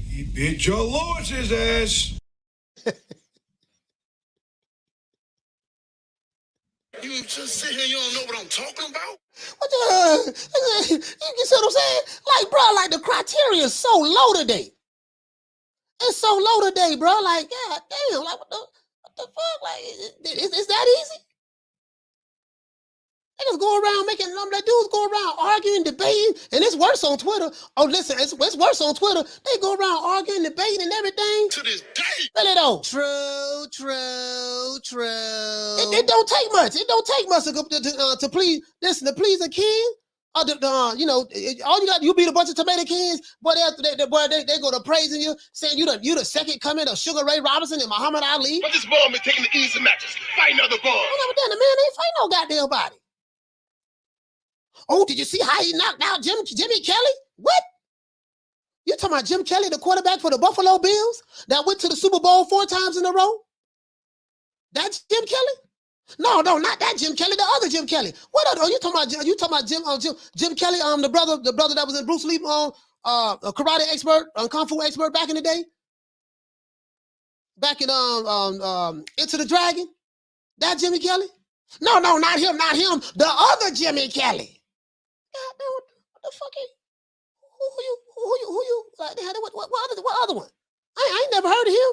He beat Joe Louis's ass. You just sit here, you don't know what I'm talking about? What the, you see what I'm saying? Like, bro, like the criteria is so low today. It's so low today, bro. Like, god damn, like what the fuck? Like, is that easy? They just go around making like dudes go around arguing, debating, and it's worse on Twitter. Oh, listen, it's worse on Twitter. They go around arguing, debating, and everything. To this day. Really though. True. It don't take much. It don't take much to please. Listen, to please a king. You know, all you got, you beat a bunch of tomato cans, but they go to praising you, saying you the second coming of Sugar Ray Robinson and Muhammad Ali. But this ball been taking the easy matches. Fight another ball. Oh, no, but then the man ain't fight no goddamn body. Oh, did you see how he knocked out Jimmy Kelly? What? You talking about Jim Kelly, the quarterback for the Buffalo Bills that went to the Super Bowl 4 times in a row? That's Jim Kelly? No, not that Jim Kelly, the other Jim Kelly. What other? You talking about Jim Kelly, the brother that was in Bruce Lee, a karate expert, kung fu expert back in the day? Back in Into the Dragon? That Jimmy Kelly? No, not him. The other Jimmy Kelly. God, what the fuck? Who you? Like, what other one? I ain't never heard of him.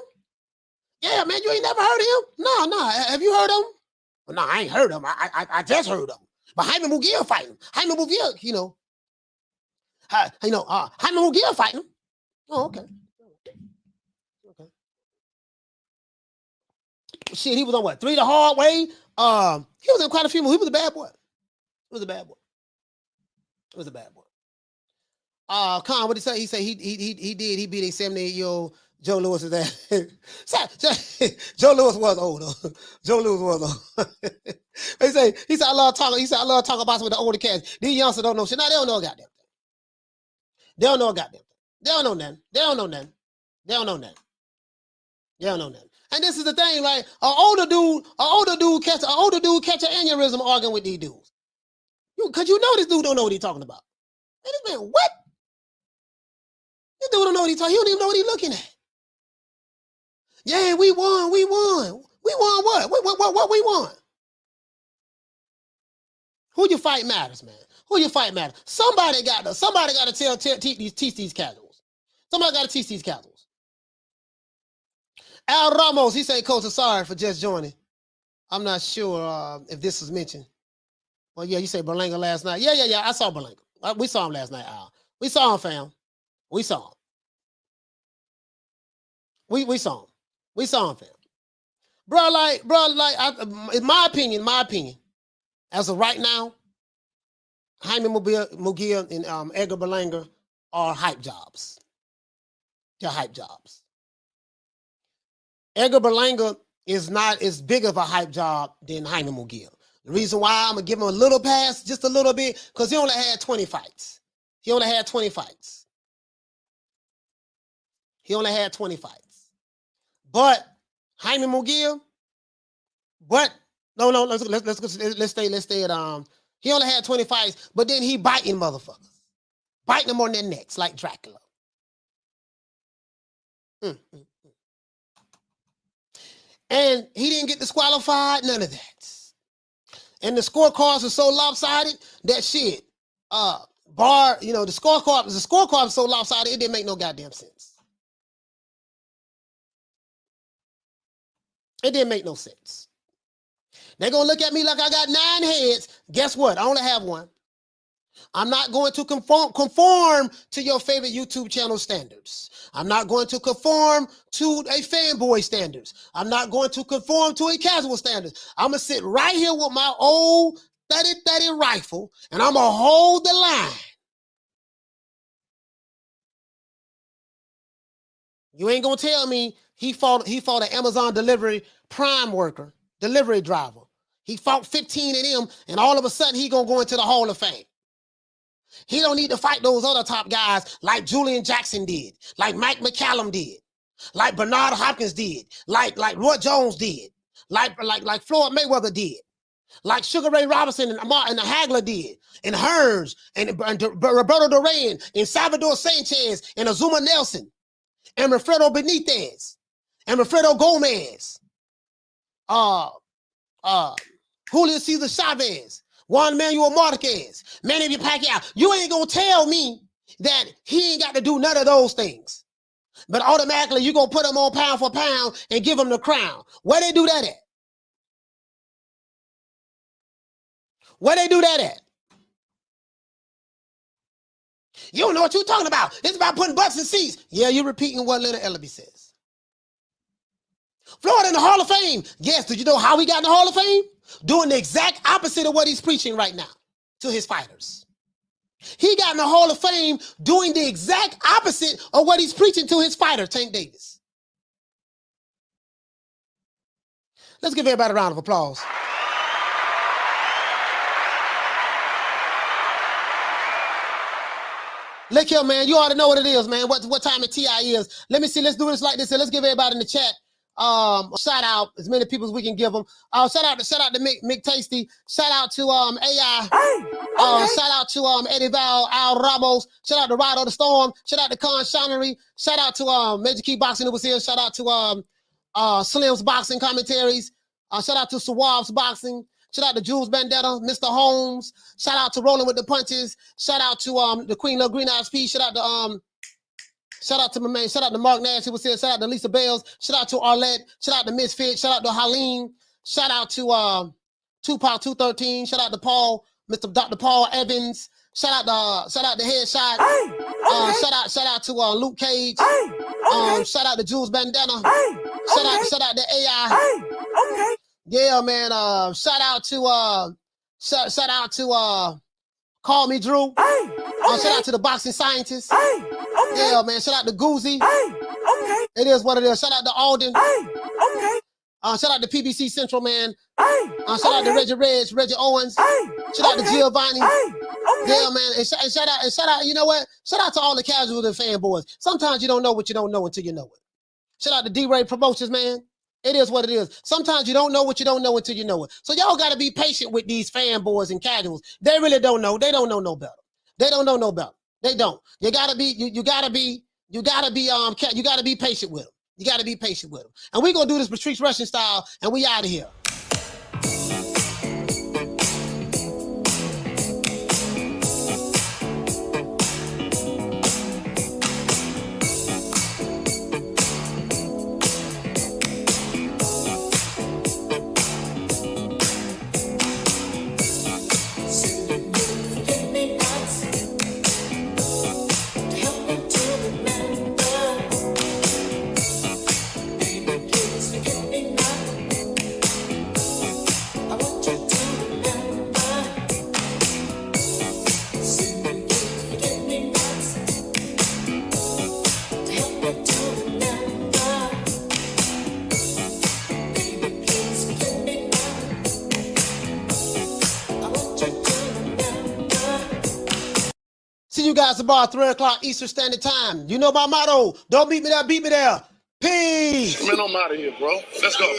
Yeah, man, you ain't never heard of him? No. Have you heard of him? Well, no, I ain't heard of him. I just heard of him. But Jaime Munguia fighting him. Jaime Munguia, Jaime Munguia fighting him. Oh, okay. Shit, he was on what? 3 the Hard Way. He was in quite a few movies. He was a bad boy. Con, what did he say? He said he beat a 78-year-old Joe Louis's ass. Joe Louis was old though. Joe Louis was old. he said I love talking about with the older cats. These youngsters don't know shit. Now they don't know a goddamn thing. They don't know a goddamn thing. They don't know nothing. And this is the thing, right? An older dude catch an aneurysm arguing with these dudes. Cause you know this dude don't know what he's talking about. Man, this man, what? This dude don't know what he's talking. He don't even know what he's looking at. Yeah, we won. We won what? What we won? Who you fight matters, man. Who you fight matters. Somebody got to teach these casuals. Somebody got to teach these casuals. Al Ramos, he said, Coach, sorry for just joining. I'm not sure if this was mentioned. Well, yeah, you say Berlanga last night. Yeah. I saw Berlanga. We saw him last night, Al. We saw him, fam. We saw him. We saw him. We saw him, fam. Bro, in my opinion, as of right now, Jaime Munguia and Edgar Berlanga are hype jobs. They're hype jobs. Edgar Berlanga is not as big of a hype job than Jaime Munguia. The reason why I'm going to give him a little pass, just a little bit, because he only had 20 fights. He only had 20 fights. But Jaime Munguia, let's stay at he only had 20 fights, but then he biting motherfuckers. Biting them on their necks like Dracula. And he didn't get disqualified, none of that. And the scorecards are so lopsided that shit. The scorecard is so lopsided, it didn't make no goddamn sense. It didn't make no sense. They're gonna look at me like I got 9 heads. Guess what? I only have 1. I'm not going to conform to your favorite YouTube channel standards. I'm not going to conform to a fanboy standards. I'm not going to conform to a casual standards. I'm going to sit right here with my old 30-30 rifle, and I'm going to hold the line. You ain't going to tell me he fought an Amazon delivery prime worker, delivery driver. He fought 15 of them, and all of a sudden he going to go into the Hall of Fame. He don't need to fight those other top guys like Julian Jackson did, like Mike McCallum did, like Bernard Hopkins did, like Roy Jones did, like Floyd Mayweather did, like Sugar Ray Robinson and Hagler did, and Hearns, and Roberto Duran, and Salvador Sanchez, and Azuma Nelson, and Wilfredo Benitez, and Wilfredo Gomez, Julio Cesar Chavez, Juan Manuel Marquez, Manny Pacquiao. You ain't gonna tell me that he ain't got to do none of those things. But automatically you're gonna put him on pound for pound and give him the crown. Where they do that at? Where they do that at? You don't know what you're talking about. It's about putting butts in seats. Yeah, you're repeating what Leonard Ellaby says. Florida in the Hall of Fame. Yes, did you know how he got in the Hall of Fame? Doing the exact opposite of what he's preaching right now to his fighters. He got in the Hall of Fame doing the exact opposite of what he's preaching to his fighter, Tank Davis. Let's give everybody a round of applause. Look here, man. You already know what it is, man. What time it TI is. Let me see. Let's do this like this. And let's give everybody in the chat shout out as many people as we can give them. Shout out to Mick Tasty. Shout out to AI. Shout out to Eddie Val, Al Ramos. Shout out to Rado the Storm. Shout out to Con Shonery. Shout out to Major Key Boxing who was here. Shout out to Slim's Boxing Commentaries. Shout out to Suave's Boxing. Shout out to Jules Bandetta, Mr. Holmes. Shout out to Rolling with the Punches. Shout out to the Queen of Green Eyes P. Shout out to my man. Shout out to Mark Nash who was here. Shout out to Lisa Bales. Shout out to Arlette. Shout out to Misfit. Shout out to Haleen. Shout out to Tupac 213. Shout out to Paul, Dr. Paul Evans. Shout out to Headshot. Shout out to Luke Cage. Shout out to Jules Bandana. Shout out to AI. Yeah, man. Shout out to Call Me Drew. Shout out to the Boxing Scientist. Yeah, man. Shout out to Goozy. It is what it is. Shout out to Alden. Shout out to PBC Central, man. Shout out to Reggie Owens. Shout out to Giovanni. Yeah, man. And shout out, you know what? Shout out to all the casual and fanboys. Sometimes you don't know what you don't know until you know it. Shout out to D-Ray Promotions, man. It is what it is. Sometimes you don't know what you don't know until you know it. So y'all got to be patient with these fanboys and casuals. They really don't know. They don't know no better. They don't know no better. They don't. You got to be patient with them. You got to be patient with them. And we're going to do this Patrice Russian style, and we out of here. See you guys tomorrow, 3 o'clock Eastern Standard Time. You know my motto. Don't beat me there, beat me there. Peace. Man, I'm out of here, bro. Let's go.